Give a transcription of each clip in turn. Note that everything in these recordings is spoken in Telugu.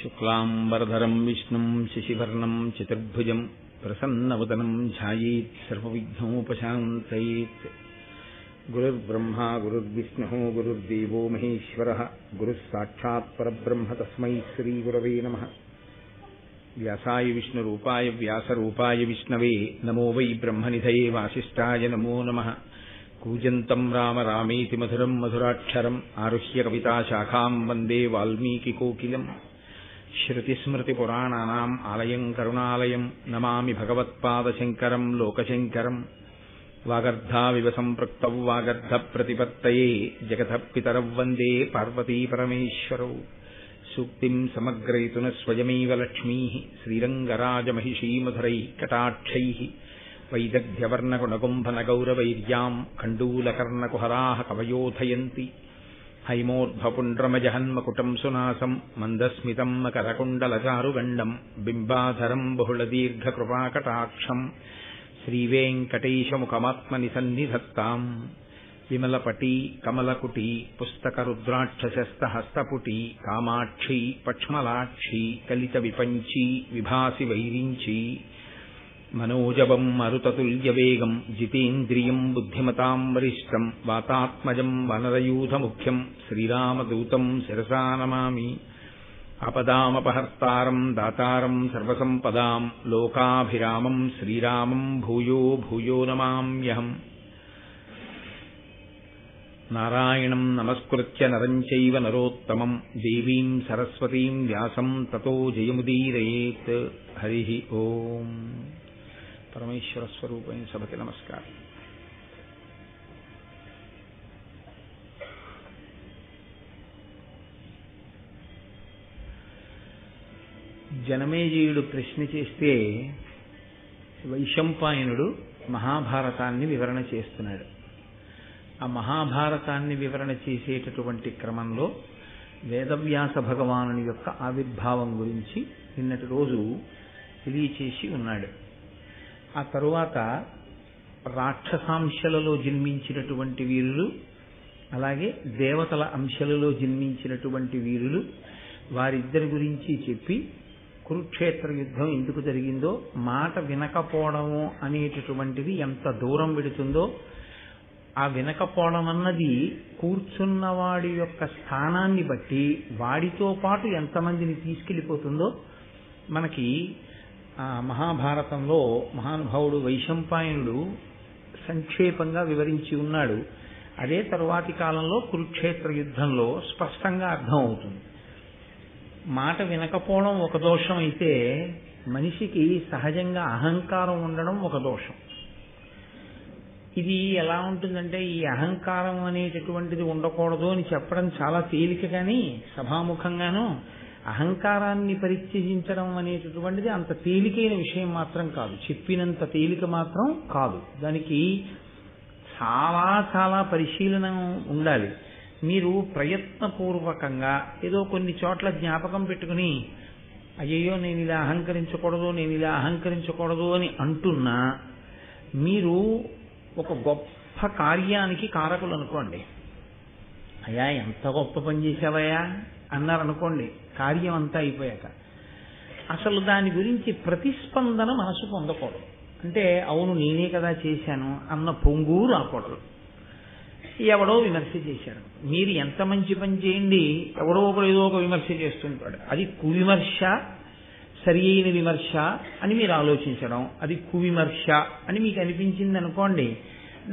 శుక్లాంబరధరం విష్ణుం శశివర్ణం చతుర్భుజం ప్రసన్నవదనం ధ్యాయేత్ సర్వవిఘ్నోపశాంతయేత్. గురుర్బ్రహ్మా గురుర్విష్ణుః గురుర్దేవో మహేశ్వరః గురుః సాక్షాత్ పరబ్రహ్మ తస్మై శ్రీగురవే నమః. వ్యాసాయ విష్ణురూపాయ వ్యాసరూపాయ విష్ణవే నమో వై బ్రహ్మనిధయే వాసిష్ఠాయ నమో నమః. కూజంతం రామ రామేతి మధురం మధురాక్షరం ఆరుహ్య కవితాశాఖాం వందే వాల్మీకికోకిలం. శ్రుతిస్మృతిపురాణానాం ఆలయం కరుణాలయం నమామి భగవత్పాదశంకరం లోకశంకరం. వాగర్ధావివ సంపృక్తౌ వాగర్ధప్రతిపత్తయే జగతః పితరౌ వందే పార్వతీపరమేశ్వరౌ. సూక్తిం సమగ్రయతున స్వయమేవ లక్ష్మీః శ్రీరంగరాజమహిషీమధురైః కటాక్షైః. వైదగ్ధ్యవర్ణగుణగుంభనగౌరవైర్యాం ఖండూలకర్ణకుహరాः కవయోధయంతి. హైమోర్ధ్వపుండ్రమజహన్మకుటం సునాసం మందస్మితం మకరకుండలచారుగండం బింబాధరం బహుళదీర్ఘకృపాకటాక్షం. శ్రీవేంకటేశముఖమాత్మని సన్నిధత్తాం. విమలపటీ కమలకుటీ పుస్తకరుద్రాక్షశస్తహస్తపుటీ కామాక్షీ పక్ష్మలాక్షీ కలితవిపంచీ విభాసి వైరించీ. మనోజవం మరుతతుల్యవేగం జితేంద్రియం బుద్ధిమతాం వరిష్టం వాతాత్మజం వనరయూథముఖ్యం శ్రీరామదూతం శిరసా నమామి. ఆపదామపహర్తారం దాతారం సర్వసంపదాం లోకాభిరామం శ్రీరామం భూయో భూయో నమామ్యహం. నారాయణం నమస్కృత్య నరం చైవ నరోత్తమం దేవీం సరస్వతీం వ్యాసం తతో జయముదీరయేత్. హరి ఓం. పరమేశ్వర స్వరూపైన సభకి నమస్కారం. జనమేజయుడు ప్రశ్న చేస్తే వైశంపాయనుడు మహాభారతాన్ని వివరణ చేస్తున్నాడు. ఆ మహాభారతాన్ని వివరణ చేసేటటువంటి క్రమంలో వేదవ్యాస భగవానుని యొక్క ఆవిర్భావం గురించి నిన్నటి రోజు తెలియచేసి ఉన్నాడు. ఆ తరువాత రాక్షసాంశలలో జన్మించినటువంటి వీరులు, అలాగే దేవతల అంశలలో జన్మించినటువంటి వీరులు, వారిద్దరి గురించి చెప్పి కురుక్షేత్ర యుద్ధం ఎందుకు జరిగిందో, మాట వినకపోవడము అనేటటువంటిది ఎంత దూరం పెడుతుందో, ఆ వినకపోవడం అన్నది కూర్చున్నవాడి యొక్క స్థానాన్ని బట్టి వాడితో పాటు ఎంతమందిని తీసుకెళ్ళిపోతుందో మనకి మహాభారతంలో మహానుభావుడు వైశంపాయనుడు సంక్షేపంగా వివరించి ఉన్నాడు. అదే తరువాతి కాలంలో కురుక్షేత్ర యుద్ధంలో స్పష్టంగా అర్థం అవుతుంది. మాట వినకపోవడం ఒక దోషం అయితే, మనిషికి సహజంగా అహంకారం ఉండడం ఒక దోషం. ఇది ఎలా ఉంటుందంటే, ఈ అహంకారం అనేటటువంటిది ఉండకూడదు అని చెప్పడం చాలా తేలిక, కానీ సభాముఖంగాను అహంకారాన్ని పరిత్యజించడం అనేటటువంటిది అంత తేలికైన విషయం మాత్రం కాదు, చెప్పినంత తేలిక మాత్రం కాదు. దానికి చాలా చాలా పరిశీలన ఉండాలి. మీరు ప్రయత్నపూర్వకంగా ఏదో కొన్ని చోట్ల జ్ఞాపకం పెట్టుకుని అయ్యయ్యో నేను ఇలా అహంకరించకూడదు, నేను ఇలా అహంకరించకూడదు అని అంటున్నా, మీరు ఒక గొప్ప కార్యానికి కారకులు అనుకోండి. అయ్యా ఎంత గొప్ప పని చేసావయ్యా అన్నారనుకోండి, కార్యం అంతా అయిపోయాక అసలు దాని గురించి ప్రతిస్పందన మనసు పొందకూడదు. అంటే అవును నేనే కదా చేశాను అన్న పొంగు రాకూడదు. ఎవడో విమర్శ చేశాడు, మీరు ఎంత మంచి పని చేయండి ఎవడో ఒకడు ఏదో ఒక విమర్శ చేస్తుంటాడు. అది కువిమర్శ, సరి అయిన విమర్శ అని మీరు ఆలోచించడం, అది కువిమర్శ అని మీకు అనిపించింది అనుకోండి,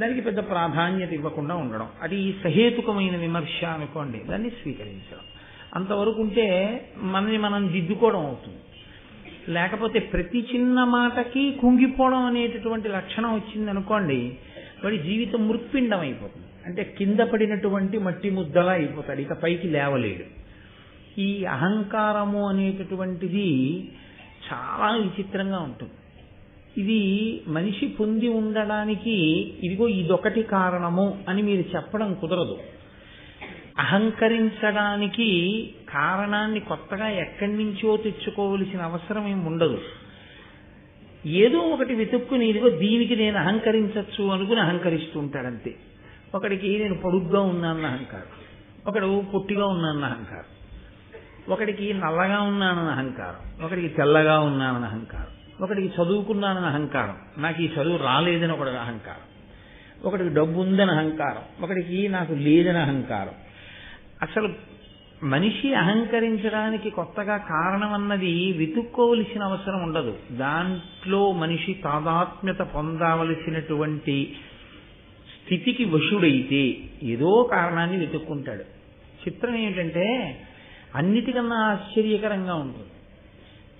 దానికి పెద్ద ప్రాధాన్యత ఇవ్వకుండా ఉండడం. అది సహేతుకమైన విమర్శ అనుకోండి, దాన్ని స్వీకరించడం. అంతవరకు ఉంటే మనని మనం దిద్దుకోవడం అవుతుంది. లేకపోతే ప్రతి చిన్న మాటకి కుంగిపోవడం అనేటటువంటి లక్షణం వచ్చింది అనుకోండి, వాడి జీవితం మృత్పిండం అయిపోతుంది. అంటే కింద పడినటువంటి మట్టి ముద్దలా అయిపోతాడు, ఇక పైకి లేవలేడు. ఈ అహంకారము అనేటటువంటిది చాలా విచిత్రంగా ఉంటుంది. ఇది మనిషి పొంది ఉండడానికి ఇదిగో ఇదొకటి కారణము అని మీరు చెప్పడం కుదరదు. అహంకరించడానికి కారణాన్ని కొత్తగా ఎక్కడి నుంచో తెచ్చుకోవలసిన అవసరం ఏమి ఉండదు. ఏదో ఒకటి వెతుక్కుని ఇదిగో దీనికి నేను అహంకరించచ్చు అనుకుని అహంకరిస్తూ ఉంటాడంతే. ఒకడికి నేను పొడుగ్గా ఉన్నానన్న అహంకారం, ఒకడు పొట్టిగా ఉన్నానన్న అహంకారం. ఒకడికి నల్లగా ఉన్నానని అహంకారం, ఒకడికి తెల్లగా ఉన్నానని అహంకారం, ఒకడికి చదువుకున్నానని అహంకారం, నాకు ఈ చదువు రాలేదని ఒకటి అహంకారం, ఒకడికి డబ్బు ఉందని అహంకారం, ఒకడికి నాకు లేదని అహంకారం. అసలు మనిషి అహంకరించడానికి కొత్తగా కారణం అన్నది వెతుక్కోవలసిన అవసరం ఉండదు. దాంట్లో మనిషి తాదాత్మ్యత పొందవలసినటువంటి స్థితికి వశుడైతే ఏదో కారణాన్ని వెతుక్కుంటాడు. చిత్రం ఏమిటంటే అన్నిటికన్నా ఆశ్చర్యకరంగా ఉంటుంది.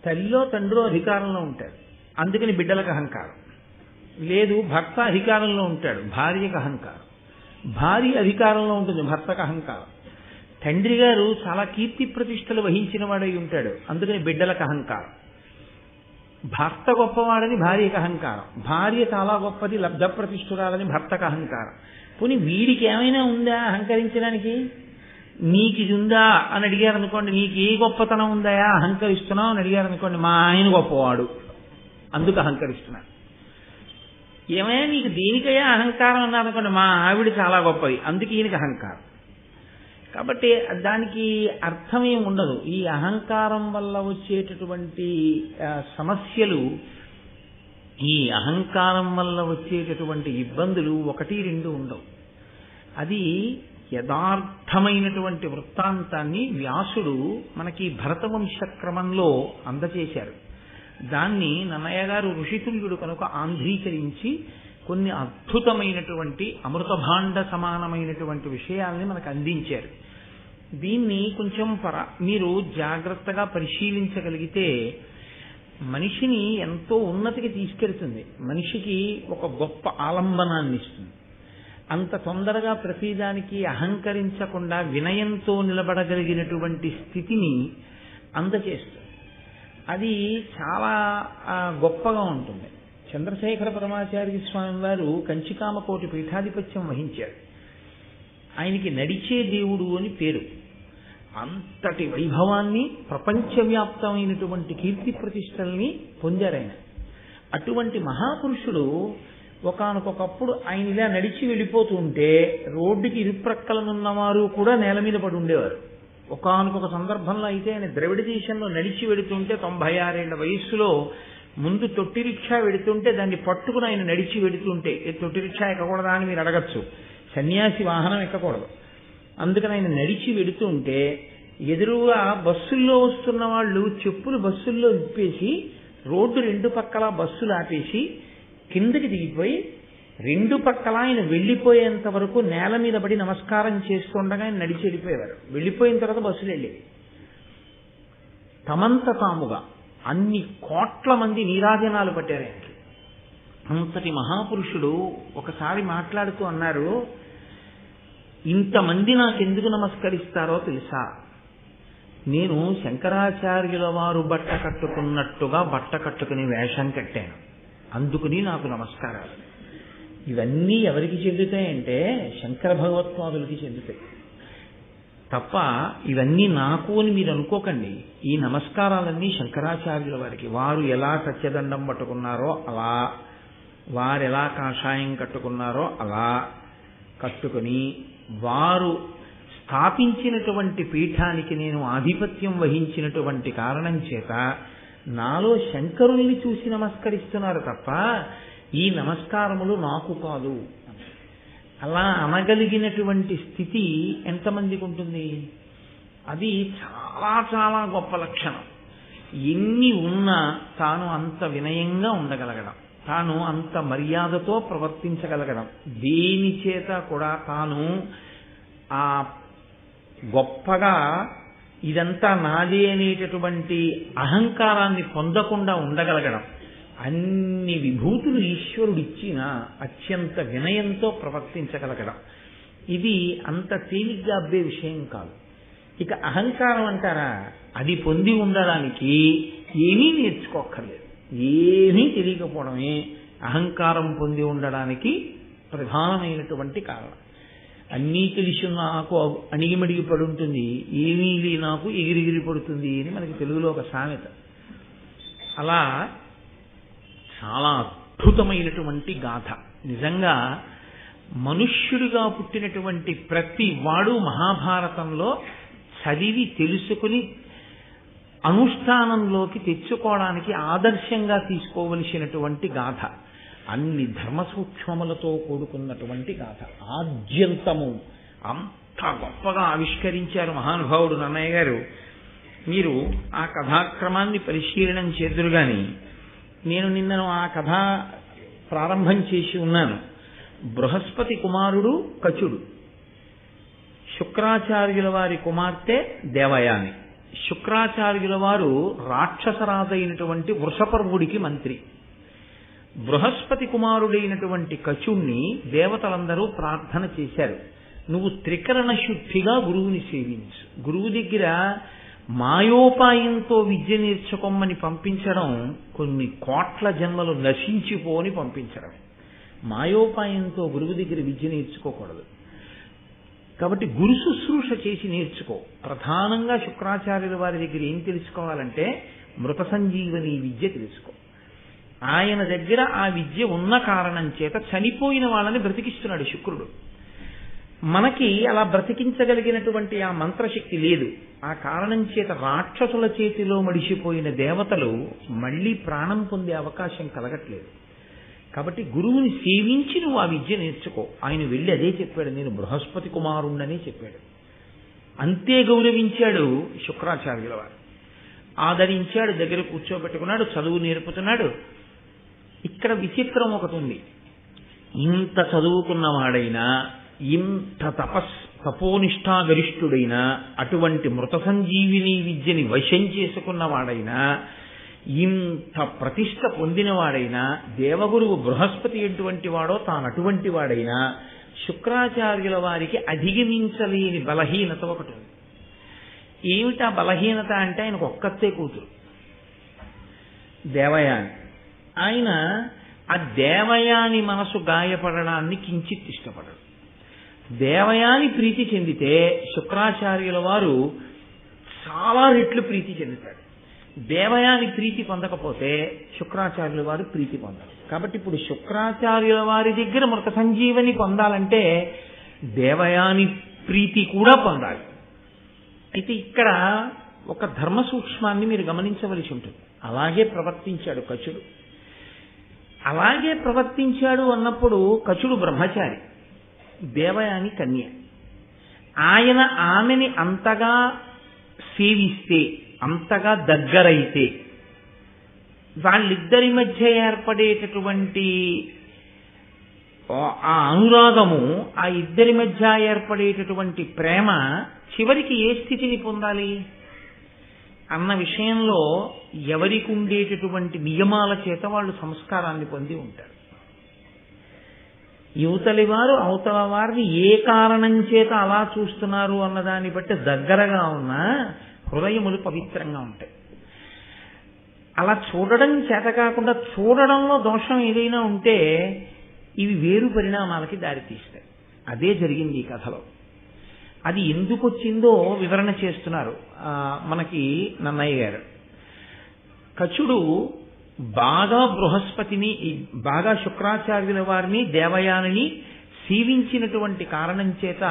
తల్లిలో తండ్రిలో అధికారంలో ఉంటాడు, అందుకని బిడ్డలకు అహంకారం లేదు. భర్త అధికారంలో ఉంటాడు, భార్యకు అహంకారం. భార్య అధికారంలో ఉంటుంది, భర్తకు అహంకారం. తండ్రి గారు చాలా కీర్తి ప్రతిష్టలు వహించిన వాడై ఉంటాడు, అందుకని బిడ్డలకు అహంకారం. భర్త గొప్పవాడని భార్యకు అహంకారం, భార్య చాలా గొప్పది లబ్ధ ప్రతిష్ఠురాలని భర్తకు అహంకారం. పోనీ వీడికి ఏమైనా ఉందా అహంకరించడానికి? నీకు ఇది ఉందా అని అడిగారు అనుకోండి, నీకు ఏ గొప్పతనం ఉందా అహంకరిస్తున్నావు అని అడిగారు అనుకోండి, మా ఆయన గొప్పవాడు అందుకు అహంకరిస్తున్నాడు. ఏమైనా నీకు దేనికయ్యా అహంకారం అన్నారనుకోండి, మా ఆవిడ చాలా గొప్పది అందుకు ఈయనకి అహంకారం. కాబట్టి దానికి అర్థమేం ఉండదు. ఈ అహంకారం వల్ల వచ్చేటటువంటి సమస్యలు, ఈ అహంకారం వల్ల వచ్చేటటువంటి ఇబ్బందులు 1-2 ఉండవు. అది యథార్థమైనటువంటి వృత్తాంతాన్ని వ్యాసుడు మనకి భరతవంశ క్రమంలో అందచేశారు. దాన్ని నన్నయ్య గారు ఋషితుల్యుడు కనుక ఆంధ్రీకరించి కొన్ని అద్భుతమైనటువంటి అమృతభాండ సమానమైనటువంటి విషయాల్ని మనకు అందించారు. దీన్ని కొంచెం మీరు జాగ్రత్తగా పరిశీలించగలిగితే మనిషిని ఎంతో ఉన్నతికి తీసుకెళ్తుంది, మనిషికి ఒక గొప్ప ఆలంబనాన్ని ఇస్తుంది. అంత తొందరగా ప్రతిదానికి అహంకరించకుండా వినయంతో నిలబడగలిగినటువంటి స్థితిని అందచేస్తుంది. అది చాలా గొప్పగా ఉంటుంది. చంద్రశేఖర పరమాచార్య స్వామి వారు కంచికామకోటి పీఠాధిపత్యం వహించారు. ఆయనకి నడిచే దేవుడు అని పేరు. అంతటి వైభవాన్ని, ప్రపంచవ్యాప్తమైనటువంటి కీర్తి ప్రతిష్టల్ని పొందారు ఆయన. అటువంటి మహాపురుషుడు ఒకానొకప్పుడు ఆయన ఇలా నడిచి వెళ్ళిపోతూ ఉంటే రోడ్డుకి ఇరుప్రక్కలనున్నవారు కూడా నేల మీద పడి ఉండేవారు. ఒకానొక సందర్భంలో అయితే ఆయన ద్రవిడ దేశంలో నడిచి వెడుతుంటే 96 ఏళ్ల వయస్సులో ముందు తొట్టి రిక్షా వెడుతుంటే దాన్ని పట్టుకుని ఆయన నడిచి వెడుతుంటే, తొట్టి రిక్షా ఎక్కకూడదా అని మీరు అడగచ్చు, సన్యాసి వాహనం ఎక్కకూడదు. అందుకని ఆయన నడిచి వెడుతుంటే ఎదురుగా బస్సుల్లో వస్తున్న వాళ్ళు చెప్పులు బస్సుల్లో విప్పేసి రోడ్డు 2 పక్కల బస్సులు ఆపేసి కిందకి దిగిపోయి 2 పక్కల ఆయన వెళ్లిపోయేంత వరకు నేల మీద పడి నమస్కారం చేస్తుండగా ఆయన నడిచి వెళ్ళిపోయేవారు. వెళ్ళిపోయిన తర్వాత బస్సులు వెళ్ళేవి. తమంత తాముగా అన్ని కోట్ల మంది నీరాజనాలు పట్టారు ఆయనకి. అంతటి మహాపురుషుడు ఒకసారి మాట్లాడుతూ అన్నారు, ఇంతమంది నాకెందుకు నమస్కరిస్తారో తెలుసా? నేను శంకరాచార్యుల వారు బట్ట కట్టుకున్నట్టుగా బట్ట కట్టుకుని వేషం కట్టాను, అందుకుని నాకు నమస్కారాలు. ఇవన్నీ ఎవరికి చెందుతాయంటే శంకర భగవత్పాదులకి చెందుతాయి తప్ప ఇవన్నీ నాకు అని మీరు అనుకోకండి. ఈ నమస్కారాలన్నీ శంకరాచార్యుల వారికి. వారు ఎలా సత్యదండం పట్టుకున్నారో అలా, వారు ఎలా కాషాయం కట్టుకున్నారో అలా కట్టుకుని వారు స్థాపించినటువంటి పీఠానికి నేను ఆధిపత్యం వహించినటువంటి కారణం చేత నాలో శంకరుల్ని చూసి నమస్కరిస్తున్నారు తప్ప ఈ నమస్కారములు నాకు కాదు. అలా అనగలిగినటువంటి స్థితి ఎంతమందికి ఉంటుంది? అది చాలా చాలా గొప్ప లక్షణం. ఎన్ని ఉన్నా తాను అంత వినయంగా ఉండగలగడం, తాను అంత మర్యాదతో ప్రవర్తించగలగడం, దేని చేత కూడా తాను ఆ గొప్పగా ఇదంతా నాదే అనేటటువంటి అహంకారాన్ని పొందకుండా ఉండగలగడం, అన్ని విభూతులు ఈశ్వరుడిచ్చినా అత్యంత వినయంతో ప్రవర్తించగలగడం, ఇది అంత తేలిగ్గా అబ్బే విషయం కాదు. ఇక అహంకారం అంటారా, అది పొంది ఉండడానికి ఏమీ నేర్చుకోక్కర్లేదు, ఏమీ తెలియకపోవడమే అహంకారం పొంది ఉండడానికి ప్రధానమైనటువంటి కారణం. అన్నీ తెలిసి నాకు అణిగిమడిగి పడుంటుంది, ఏమీ నాకు ఎగిరిగిరి పడుతుంది అని మనకి తెలుగులో ఒక సామెత. అలా చాలా అద్భుతమైనటువంటి గాథ. నిజంగా మనుష్యుడిగా పుట్టినటువంటి ప్రతి వాడు మహాభారతంలో చదివి తెలుసుకుని అనుష్ఠానంలోకి తెచ్చుకోవడానికి ఆదర్శంగా తీసుకోవలసినటువంటి గాథ. అన్ని ధర్మ సూక్ష్మములతో కూడుకున్నటువంటి గాథ. ఆద్యంతము అంత గొప్పగా ఆవిష్కరించారు మహానుభావుడు నన్నయ్య గారు. మీరు ఆ కథాక్రమాన్ని పరిశీలనం చేదురు గాని నేను నిన్నను ఆ కథ ప్రారంభం చేసి ఉన్నాను. బృహస్పతి కుమారుడు కచుడు, శుక్రాచార్యుల వారి కుమార్తె దేవయాని. శుక్రాచార్యుల వారు రాక్షసరాజైనటువంటి వృషపర్వుడికి మంత్రి. బృహస్పతి కుమారుడైనటువంటి కచుణ్ణి దేవతలందరూ ప్రార్థన చేశారు, నువ్వు త్రికరణ శుద్ధిగా గురువుని సేవించు. గురువు దగ్గర మాయోపాయంతో విద్య నేర్చుకోమని పంపించడం కొన్ని కోట్ల జన్మలు నశించిపోని పంపించడం. మాయోపాయంతో గురువు దగ్గర విద్య నేర్చుకోకూడదు. కాబట్టి గురు శుశ్రూష చేసి నేర్చుకో. ప్రధానంగా శుక్రాచార్యుల వారి దగ్గర ఏం తెలుసుకోవాలంటే మృత సంజీవని విద్య తెలుసుకో. ఆయన దగ్గర ఆ విద్య ఉన్న కారణం చేత చనిపోయిన వాళ్ళని బ్రతికిస్తున్నాడు శుక్రుడు. మనకి అలా బ్రతికించగలిగినటువంటి ఆ మంత్రశక్తి లేదు. ఆ కారణం చేత రాక్షసుల చేతిలో మడిసిపోయిన దేవతలు మళ్లీ ప్రాణం పొందే అవకాశం కలగట్లేదు. కాబట్టి గురువుని సేవించి నువ్వు ఆ విద్య నేర్చుకో. ఆయన వెళ్ళి అదే చెప్పాడు, నేను బృహస్పతి కుమారుణ్ణనే చెప్పాడు. అంతే గౌరవించాడు శుక్రాచార్యుల వారు. ఆదరించాడు, దగ్గర కూర్చోబెట్టుకున్నాడు, చదువు నేర్పుతున్నాడు. ఇక్కడ విచిత్రం ఒకటి ఉంది. ఇంత చదువుకున్నవాడైనా, ఇంత తపోనిష్ఠాగరిష్ఠుడైనా, అటువంటి మృత సంజీవిని విద్యని వశం చేసుకున్నవాడైనా, ఇంత ప్రతిష్ట పొందినవాడైనా, దేవగురువు బృహస్పతి ఎటువంటి వాడో తాను అటువంటి వాడైనా, శుక్రాచార్యుల వారికి అధిగమించలేని బలహీనత ఒకటి ఉంది. ఏమిటా బలహీనత అంటే ఆయనకు ఒక్కతే కూతురు దేవయాని. ఆయన ఆ దేవయాని మనసు గాయపడడాన్ని కించిత్ ఇష్టపడడు. దేవయాని ప్రీతి చెందితే శుక్రాచార్యుల వారు చాలా రెట్లు ప్రీతి చెందుతాడు. దేవయాని ప్రీతి పొందకపోతే శుక్రాచార్యుల వారు ప్రీతి పొందారు. కాబట్టి ఇప్పుడు శుక్రాచార్యుల వారి దగ్గర మృత సంజీవని పొందాలంటే దేవయాని ప్రీతి కూడా పొందాలి. అయితే ఇక్కడ ఒక ధర్మ సూక్ష్మాన్ని మీరు గమనించవలసి ఉంటుంది. అలాగే ప్రవర్తించాడు కచుడు. అలాగే ప్రవర్తించాడు అన్నప్పుడు కచుడు బ్రహ్మచారి, దేవయాని కన్య. ఆయన ఆమెని అంతగా సేవిస్తే, అంతగా దగ్గరైతే, వాళ్ళిద్దరి మధ్య ఏర్పడేటటువంటి ఆ అనురాగము, ఆ ఇద్దరి మధ్య ఏర్పడేటటువంటి ప్రేమ చివరికి ఏ స్థితిని పొందాలి అన్న విషయంలో ఎవరికి ఉండేటటువంటి నియమాల చేత వాళ్ళు సంస్కారాన్ని పొంది ఉంటారు. యువతలి వారు అవతల వారిని ఏ కారణం చేత అలా చూస్తున్నారు అన్నదాన్ని బట్టి దగ్గరగా ఉన్న హృదయములు పవిత్రంగా ఉంటాయి. అలా చూడడం చేత కాకుండా చూడడంలో దోషం ఏదైనా ఉంటే ఇవి వేరు పరిణామాలకి దారితీస్తాయి. అదే జరిగింది ఈ కథలో. అది ఎందుకు వచ్చిందో వివరణ చేస్తున్నారు మనకి నన్నయ్య గారు. కచుడు బాగా బృహస్పతిని, బాగా శుక్రాచార్యుల వారిని, దేవయానిని సేవించినటువంటి కారణం చేత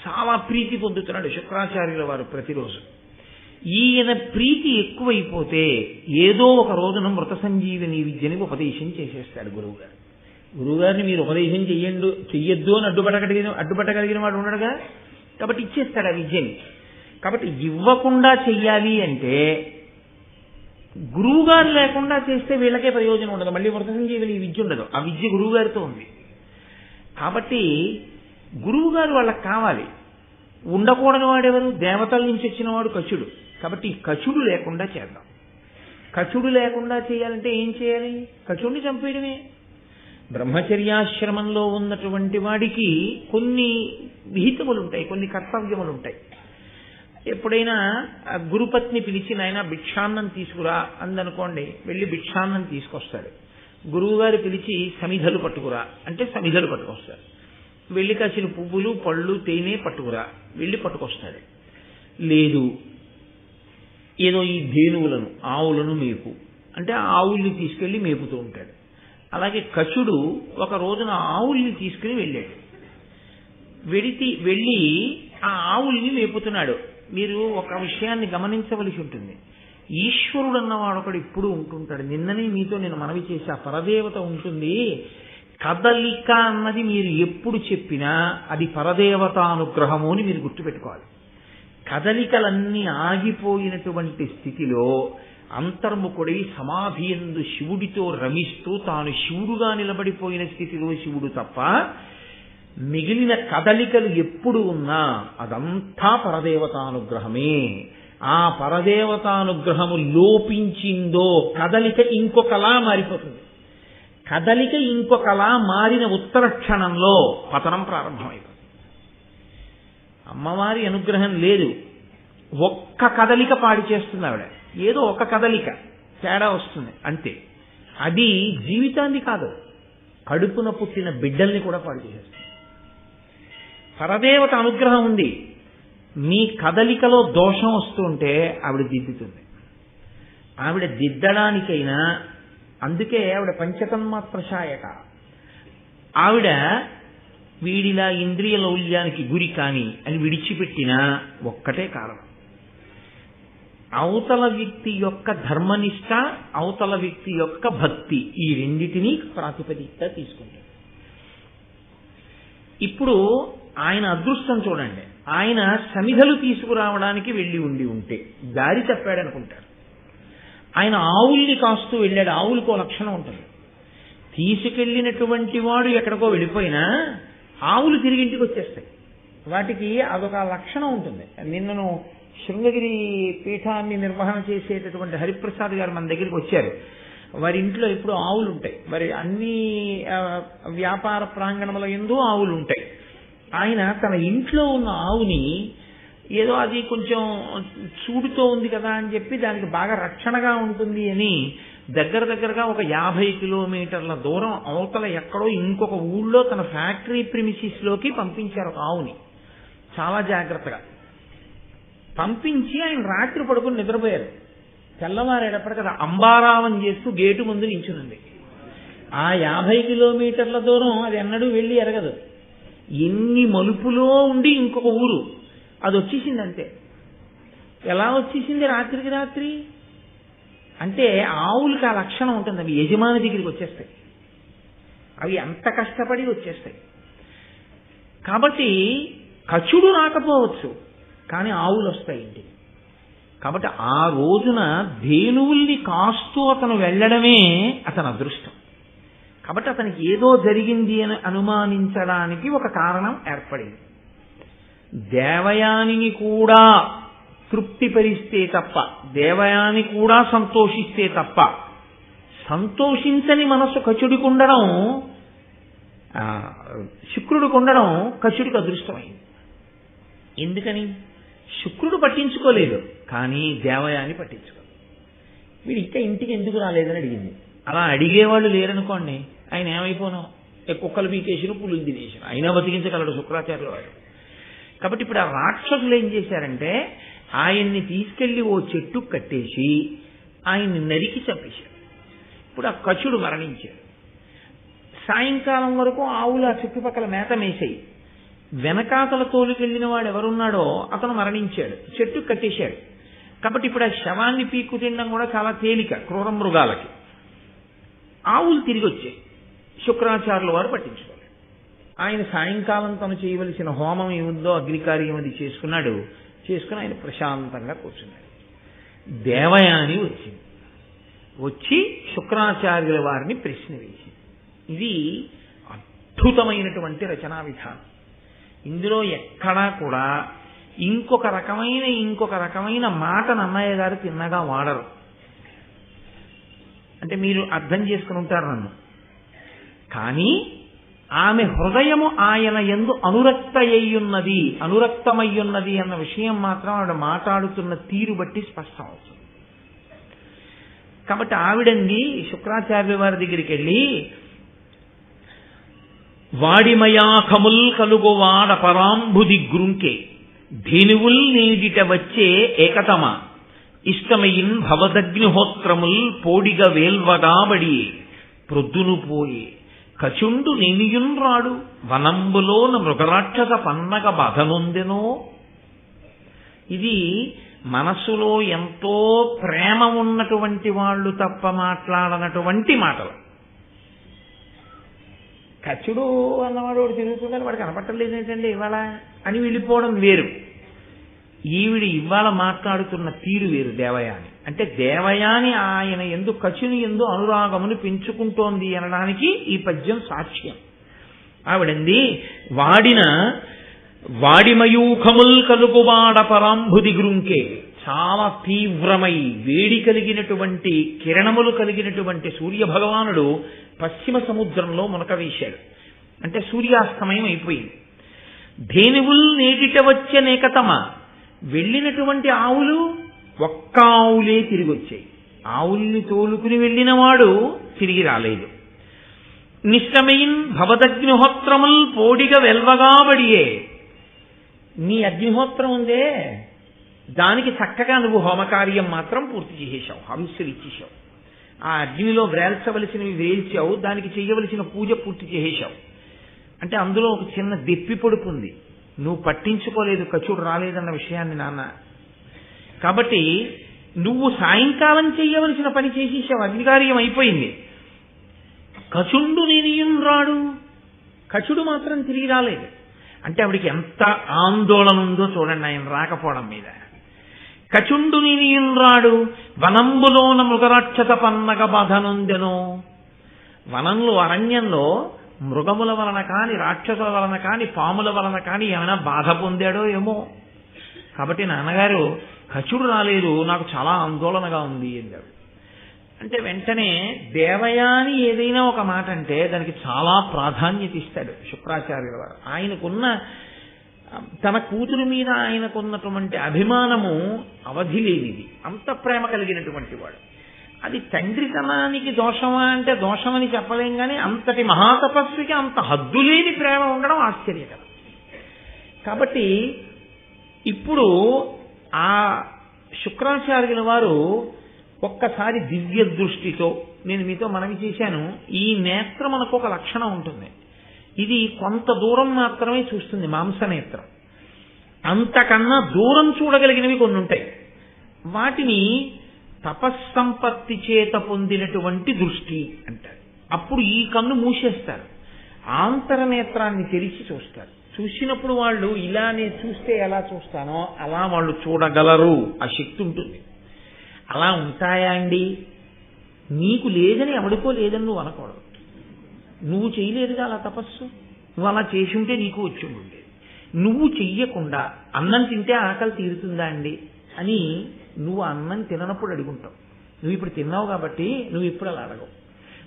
చాలా ప్రీతి పొందుతున్నాడు శుక్రాచార్యుల వారు ప్రతిరోజు. ఈయన ప్రీతి ఎక్కువైపోతే ఏదో ఒక రోజున మృత సంజీవిని విద్యని ఉపదేశం చేసేస్తాడు గురువుగారు. గురువుగారిని మీరు ఉపదేశం చెయ్యొద్దు అని అడ్డుపట్టగలిగిన వాడు ఉండడుగా, కాబట్టి ఇచ్చేస్తాడు ఆ విద్యని. కాబట్టి ఇవ్వకుండా చెయ్యాలి అంటే గురువుగారు లేకుండా చేస్తే వీళ్ళకే ప్రయోజనం ఉండదు. మళ్ళీ మృత సంజీవిని విద్య ఉండదు. ఆ విద్య గురువుగారితో ఉంది. కాబట్టి గురువుగారు వాళ్ళకి కావాలి. ఉండకూడని వాడెవరు? దేవతల నుంచి వచ్చిన వాడు కచుడు. కాబట్టి కచుడు లేకుండా చేద్దాం. కచుడు లేకుండా చేయాలంటే ఏం చేయాలి? కచుడిని చంపేయడమే. బ్రహ్మచర్యాశ్రమంలో ఉన్నటువంటి వాడికి కొన్ని విహితములు ఉంటాయి, కొన్ని కర్తవ్యములు ఉంటాయి. ఎప్పుడైనా గురుపత్ని పిలిచి నాయన భిక్షాన్నం తీసుకురా అందనుకోండి, వెళ్ళి భిక్షాన్నం తీసుకొస్తాడు. గురువుగారు పిలిచి సమిధలు పట్టుకురా అంటే సమిధలు పట్టుకొస్తాడు. వెళ్ళి కాసిన పువ్వులు, పళ్ళు, తేనె పట్టుకురా, వెళ్ళి పట్టుకొస్తాడు. లేదు ఏదో ఈ ధేనువులను, ఆవులను మేపు అంటే ఆవుల్ని తీసుకెళ్లి మేపుతూ ఉంటాడు. అలాగే కచుడు ఒక రోజున ఆవుల్ని తీసుకుని వెళ్ళాడు. వెళ్ళి ఆ ఆవుల్ని మేపుతున్నాడు. మీరు ఒక విషయాన్ని గమనించవలసి ఉంటుంది. ఈశ్వరుడు అన్నవాడు ఒకడు ఇప్పుడు ఉంటుంటాడు. నిన్ననే మీతో నేను మనవి చేశా, పరదేవత ఉంటుంది. కదలిక అన్నది మీరు ఎప్పుడు చెప్పినా అది పరదేవతానుగ్రహము అని మీరు గుర్తుపెట్టుకోవాలి. కదలికలన్నీ ఆగిపోయినటువంటి స్థితిలో అంతర్ముఖుడై సమాధి యందు శివుడితో రమిస్తూ తాను శివుడుగా నిలబడిపోయిన స్థితిలో శివుడు తప్ప మిగిలిన కదలికలు ఎప్పుడు ఉన్నా అదంతా పరదేవతానుగ్రహమే. ఆ పరదేవతానుగ్రహము లోపించిందో కదలిక ఇంకొకలా మారిపోతుంది. కదలిక ఇంకొకలా మారిన ఉత్తర క్షణంలో పతనం ప్రారంభమైపోతుంది. అమ్మవారి అనుగ్రహం లేదు, ఒక్క కదలిక పాడి చేస్తుంది ఆవిడ. ఏదో ఒక కదలిక తేడా వస్తుంది అంతే. అది జీవితాన్ని కాదు, కడుపున పుట్టిన బిడ్డల్ని కూడా పాడు చేసేస్తుంది. పరదేవత అనుగ్రహం ఉంది. మీ కదలికలో దోషం వస్తుంటే ఆవిడ దిద్దుతుంది. ఆవిడ దిద్దడానికైనా, అందుకే ఆవిడ పంచతన్మాత్రశాయక. ఆవిడ వీడిలా ఇంద్రియ లౌల్యానికి గురి కాని అని విడిచిపెట్టినా ఒక్కటే కారణం, అవతల వ్యక్తి యొక్క ధర్మనిష్ట, అవతల వ్యక్తి యొక్క భక్తి, ఈ రెండిటినీ ప్రాతిపదికగా తీసుకుంటాడు. ఇప్పుడు ఆయన అదృష్టం చూడండి, ఆయన సమిధలు తీసుకురావడానికి వెళ్ళి ఉంటే దారి తప్పాడనుకుంటారు. ఆయన ఆవుల్ని కాస్తూ వెళ్ళాడు. ఆవులకో లక్షణం ఉంటుంది, తీసుకెళ్ళినటువంటి వాడు ఎక్కడికో వెళ్ళిపోయినా ఆవులు తిరిగి ఇంటికి వచ్చేస్తాయి. వాటికి అదొక లక్షణం ఉంటుంది. నిన్నను శృంగగిరి పీఠాన్ని నిర్వహణ చేసేటటువంటి హరిప్రసాద్ గారు మన దగ్గరికి వచ్చారు. వారి ఇంట్లో ఎప్పుడు ఆవులు ఉంటాయి. మరి అన్ని వ్యాపార ప్రాంగణముల యందు ఆవులు ఉంటాయి. ఆయన తన ఇంట్లో ఉన్న ఆవుని ఏదో అది కొంచెం చూడుతో ఉంది కదా అని చెప్పి దానికి బాగా రక్షణగా ఉంటుంది అని దగ్గరగా ఒక 50 కిలోమీటర్ల దూరం అవతల ఎక్కడో ఇంకొక ఊళ్ళో తన ఫ్యాక్టరీ ప్రిమిసిస్ లోకి పంపించారు ఒక ఆవుని. చాలా జాగ్రత్తగా పంపించి ఆయన రాత్రి పడుకుని నిద్రపోయారు. తెల్లవారేటప్పటికదా అంబారావం చేస్తూ గేటు ముందు నించునుంది. ఆ 50 కిలోమీటర్ల దూరం అది ఎన్నడూ వెళ్ళి ఎరగదు. ఎన్ని మలుపులో ఉండి ఇంకొక ఊరు అది వచ్చేసింది అంతే. ఎలా వచ్చేసింది రాత్రికి రాత్రి అంటే ఆవులకి ఆ లక్షణం ఉంటుంది, అవి యజమాని దగ్గరికి వచ్చేస్తాయి, అవి అంత కష్టపడి వచ్చేస్తాయి. కాబట్టి కచుడు రాకపోవచ్చు కానీ ఆవులు వస్తాయి ఇంటికి. కాబట్టి ఆ రోజున ధేనువుల్ని కాస్తూ అతను వెళ్ళడమే అతని అదృష్టం. కాబట్టి అతనికి ఏదో జరిగింది అని అనుమానించడానికి ఒక కారణం ఏర్పడింది. దేవయానిని కూడా తృప్తిపరిస్తే తప్ప, దేవయాని కూడా సంతోషిస్తే తప్ప సంతోషించని మనసు కచుడికి ఉండడం, శుక్రుడికి ఉండడం కచుడికి అదృష్టమైంది. ఎందుకని? శుక్రుడు పట్టించుకోలేదు కానీ దేవయాని పట్టించుకోలేదు. వీడు ఇంకా ఇంటికి ఎందుకు రాలేదని అడిగింది. అలా అడిగేవాళ్ళు లేరనుకోండి, ఆయన ఏమైపోను, కుక్కలు పీకేసిన పులులు తినేసిన అయినా బతికించగలడు శుక్రాచార్యుల వారు. కాబట్టి ఇప్పుడు ఆ రాక్షసులు ఏం చేశారంటే ఆయన్ని తీసుకెళ్లి ఓ చెట్టు కట్టేసి ఆయన్ని నరికి చంపేశారు. ఇప్పుడు ఆ కచుడు మరణించాడు. సాయంకాలం వరకు ఆవులు ఆ చుట్టుపక్కల మేత మేసాయి. వెనకాతల తోలుకెళ్లిన వాడు ఎవరున్నాడో అతను మరణించాడు, చెట్టు కట్టేశాడు. కాబట్టి ఇప్పుడు ఆ శవాన్ని పీక్కు తినడం కూడా చాలా తేలిక క్రూర మృగాలకి. ఆవులు తిరిగి వచ్చాయి, శుక్రాచార్యుల వారు పట్టించుకోలేదు. ఆయన సాయంకాలం తను చేయవలసిన హోమం ఏముందో అగ్నికార్యం అది చేసుకున్నాడు. చేసుకుని ఆయన ప్రశాంతంగా కూర్చున్నాడు. దేవయాని వచ్చింది, వచ్చి శుక్రాచార్యుల వారిని ప్రశ్న వేసింది. ఇది అద్భుతమైనటువంటి రచనా విధానం. ఇందులో ఎక్కడా కూడా ఇంకొక రకమైన మాటను అన్నయ్య గారు తిన్నగా వాడరు. అంటే మీరు అర్థం చేసుకుని ఉంటారు నన్ను. కానీ ఆమె హృదయము ఆయన యందు అనురక్తమయ్యున్నది అన్న విషయం మాత్రం ఆవిడ మాట్లాడుతున్న తీరు బట్టి స్పష్టం అవుతుంది. కాబట్టి ఆవిడంది శుక్రాచార్యుల వారి దగ్గరికి వెళ్ళి, వాడిమయాఖముల్ కలుగువాడ పరాంబుది గ్రుంకే ధేనువుల్ నీడిట వచ్చే ఏకతమ ఇష్టమయిన్ భవదగ్నిహోత్రముల్ పోడిగ వేల్వగాబడి ప్రొద్దును పోయే కచుండు నేనియున్ రాడు వనంబులోన మృగరాక్షస పన్నగ బాధనొందెనో. ఇది మనసులో ఎంతో ప్రేమ ఉన్నటువంటి వాళ్ళు తప్ప మాట్లాడనటువంటి మాటలు. కచుడు అన్నవాడు వాడు తిరుగుతుందని వాడు కనపట్టలేదు ఏంటండి ఇవాళ అని వెళ్ళిపోవడం వేరు. ఈవిడ ఇవాళ మాట్లాడుతున్న తీరు వేరు. దేవయాని అంటే దేవయాని ఆయన ఎందు కచుని ఎందు అనురాగమును పెంచుకుంటోంది అనడానికి ఈ పద్యం సాక్ష్యం. ఆవిడంది వాడిమయూఖముల్ కలుపువాడ పరాంభుది గృంకే, చాలా తీవ్రమై వేడి కలిగినటువంటి కిరణములు కలిగినటువంటి సూర్యభగవానుడు పశ్చిమ సముద్రంలో మునక వేశాడు. అంటే సూర్యాస్తమయం అయిపోయింది. ధేనువుల్ నేటిట వచ్చే నేకతమ, వెళ్ళినటువంటి ఆవులు ఒక్క ఆవులే తిరిగి వచ్చాయి. ఆవుల్ని తోలుకుని వెళ్ళినవాడు తిరిగి రాలేదు. నిష్టమయిన్ భవదగ్నిహోత్రముల్ పోడిగ వెల్వగాబడియే, నీ అగ్నిహోత్రం ఉందే దానికి చక్కగా నువ్వు హోమకార్యం మాత్రం పూర్తి చేసేశావు, హంసలు ఇచ్చేశావు. ఆ అగ్నిలో వ్రేల్చవలసినవి వ్రేల్చావు, దానికి చేయవలసిన పూజ పూర్తి చేసేశావు. అంటే అందులో ఒక చిన్న దెప్పి పొడుపు ఉంది, నువ్వు పట్టించుకోలేదు కచుడు రాలేదన్న విషయాన్ని నాన్న. కాబట్టి నువ్వు సాయంకాలం చేయవలసిన పని చేసేసావు, అగ్నికార్యం అయిపోయింది. కచుండు నేనియం రాడు, కచుడు మాత్రం తిరిగి రాలేదు. అంటే ఆవిడికి ఎంత ఆందోళన ఉందో చూడండి ఆయన రాకపోవడం మీద. కచుండు నేనియం రాడు వనంబులోన మృగరాక్షస పన్నగ బాధనుందెనో, వనంలో అరణ్యంలో మృగముల వలన కాని రాక్షసుల వలన కాని పాముల వలన కాని ఏమైనా బాధ పొందాడో ఏమో. కాబట్టి నాన్నగారు కచుడు రాలేదు, నాకు చాలా ఆందోళనగా ఉంది అన్నాడు. అంటే వెంటనే దేవయాని ఏదైనా ఒక మాట అంటే దానికి చాలా ప్రాధాన్యత ఇస్తాడు శుక్రాచార్యుల వారు. ఆయనకున్న తన కూతురు మీద ఆయనకున్నటువంటి అభిమానము అవధి లేనిది, అంత ప్రేమ కలిగినటువంటి వాడు. అది తండ్రితనానికి దోషమా అంటే దోషమని చెప్పలేం, కానీ అంతటి మహాతపస్వికి అంత హద్దులేని ప్రేమ ఉండడం ఆశ్చర్యకరం. కాబట్టి ఇప్పుడు ఆ శుక్రాచార్యుల వారు ఒక్కసారి దివ్య దృష్టితో, నేను మీతో మనవి చేశాను, ఈ నేత్రం మనకు ఒక లక్షణం ఉంటుంది. ఇది కొంత దూరం మాత్రమే చూస్తుంది, మాంసనేత్రం. అంతకన్నా దూరం చూడగలిగినవి కొన్ని ఉంటాయి. వాటిని తపస్సంపత్తి చేత పొందినటువంటి దృష్టి అంటారు. అప్పుడు ఈ కన్ను మూసేస్తారు, ఆంతరనేత్రాన్ని తెరిచి చూస్తారు. చూసినప్పుడు వాళ్ళు ఇలానే చూస్తే ఎలా చూస్తానో అలా వాళ్ళు చూడగలరు, ఆ శక్తి ఉంటుంది. అలా ఉంటాయా అండి? నీకు లేదని ఎవడికో లేదని నువ్వు అనకూడదు. నువ్వు చేయలేదుగా అలా తపస్సు, నువ్వు అలా చేసి ఉంటే నీకు వచ్చి ఉండేది. నువ్వు చెయ్యకుండా అన్నం తింటే ఆకలి తీరుతుందా అండి అని నువ్వు అన్నం తిననప్పుడు అడుగుంటావు. నువ్వు ఇప్పుడు తిన్నావు కాబట్టి నువ్వు ఇప్పుడు అలా అడగవు.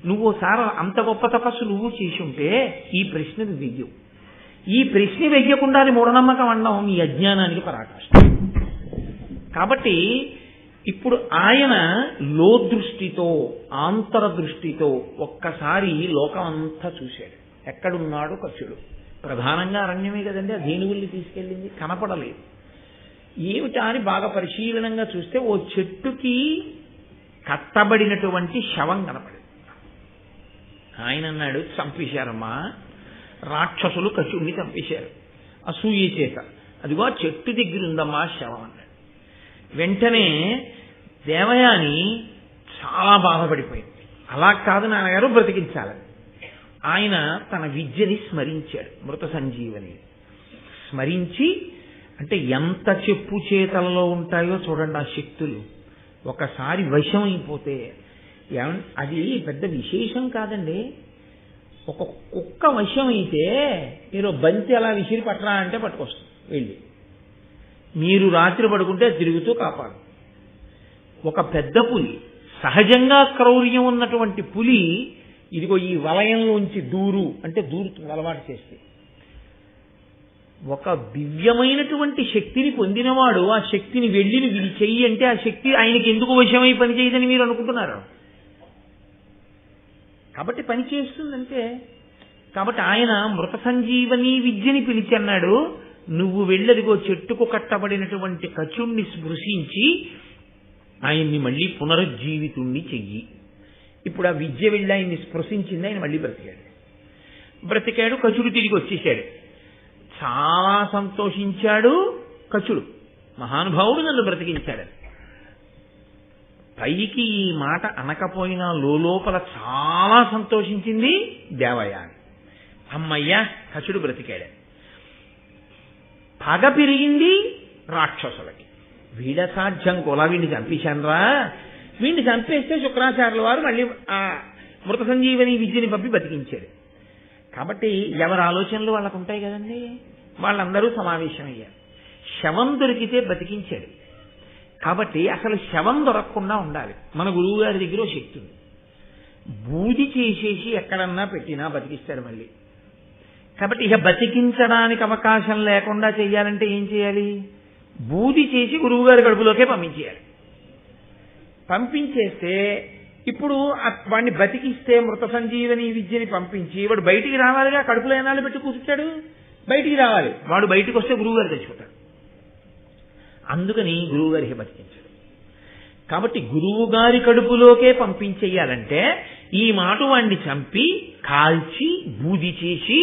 నువ్వు ఓసారి అంత గొప్ప తపస్సు నువ్వు చేసి ఉంటే ఈ ప్రశ్న నువ్వు వెయ్యవు. ఈ ప్రశ్న వెయ్యకుండా అది మూఢనమ్మకం అన్నావు, నీ అజ్ఞానానికి పరాకాష్ఠ. కాబట్టి ఇప్పుడు ఆయన లోదృష్టితో ఆంతరదృష్టితో ఒక్కసారి లోకం అంతా చూశాడు. ఎక్కడున్నాడు కచుడు? ప్రధానంగా అరణ్యమే కదండి, ఆ ధేనువుల్ని తీసుకెళ్ళింది, కనపడలేదు. ఏమిటా అని బాగా పరిశీలనంగా చూస్తే ఓ చెట్టుకి కట్టబడినటువంటి శవం కనపడింది. ఆయన అన్నాడు, చంపేశారమ్మా, రాక్షసులు కచుడిని చంపేశారు అసూయ చేత. అదిగో చెట్టు దగ్గర ఉందమ్మా శవం అన్నాడు. వెంటనే దేవయాని చాలా బాధపడిపోయింది. అలా కాదు నాన్నగారు, బ్రతికించాలని ఆయన తన విద్యని స్మరించాడు, మృత సంజీవని స్మరించి. అంటే ఎంత చెప్పు చేతలలో ఉంటాయో చూడండి ఆ శక్తులు. ఒకసారి వశం అయిపోతే అది పెద్ద విశేషం కాదండి. ఒక కుక్క వశం అయితే మీరు బంతి అలా విసిరి పట్టరా అంటే పట్టుకొస్తుంది వెళ్ళి. మీరు రాత్రి పడుకుంటే తిరుగుతూ కాపాడు. ఒక పెద్ద పులి, సహజంగా క్రౌర్యం ఉన్నటువంటి పులి, ఇదిగో ఈ వలయంలోంచి దూరు అంటే దూరుతుంది అలవాటు చేస్తే. ఒక దివ్యమైనటువంటి శక్తిని పొందినవాడు ఆ శక్తిని వెళ్ళి వీడి చెయ్యి అంటే ఆ శక్తి ఆయనకి ఎందుకు వశమై పనిచేయదని మీరు అనుకుంటున్నారు? కాబట్టి పని చేస్తుందంటే. కాబట్టి ఆయన మృత సంజీవని విద్యని పిలిచి అన్నాడు, నువ్వు వెళ్ళదిగో చెట్టుకు కట్టబడినటువంటి కచుణ్ణి స్పృశించి ఆయన్ని మళ్ళీ పునరుజ్జీవితుణ్ణి చెయ్యి. ఇప్పుడు ఆ విద్య వెళ్ళి ఆయన్ని స్పృశించింది, ఆయన మళ్ళీ బ్రతికాడు. కచుడు తిరిగి వచ్చేసాడు. చాలా సంతోషించాడు కచుడు. మహానుభావుడు నన్ను బ్రతికించాడని. పైకి ఈ మాట అనకపోయినా లోపల చాలా సంతోషించింది దేవయాని. అమ్మయ్యా కచుడు బ్రతికాడని. పగ పెరిగింది రాక్షసులకి. వీడ సాధ్యం కొలా వీడిని చంపేశాన్రా, వీడిని చంపేస్తే శుక్రాచార్యుల వారు మళ్ళీ ఆ మృత సంజీవని విద్యని పంపి బతికించాడు. కాబట్టి ఎవరి ఆలోచనలు వాళ్ళకు ఉంటాయి కదండి. వాళ్ళందరూ సమావేశమయ్యారు. శవం దొరికితే బతికించాడు. కాబట్టి అసలు శవం దొరకకుండా ఉండాలి. మన గురువు గారి దగ్గర శక్తి ఉంది. బూది చేసేసి ఎక్కడన్నా పెట్టినా బతికిస్తాడు మళ్ళీ. కాబట్టి ఇక బతికించడానికి అవకాశం లేకుండా చెయ్యాలంటే ఏం చేయాలి? బూది చేసి గురువు గారి కడుపులోకే పంపించేయాలి. పంపించేస్తే ఇప్పుడు వాడిని బతికిస్తే మృత సంజీవని విద్యని పంపించి వాడు బయటికి రావాలిగా. కడుపులో ఏనాళ్ళు పెట్టి కూర్చుంటాడు, బయటికి రావాలి. వాడు బయటికి వస్తే గురువు గారు తెచ్చుకుంటాడు. అందుకని గురువు గారికి బతికించాడు. కాబట్టి గురువు గారి కడుపులోకే పంపించేయాలంటే ఈ మాట వాడిని చంపి కాల్చి బూది చేసి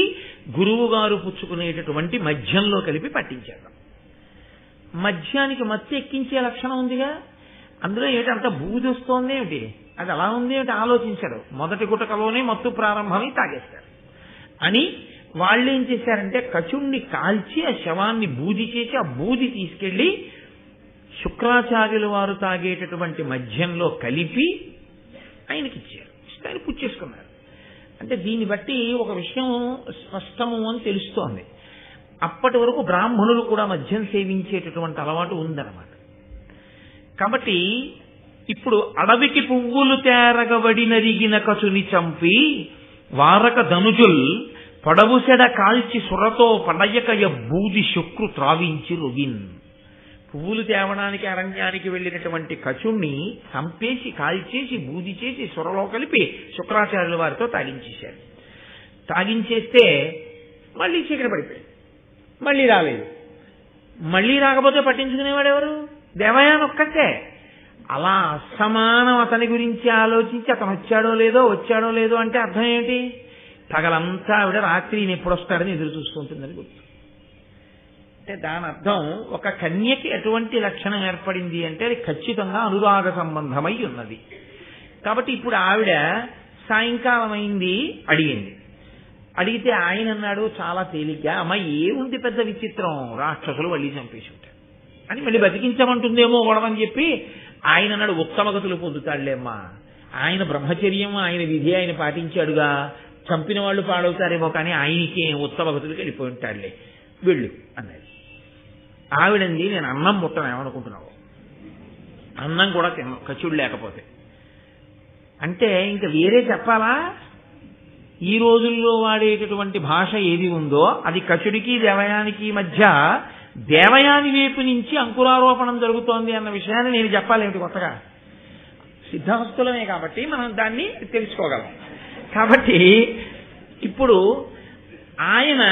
గురువు గారు పుచ్చుకునేటటువంటి మద్యంలో కలిపి పట్టించేద్దాం. మద్యానికి మత్తు ఎక్కించే లక్షణం ఉందిగా. అందులో ఏమిటి అంత బూది వస్తోంది ఏమిటి, అది అలా ఉంది ఏమిటి ఆలోచించారు. మొదటి గుటకలోనే మత్తు ప్రారంభమై తాగేస్తారు అని వాళ్ళు ఏం చేశారంటే కచుణ్ణి కాల్చి ఆ శవాన్ని బూది చేసి ఆ బూది తీసుకెళ్లి శుక్రాచార్యుల వారు తాగేటటువంటి మద్యంలో కలిపి ఆయనకిచ్చారు. ఆయన పుచ్చేసుకున్నారు. అంటే దీన్ని బట్టి ఒక విషయం స్పష్టము అని తెలుస్తోంది. అప్పటి వరకు బ్రాహ్మణులు కూడా మద్యం సేవించేటటువంటి అలవాటు ఉందన్నమాట. కాబట్టి ఇప్పుడు అడవికి పువ్వులు తేరగబడి నరిగిన కచుని చంపి వారక ధనుజుల్ పొడవుసెడ కాల్చి సురతో పడయకయ బూది శుక్రు త్రావించి రొగిన్. పువ్వులు తేవడానికి అరణ్యానికి వెళ్ళినటువంటి కచుణ్ణి చంపేసి కాల్చేసి బూది చేసి సురలో కలిపి శుక్రాచార్యుల వారితో తాగించేశారు. తాగించేస్తే మళ్ళీ చీకటి పడిపోయింది. మళ్ళీ రాలేదు. మళ్ళీ రాకపోతే పట్టించుకునేవాడెవరు? దేవయాని ఒక్కటే. అలా అసమానం అతని గురించి ఆలోచించి అతను వచ్చాడో లేదో అంటే అర్థం ఏమిటి? పగలంతా ఆవిడ రాత్రి ఈయన ఎప్పుడు వస్తాడని ఎదురు చూసుకుంటుందని గుర్తు. అంటే దాని అర్థం ఒక కన్యకి ఎటువంటి లక్షణం ఏర్పడింది అంటే అది ఖచ్చితంగా అనురాగ సంబంధమై ఉన్నది. కాబట్టి ఇప్పుడు ఆవిడ సాయంకాలం అయింది, అడిగితే ఆయన అన్నాడు చాలా తేలిగ్గా, అమ్మ ఏముంది పెద్ద విచిత్రం, రాక్షసులు మళ్ళీ చంపేసి ఉంటారు అని మళ్ళీ బతికించమంటుందేమో గొడవని చెప్పి ఆయన అన్నాడు ఉత్తమ గతులు పొందుతాడులేమ్మా, ఆయన బ్రహ్మచర్యం ఆయన విధి ఆయన పాటించాడుగా, చంపిన వాళ్ళు పాడవుతారేమో కానీ ఆయనకి ఉత్తమ గతులకు వెళ్ళిపోయి ఉంటాడులే, వెళ్ళు అన్నది. ఆవిడంది నేను అన్నం ముట్టను ఏమనుకుంటున్నావు, అన్నం కూడా తిన్నాం కచుడు లేకపోతే అంటే ఇంకా వేరే చెప్పాలా? ఈ రోజుల్లో వాడేటటువంటి భాష ఏది ఉందో అది కచుడికి దేవయానికి మధ్య దేవయాని వైపు నుంచి అంకురారోపణం జరుగుతోంది అన్న విషయాన్ని నేను చెప్పాలేమిటి కొత్తగా? సిద్ధాస్తులమే కాబట్టి మనం దాన్ని తెలుసుకోగలం. కాబట్టి ఇప్పుడు ఆయన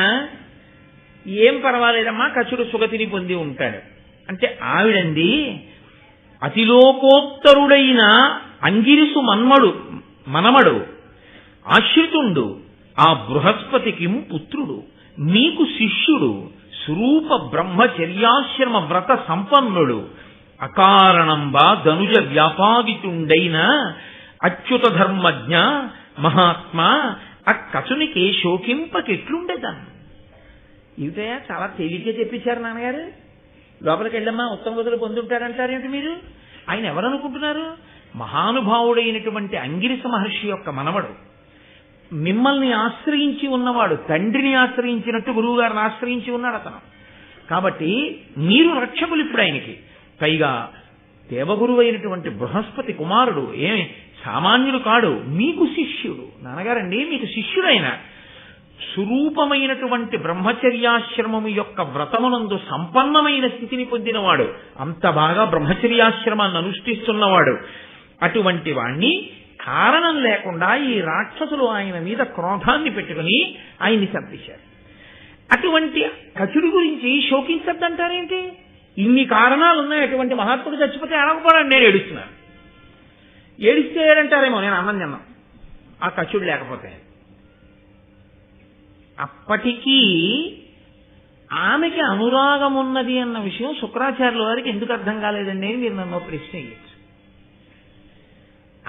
ఏం పర్వాలేదమ్మా కచుడు సుగతిని పొంది ఉంటాడు అంటే ఆవిడంది అతిలోకోత్తరుడైన అంగిరిసు మనమడు ఆశ్రితుండు ఆ బృహస్పతికి పుత్రుడు నీకు శిష్యుడు స్వరూప బ్రహ్మచర్యాశ్రమ వ్రత సంపన్నుడు అకారణంబా ధనుజ వ్యాపాదితుండైన అచ్యుత ధర్మజ్ఞ మహాత్మా ఆ కచునికి శోకింపకెట్లుండేదాన్ని. ఇవిటయా చాలా తేలిగ్గా చెప్పించారు నాన్నగారు. లోపలికి వెళ్ళమ్మా ఉత్తమ గతులు పొందుంటారంటారేమిటి మీరు? ఆయన ఎవరనుకుంటున్నారు? మహానుభావుడైనటువంటి అంగిరిస మహర్షి యొక్క మనవడు, మిమ్మల్ని ఆశ్రయించి ఉన్నవాడు, తండ్రిని ఆశ్రయించినట్టు గురువు గారిని ఆశ్రయించి ఉన్నాడు అతను. కాబట్టి మీరు రక్షకులు ఇప్పుడు ఆయనకి. పైగా దేవగురువు అయినటువంటి బృహస్పతి కుమారుడు, ఏమి సామాన్యుడు కాడు, మీకు శిష్యుడు. నాన్నగారండి మీకు శిష్యుడైన స్వరూపమైనటువంటి బ్రహ్మచర్యాశ్రమము యొక్క వ్రతమునందు సంపన్నమైన స్థితిని పొందినవాడు, అంత బాగా బ్రహ్మచర్యాశ్రమాన్ని అనుష్ఠిస్తున్నవాడు. అటువంటి వాణ్ణి కారణం లేకుండా ఈ రాక్షసులు ఆయన మీద క్రోధాన్ని పెట్టుకుని ఆయన్ని చంపేశారు. అటువంటి కచుడి గురించి శోకించద్దంటారేంటి? ఇన్ని కారణాలు ఉన్నాయి. అటువంటి మహాత్ముడు చచ్చిపోతే అనకపోవడానికి నేను ఏడుస్తున్నాను. ఏడిస్తే ఏడంటారేమో నేను అన్నం తిన్నాను ఆ కచుడు లేకపోతే. అప్పటికీ ఆమెకి అనురాగం ఉన్నది అన్న విషయం శుక్రాచార్యుల వారికి ఎందుకు అర్థం కాలేదండి అని మీరు నన్ను ప్రశ్న వేయచ్చు.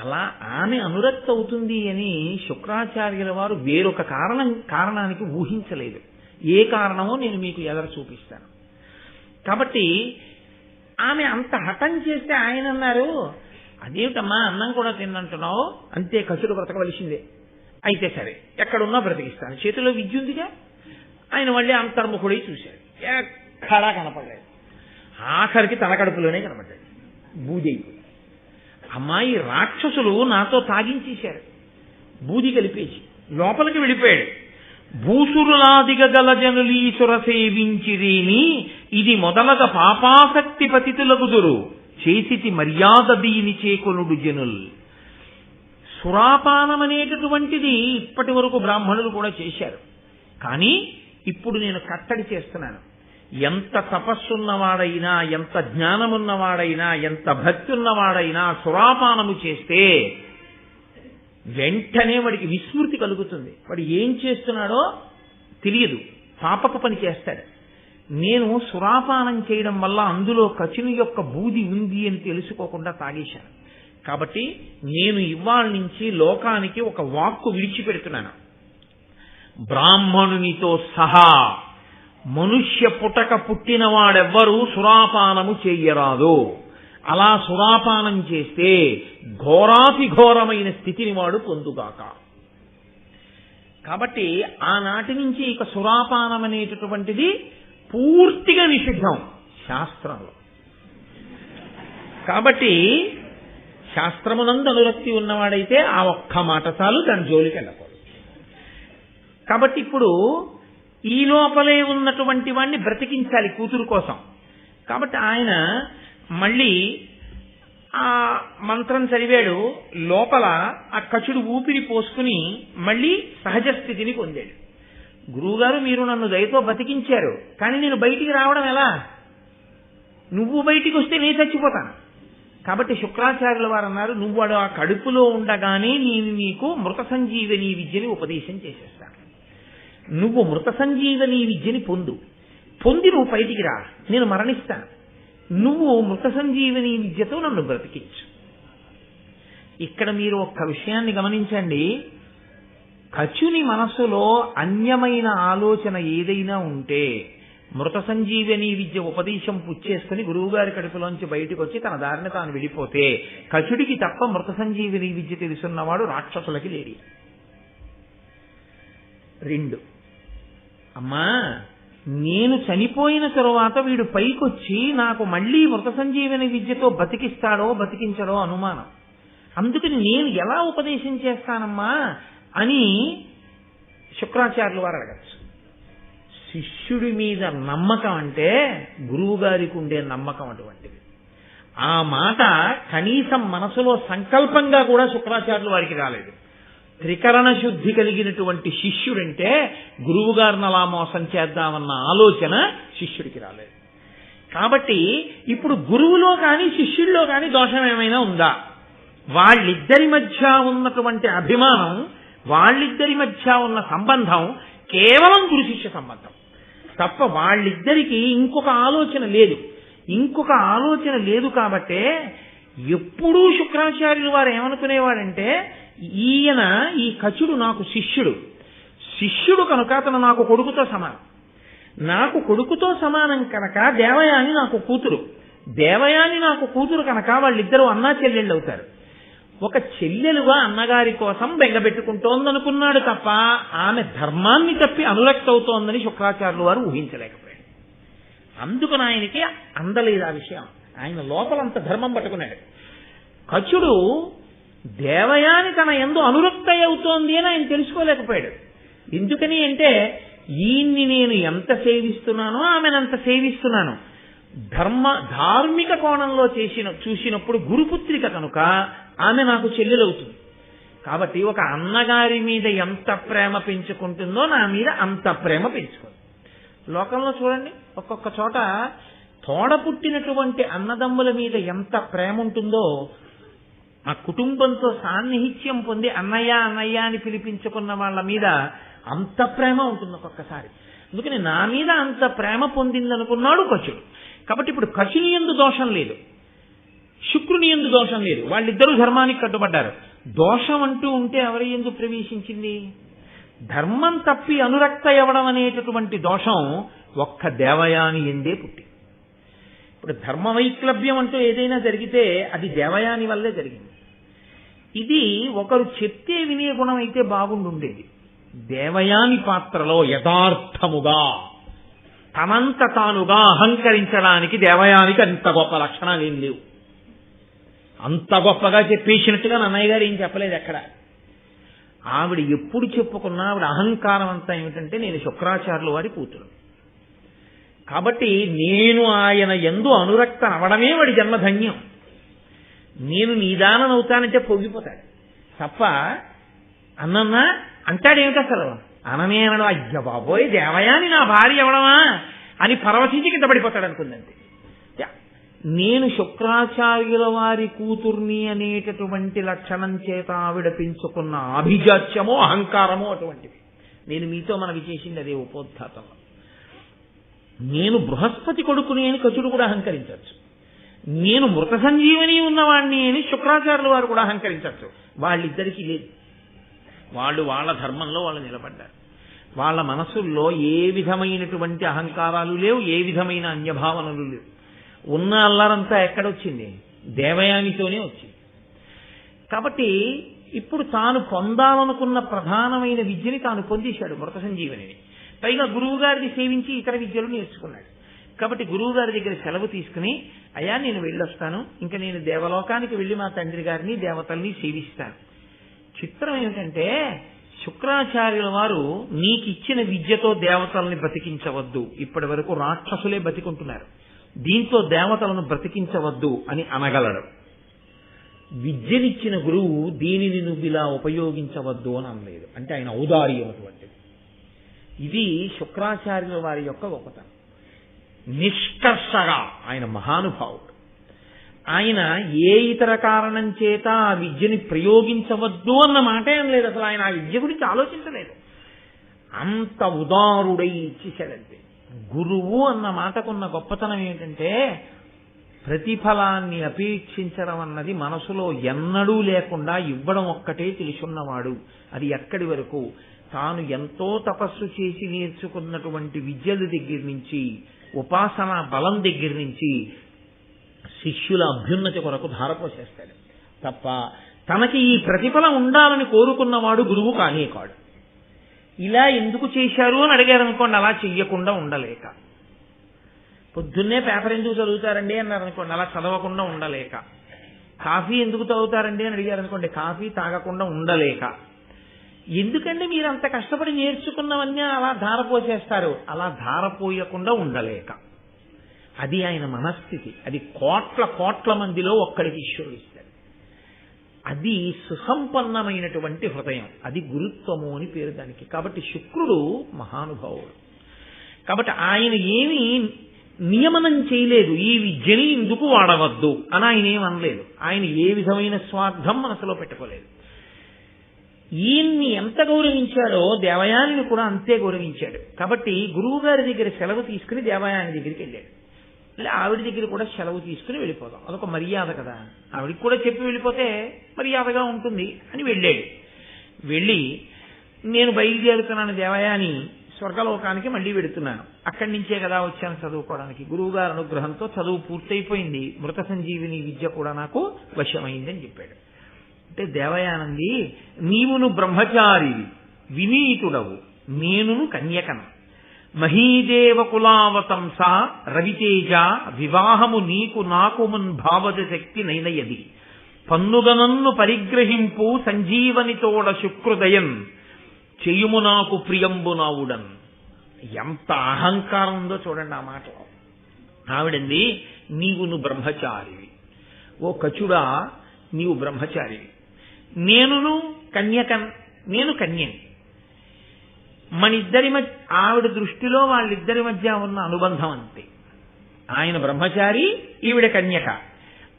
అలా ఆమె అనురక్తి అవుతుంది అని శుక్రాచార్యుల వారు వేరొక కారణానికి ఊహించలేదు. ఏ కారణమో నేను మీకు ఎదర చూపిస్తాను. కాబట్టి ఆమె అంత హఠం చేస్తే ఆయన అన్నారు, అదేమిటమ్మా అన్నం కూడా తిన్నంటున్నావు, అంతే కసుడు బ్రతకవలసిందే. అయితే సరే ఎక్కడున్నా బ్రతికిస్తాను, చేతిలో విద్య ఉందిగా. ఆయన మళ్ళీ అంతర్ముఖుడై చూశాడు, ఎక్కడా కనపడలేదు. ఆఖరికి తన కడుపులోనే కనపడ్డాడు, బూదైపోయి. అమ్మాయి రాక్షసులు నాతో తాగించేశారు, బూది కలిపేసి లోపలికి వెళ్ళిపోయాడు. భూసురులాదిగ గల జనులీసుర సేవించిరేని ఇది మొదలగ పాపాసక్తి పతితులగుదురు చేసితి మర్యాద దీని చేకొనుడు జనుల్. సురాపానం అనేటటువంటిది ఇప్పటి వరకు బ్రాహ్మణులు కూడా చేశారు, కానీ ఇప్పుడు నేను కట్టడి చేస్తున్నాను. ఎంత తపస్సున్నవాడైనా, ఎంత జ్ఞానమున్నవాడైనా, ఎంత భక్తి ఉన్నవాడైనా సురాపానము చేస్తే వెంటనే వాడికి విస్మృతి కలుగుతుంది. వాడు ఏం చేస్తున్నాడో తెలియదు, పాపపు పని చేస్తాడు. నేను సురాపానం చేయడం వల్ల అందులో కచుని యొక్క బూది ఉంది అని తెలుసుకోకుండా తాగేశాను. కాబట్టి నేను ఇవాళ నుంచి లోకానికి ఒక వాక్కు విడిచిపెడుతున్నాను. బ్రాహ్మణునితో సహా మనుష్య పుటక పుట్టిన వాడెవ్వరూ సురాపానము చెయ్యరాదు. అలా సురాపానం చేస్తే ఘోరాతి ఘోరమైన స్థితిని వాడు పొందుగాక. కాబట్టి ఆనాటి నుంచి ఇక సురాపానం అనేటటువంటిది పూర్తిగా నిషిద్ధం శాస్త్రంలో. కాబట్టి శాస్త్రమునందు అనురక్తి ఉన్నవాడైతే ఆ ఒక్క మాట చాలు, దాని జోలికి వెళ్ళకూడదు. కాబట్టి ఇప్పుడు ఈ లోపలే ఉన్నటువంటి వాడిని బ్రతికించాలి కూతురు కోసం. కాబట్టి ఆయన మళ్ళీ ఆ మంత్రం చదివాడు, లోపల ఆ కచుడు ఊపిరి పోసుకుని మళ్ళీ సహజ స్థితిని పొందాడు. గురువుగారు మీరు నన్ను దయతో బతికించారు, కానీ నేను బయటికి రావడం ఎలా? నువ్వు బయటికి వస్తే నేను చచ్చిపోతాను. కాబట్టి శుక్రాచార్యుల వారు అన్నారు, నువ్వు ఆ కడుపులో ఉండగానే నేను నీకు మృత సంజీవని విద్యని ఉపదేశం చేసేస్తాను. నువ్వు మృత సంజీవని విద్యని పొంది నువ్వు బయటికి రా, నేను మరణిస్తాను. నువ్వు మృత సంజీవని విద్యతో నన్ను బ్రతికించు. ఇక్కడ మీరు ఒక్క విషయాన్ని గమనించండి. కచుని మనస్సులో అన్యమైన ఆలోచన ఏదైనా ఉంటే మృత సంజీవని విద్య ఉపదేశం పుచ్చేసుకుని గురువుగారి కడుపులోంచి బయటకు వచ్చి తన దారిని తాను వెళ్ళిపోతే కచుడికి తప్ప మృత సంజీవని విద్య తెలుసున్నవాడు రాక్షసులకి లేడి. 2 అమ్మా, నేను చనిపోయిన తరువాత వీడు పైకొచ్చి నాకు మళ్ళీ మృత సంజీవని విద్యతో బతికిస్తాడో బతికించడో అనుమానం. అందుకని నేను ఎలా ఉపదేశం చేస్తానమ్మా అని శుక్రాచార్యుల వారు అడగచ్చు. శిష్యుడి మీద నమ్మకం అంటే గురువు గారికి ఉండే నమ్మకం అటువంటిది. ఆ మాట కనీసం మనసులో సంకల్పంగా కూడా శుక్రాచార్యుల వారికి రాలేదు. త్రికరణ శుద్ధి కలిగినటువంటి శిష్యుడంటే గురువు గారిని అలా మోసం చేద్దామన్న ఆలోచన శిష్యుడికి రాలేదు. కాబట్టి ఇప్పుడు గురువులో కానీ శిష్యుడిలో కానీ దోషం ఏమైనా ఉందా? వాళ్ళిద్దరి మధ్య ఉన్నటువంటి అభిమానం, వాళ్ళిద్దరి మధ్య ఉన్న సంబంధం కేవలం గురు శిష్య సంబంధం తప్ప వాళ్ళిద్దరికీ ఇంకొక ఆలోచన లేదు. ఇంకొక ఆలోచన లేదు కాబట్టే ఎప్పుడూ శుక్రాచార్యులు వారు ఏమనుకునేవాడంటే, ఈయన ఈ కచుడు నాకు శిష్యుడు కనుక అతను నాకు కొడుకుతో సమానం. నాకు కొడుకుతో సమానం కనుక దేవయాని నాకు కూతురు కనుక వాళ్ళిద్దరూ అన్నా చెల్లెళ్ళు అవుతారు. ఒక చెల్లెలుగా అన్నగారి కోసం బెంగబెట్టుకుంటోందనుకున్నాడు తప్ప ఆమె ధర్మాన్ని తప్పి అనురక్తి అవుతోందని శుక్రాచార్యులు వారు ఊహించలేకపోయాడు. అందుకని ఆయనకి అందలేదు ఆ విషయం. ఆయన లోపలంత ధర్మం పట్టుకున్నాడు. కచుడు దేవయాని తన యందు అనురక్తి అవుతోంది అని ఆయన తెలుసుకోలేకపోయాడు. ఎందుకని అంటే ఈయన్ని నేను ఎంత సేవిస్తున్నానో ఆమెనంత సేవిస్తున్నాను. ధార్మిక కోణంలో చూసినప్పుడు గురుపుత్రిక కనుక ఆమె నాకు చెల్లెలవుతుంది. కాబట్టి ఒక అన్నగారి మీద ఎంత ప్రేమ పెంచుకుంటుందో నా మీద అంత ప్రేమ పెంచుకుంది. లోకంలో చూడండి, ఒక్కొక్క చోట తోడ పుట్టినటువంటి అన్నదమ్ముల మీద ఎంత ప్రేమ ఉంటుందో, ఆ కుటుంబంతో సాన్నిహిత్యం పొంది అన్నయ్య అన్నయ్య అని పిలిపించుకున్న వాళ్ళ మీద అంత ప్రేమ ఉంటుంది ఒక్కొక్కసారి. అందుకని నా మీద అంత ప్రేమ పొందిందనుకున్నాడు కచుడు. కాబట్టి ఇప్పుడు కచుని యందు దోషం లేదు, శుక్రుని యందు దోషం లేదు, వాళ్ళిద్దరూ ధర్మానికి కట్టుబడ్డారు. దోషం అంటూ ఉంటే ఎవరి యందు ప్రవేశించింది? ధర్మం తప్పి అనురక్త అవ్వడం అనేటటువంటి దోషం ఒక్క దేవయాని ఎందే పుట్టి. ఇప్పుడు ధర్మవైక్లభ్యం అంటూ ఏదైనా జరిగితే అది దేవయాని వల్లే జరిగింది. ఇది ఒకరు చెప్తే వినే గుణం అయితే బాగుండుండేది. దేవయాని పాత్రలో యథార్థముగా తనంత తానుగా అహంకరించడానికి దేవయానికి అంత గొప్ప లక్షణాలు ఏం లేవు. అంత గొప్పగా చెప్పేసినట్టుగా నన్నయ్య గారు ఏం చెప్పలేదు ఎక్కడ. ఆవిడ ఎప్పుడు చెప్పుకున్నా ఆవిడ అహంకారం అంతా ఏమిటంటే నేను శుక్రాచార్యుల వారి కూతురు కాబట్టి నేను ఆయన యందు అనురక్త అవడమే వాడి జన్మధన్యం. నేను నీదానవుతానంటే పొంగిపోతాడు తప్ప అన్నన్నా అంటాడేమిటి అసలు అననే అనడం. అయ్య బాబోయ్ దేవయాని నా భార్య అవడమా అని పరవశించి కింద పడిపోతాడు అనుకుందండి. నేను శుక్రాచార్యుల వారి కూతుర్ని అనేటటువంటి లక్షణం చేత ఆవిడ పెంచుకున్న అభిజాత్యమో అహంకారమో అటువంటిది. నేను మీతో మనవి చేసింది అదే ఉపోద్ఘాతంలో. నేను బృహస్పతి కొడుకుని అని కచుడు కూడా అహంకరించవచ్చు, నేను మృత సంజీవని ఉన్నవాణ్ణి అని శుక్రాచార్యుల వారు కూడా అహంకరించవచ్చు. వాళ్ళిద్దరికీ లేదు. వాళ్ళు వాళ్ళ ధర్మంలో వాళ్ళు నిలబడ్డారు. వాళ్ళ మనసుల్లో ఏ విధమైనటువంటి అహంకారాలు లేవు, ఏ విధమైన అన్యభావనలు లేవు. ఉన్న అల్లరంతా ఎక్కడొచ్చింది? దేవయానితోనే వచ్చింది. కాబట్టి ఇప్పుడు తాను పొందాలనుకున్న ప్రధానమైన విద్యని తాను పొందేశాడు, మృత సంజీవనిని. పైగా గురువు గారిని సేవించి ఇతర విద్యలు నేర్చుకున్నాడు. కాబట్టి గురువు గారి దగ్గర సెలవు తీసుకుని అయ్యా నేను వెళ్ళొస్తాను, ఇంకా నేను దేవలోకానికి వెళ్ళి మా తండ్రి గారిని దేవతల్ని సేవిస్తాను. చిత్రం ఏమిటంటే శుక్రాచార్యుల వారు నీకు ఇచ్చిన విద్యతో దేవతల్ని బ్రతికించవద్దు, ఇప్పటి వరకు రాక్షసులే బతికుంటున్నారు, దీంతో దేవతలను బ్రతికించవద్దు అని అనగలడు. విద్యనిచ్చిన గురువు దీనిని నువ్వు ఇలా ఉపయోగించవద్దు అని అనలేదు. అంటే ఆయన ఔదార్యం అటువంటిది. ఇది శుక్రాచార్యుల వారి యొక్క గొప్పతనం. నిష్కర్షగా ఆయన మహానుభావుడు. ఆయన ఏ ఇతర కారణం చేత ఆ విద్యని ప్రయోగించవద్దు అన్న మాట ఏం లేదు. అసలు ఆయన ఆ విద్య గురించి ఆలోచించలేదు. అంత ఉదారుడై ఇచ్చేశాడంతే. గురువు అన్న మాటకున్న గొప్పతనం ఏంటంటే ప్రతిఫలాన్ని అపేక్షించడం అన్నది మనసులో ఎన్నడూ లేకుండా ఇవ్వడం ఒక్కటే తెలుసున్నవాడు. అది ఎక్కడి వరకు? తాను ఎంతో తపస్సు చేసి నేర్చుకున్నటువంటి విద్యల దగ్గర నుంచి, ఉపాసన బలం దగ్గర నుంచి శిష్యుల అభ్యున్నతి కొరకు ధారపోసేస్తాడు తప్ప తనకి ఈ ప్రతిఫలం ఉండాలని కోరుకున్నవాడు గురువు కానే కాడు. ఇలా ఎందుకు చేశారు అని అడిగారనుకోండి, అలా చెయ్యకుండా ఉండలేక. పొద్దున్నే పేపర్ ఎందుకు చదువుతారండి అన్నారనుకోండి, అలా చదవకుండా ఉండలేక. కాఫీ ఎందుకు తాగుతారండి అని అడిగారనుకోండి, కాఫీ తాగకుండా ఉండలేక. ఎందుకంటే మీరు అంత కష్టపడి నేర్చుకున్నవన్నీ అలా ధారపోసేస్తారు, అలా ధారపోయకుండా ఉండలేక. అది ఆయన మనస్థితి. అది కోట్ల కోట్ల మందిలో ఒక్కడికి ఈశ్వరుడు ఇస్తాడు. అది సుసంపన్నమైనటువంటి హృదయం. అది గురుత్వము అని పేరు దానికి. కాబట్టి శుక్రుడు మహానుభావుడు. కాబట్టి ఆయన ఏమీ నియమనం చేయలేదు, ఈ విద్యని ఇందుకు వాడవద్దు అని ఆయన ఏమనలేదు. ఆయన ఏ విధమైన స్వార్థం మనసులో పెట్టుకోలేదు. ఈయన్ని ఎంత గౌరవించాడో దేవయానిని కూడా అంతే గౌరవించాడు. కాబట్టి గురువు గారి దగ్గర సెలవు తీసుకుని దేవయాని దగ్గరికి వెళ్ళాడు. ఆవిడ దగ్గర కూడా సెలవు తీసుకుని వెళ్ళిపోదాం, అదొక మర్యాద కదా, ఆవిడికి కూడా చెప్పి వెళ్ళిపోతే మర్యాదగా ఉంటుంది అని వెళ్ళాడు. వెళ్ళి నేను బయలుదేరుతున్నాను దేవయాని, స్వర్గలోకానికి మళ్ళీ వెడుతున్నాను, అక్కడి నుంచే కదా వచ్చాను చదువుకోవడానికి. గురువు గారి అనుగ్రహంతో చదువు పూర్తయిపోయింది, మృత సంజీవిని విద్య కూడా నాకు వశమైందని చెప్పాడు. అంటే దేవయానంది, నీవును బ్రహ్మచారివి, వినీతుడవు, నేనును కన్యకను, మహీదేవ కులావతంస రవితేజ, వివాహము నీకు నాకు మున్ భావద శక్తి నైనయది, పన్నుగనన్ను పరిగ్రహింపు సంజీవనితోడ శుక్రుదయన్, చెయ్యుము నాకు ప్రియంబు నావుడన్. ఎంత అహంకారం ఉందో చూడండి ఆ మాటలో. ఆవిడంది, నీవును బ్రహ్మచారివి, ఓ కచుడా నీవు బ్రహ్మచారివి, నేనును కన్యకన్, నేను కన్యని. మనిద్దరి మధ్య, ఆవిడ దృష్టిలో వాళ్ళిద్దరి మధ్య ఉన్న అనుబంధం అంతే. ఆయన బ్రహ్మచారి, ఈవిడ కన్యక.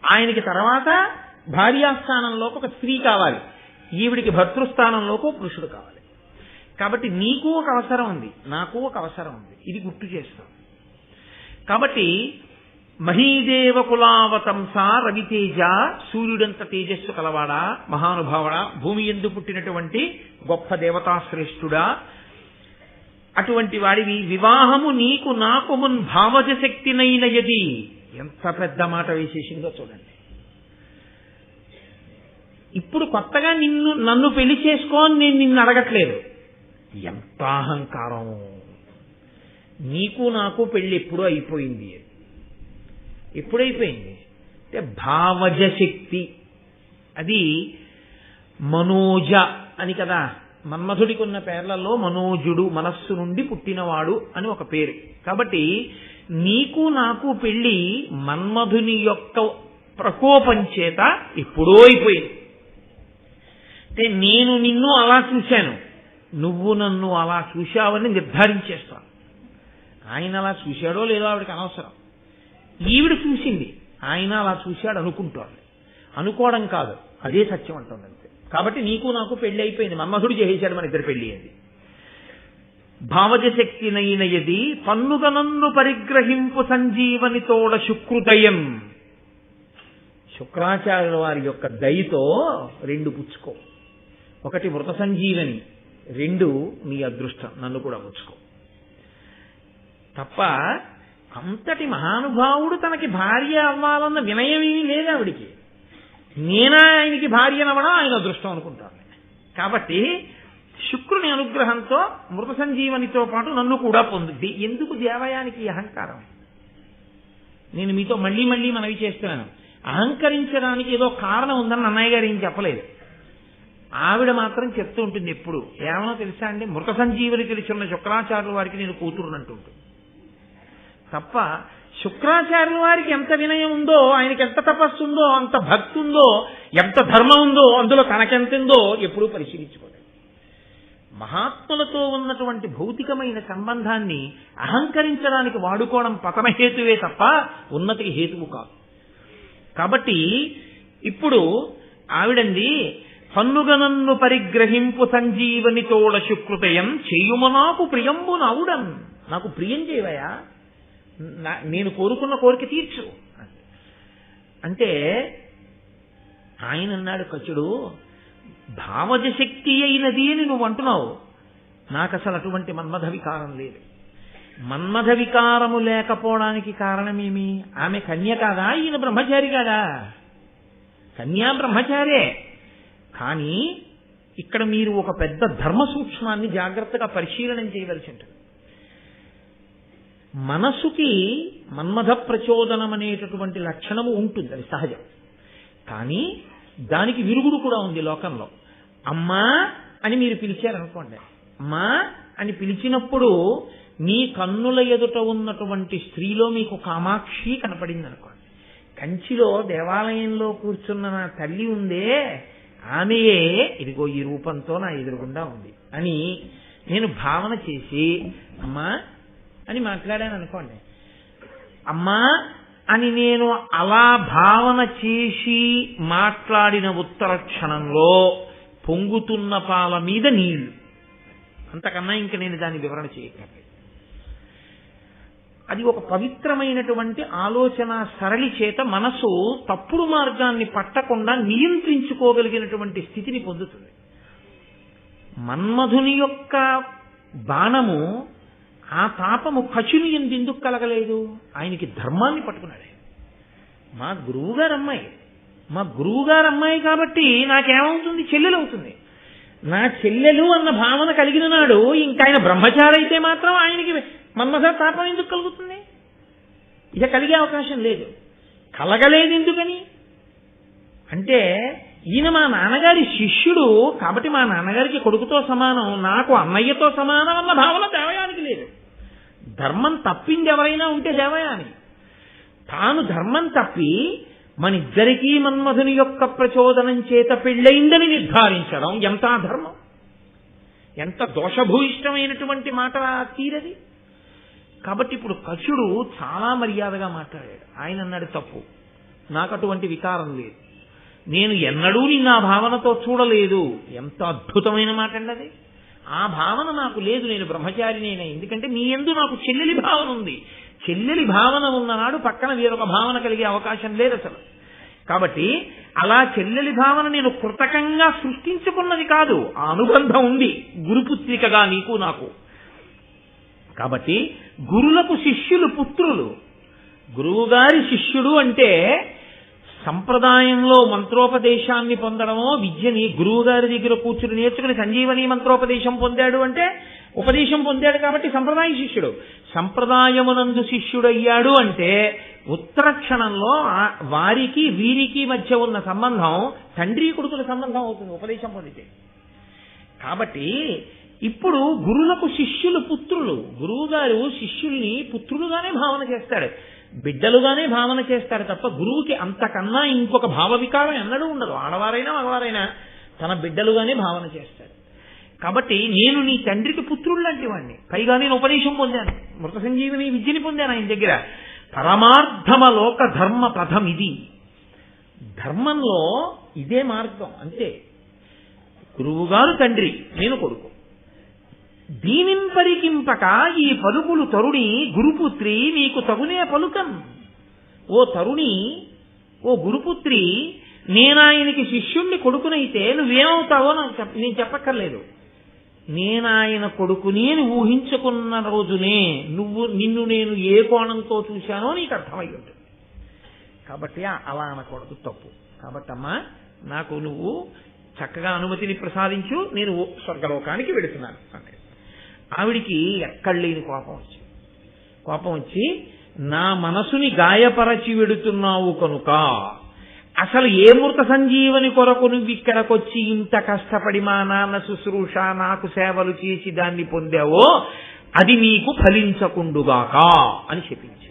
ఆయనకి తర్వాత భార్యాస్థానంలోకి ఒక స్త్రీ కావాలి, ఈవిడికి భర్తృస్థానంలోకి పురుషుడు కావాలి. కాబట్టి నీకు ఒక అవసరం ఉంది, నాకు ఒక అవసరం ఉంది, ఇది గుర్తు చేస్తాం. కాబట్టి మహీదేవ కులావతంస రవితేజ, సూర్యుడంత తేజస్సు కలవాడా, మహానుభావుడా, భూమి యందు పుట్టినటువంటి గొప్ప దేవతాశ్రేష్ఠుడా, అటువంటి వాడివి వివాహము నీకు నాకు మున్ భావజ శక్తినైనయది. ఎంత పెద్ద మాట వేసేసిందో చూడండి. ఇప్పుడు కొత్తగా నన్ను పెళ్లి చేసుకోని నేను నిన్ను అడగట్లేదు. ఎంత అహంకారం! నీకు నాకు పెళ్లి ఎప్పుడూ అయిపోయింది. ఎప్పుడైపోయింది అంటే భావజ శక్తి, అది మనోజ అని కదా, మన్మధుడికి ఉన్న పేర్లలో మనోజుడు, మనస్సు నుండి పుట్టినవాడు అని ఒక పేరు. కాబట్టి నీకు నాకు పెళ్లి మన్మధుని యొక్క ప్రకోపం చేత ఎప్పుడో అయిపోయింది. అంటే నేను నిన్ను అలా చూశాను, నువ్వు నన్ను అలా చూశావని నిర్ధారించేస్తాను. ఆయన అలా చూశాడో లేదో ఆవిడకి అనవసరం. ఈవిడ చూసింది, ఆయన అలా చూశాడు అనుకుంటోంది. అనుకోవడం కాదు, అదే సత్యం అంటుంది అంతే. కాబట్టి నీకు నాకు పెళ్లి అయిపోయింది, మన్మధుడు చేసేశాడు మన ఇద్దరు పెళ్లి అయింది. భావజ శక్తినైనయది పన్నుగ నన్ను పరిగ్రహింపు సంజీవనితోడ శుక్రుదయం. శుక్రాచార్యుల వారి యొక్క దయతో రెండు పుచ్చుకో. ఒకటి మృత సంజీవని, రెండు నీ అదృష్టం, నన్ను కూడా పుచ్చుకో. తప్ప అంతటి మహానుభావుడు తనకి భార్య అవ్వాలన్న వినయమేమీ లేదు ఆవిడికి. నేనా ఆయనకి భార్యనవడం ఆయన అదృష్టం అనుకుంటాను. కాబట్టి శుక్రుని అనుగ్రహంతో మృత సంజీవనితో పాటు నన్ను కూడా పొందుద్ది. ఎందుకు దేవయానికి అహంకారం? నేను మీతో మళ్ళీ మళ్ళీ మనవి చేస్తున్నాను. అహంకరించడానికి ఏదో కారణం ఉందని అన్నయ్య గారు ఏం చెప్పలేదు. ఆవిడ మాత్రం చెప్తూ ఉంటుంది ఎప్పుడు. ఏమన్నా తెలుసా అండి, మృత సంజీవుని తెలిసిన శుక్రాచార్యుల వారికి నేను కూతురునంటుంటుంది తప్ప, శుక్రాచార్యుల వారికి ఎంత వినయం ఉందో, ఆయనకి ఎంత తపస్సు ఉందో, అంత భక్తి ఉందో, ఎంత ధర్మం ఉందో, అందులో తనకెంత ఉందో ఎప్పుడూ పరిశీలించుకోలేదు. మహాత్ములతో ఉన్నటువంటి భౌతికమైన సంబంధాన్ని అహంకరించడానికి వాడుకోవడం పతనహేతువే తప్ప ఉన్నతికి హేతువు కాదు. కాబట్టి ఇప్పుడు ఆవిడంది, పన్నుగనన్ను పరిగ్రహింపు సంజీవనితోడ శుక్రుతయం చేయుమ నాకు ప్రియంబు నవుడం. నాకు ప్రియం చేయవయా, నేను కోరుకున్న కోరిక తీర్చు అంటే. ఆయన అన్నాడు కచుడు, భావజ శక్తి అయినది అని నువ్వు అంటున్నావు, నాకు అసలు అటువంటి మన్మథ వికారం లేదు. మన్మథ వికారము లేకపోవడానికి కారణమేమి? ఆమె కన్య కాదా, ఈయన బ్రహ్మచారి కాదా? కన్యా బ్రహ్మచారే. కానీ ఇక్కడ మీరు ఒక పెద్ద ధర్మ సూక్ష్మాన్ని జాగ్రత్తగా పరిశీలనం చేయవలసి ఉంటుంది. మనసుకి మన్మథ ప్రచోదనం అనేటటువంటి లక్షణము ఉంటుంది, అది సహజం. కానీ దానికి విరుగుడు కూడా ఉంది లోకంలో. అమ్మా అని మీరు పిలిచారనుకోండి, అమ్మా అని పిలిచినప్పుడు మీ కన్నుల ఎదుట ఉన్నటువంటి స్త్రీలో మీకు కామాక్షి కనపడింది అనుకోండి. కంచిలో దేవాలయంలో కూర్చున్న నా తల్లి ఉందే, ఆమెయే ఇదిగో ఈ రూపంతో నా ఎదురుగుండా ఉంది అని నేను భావన చేసి అమ్మా అని మాట్లాడాను అనుకోండి. అమ్మా అని నేను అలా భావన చేసి మాట్లాడిన ఉత్తర క్షణంలో పొంగుతున్న పాల మీద నీళ్లు, అంతకన్నా ఇంక నేను దాన్ని వివరణ చేయగలను. అది ఒక పవిత్రమైనటువంటి ఆలోచన సరళి చేత మనసు తప్పుడు మార్గాన్ని పట్టకుండా నియంత్రించుకోగలిగినటువంటి స్థితిని పొందుతుంది. మన్మధుని యొక్క బాణము, ఆ తాపము కచుని ఎందుకు కలగలేదు? ఆయనకి ధర్మాన్ని పట్టుకున్నాడు. మా గురువుగారు అమ్మాయి కాబట్టి నాకేమవుతుంది? చెల్లెలు అవుతుంది. నా చెల్లెలు అన్న భావన కలిగిన నాడు ఇంకా ఆయన బ్రహ్మచారి అయితే మాత్రం ఆయనకి మన్మథ తాపం ఎందుకు కలుగుతుంది? ఇక కలిగే అవకాశం లేదు. కలగలేదు ఎందుకని అంటే, ఈయన మా నాన్నగారి శిష్యుడు కాబట్టి మా నాన్నగారికి కొడుకుతో సమానం, నాకు అన్నయ్యతో సమానం అన్న భావన దేవయానికి లేదు. ధర్మం తప్పింది ఎవరైనా ఉంటే దేవయాని. తాను ధర్మం తప్పి మనిద్దరికీ మన్మధుని యొక్క ప్రచోదనం చేత పెళ్ళైందని నిర్ధారించడం ఎంత అధర్మం, ఎంత దోషభూయిష్టమైనటువంటి మాట తీరది. కాబట్టి ఇప్పుడు కచుడు చాలా మర్యాదగా మాట్లాడాడు. ఆయన అన్నాడు, తప్పు, నాకు అటువంటి వికారం లేదు, నేను ఎన్నడూ నిన్న భావనతో చూడలేదు. ఎంత అద్భుతమైన మాట అండి అది. ఆ భావన నాకు లేదు, నేను బ్రహ్మచారినేనే. ఎందుకంటే నీ యందు నాకు చెల్లెలి భావన ఉంది. చెల్లెలి భావన ఉన్ననాడు పక్కన వేరొక భావన కలిగే అవకాశం లేదు అసలు. కాబట్టి అలా చెల్లెలి భావన నేను కృతకంగా సృష్టించుకున్నది కాదు, ఆ అనుబంధం ఉంది గురుపుత్రికగా నీకు నాకు. కాబట్టి గురులకు శిష్యులు పుత్రులు. గురువుగారి శిష్యుడు అంటే సంప్రదాయంలో మంత్రోపదేశాన్ని పొందడమో, విద్యని గురువు గారి దగ్గర కూర్చుని నేర్చుకుని సంజీవని మంత్రోపదేశం పొందాడు అంటే ఉపదేశం పొందాడు కాబట్టి సంప్రదాయ శిష్యుడు. సంప్రదాయమునందు శిష్యుడయ్యాడు అంటే ఉత్తర క్షణంలో వారికి వీరికి మధ్య ఉన్న సంబంధం తండ్రి కొడుకుల సంబంధం అవుతుంది ఉపదేశం పొందితే. కాబట్టి ఇప్పుడు గురులకు శిష్యులు పుత్రులు. గురువు గారు శిష్యుల్ని పుత్రులుగానే భావన చేస్తాడు, బిడ్డలుగానే భావన చేస్తారు తప్ప గురువుకి అంతకన్నా ఇంకొక భావ వికారం ఎన్నడూ ఉండదు. ఆడవారైనా మగవారైనా తన బిడ్డలుగానే భావన చేస్తాడు. కాబట్టి నేను నీ తండ్రికి పుత్రుడు లాంటి వాడిని. పైగా నేను ఉపదేశం పొందాను, మృత సంజీవిని విద్యని పొందాను ఆయన దగ్గర. పరమార్థమ లోక ధర్మ పథం ఇది. ధర్మంలో ఇదే మార్గం అంతే. గురువుగారు తండ్రి, నేను కొడుకు. దీనిని పరికింపక ఈ పలుకులు తరుణి గురుపుత్రి నీకు తగునే పలుకన్. ఓ తరుణి, ఓ గురుపుత్రి, నేనాయనకి శిష్యుణ్ణి కొడుకునైతే నువ్వేమవుతావో నేను చెప్పక్కర్లేదు. నేనాయన కొడుకుని అని ఊహించుకున్న రోజునే నిన్ను నేను ఏ కోణంతో చూశానో నీకు అర్థమై ఉంటుంది. కాబట్టి అలా అనకూడదు, తప్పు. కాబట్టి అమ్మా, నాకు నువ్వు చక్కగా అనుమతిని ప్రసాదించు, నేను స్వర్గలోకానికి వెడుతున్నాను అంటే ఆవిడికి ఎక్కడ లేని కోపం వచ్చి నా మనసుని గాయపరచి వెడుతున్నావు కనుక అసలు ఏ మృత సంజీవని కొరకు నువ్వు ఇక్కడికొచ్చి ఇంత కష్టపడి మా నాన్న శుశ్రూష నాకు సేవలు చేసి దాన్ని పొందావో అది నీకు ఫలించకుండుగాక అని చెప్పించి.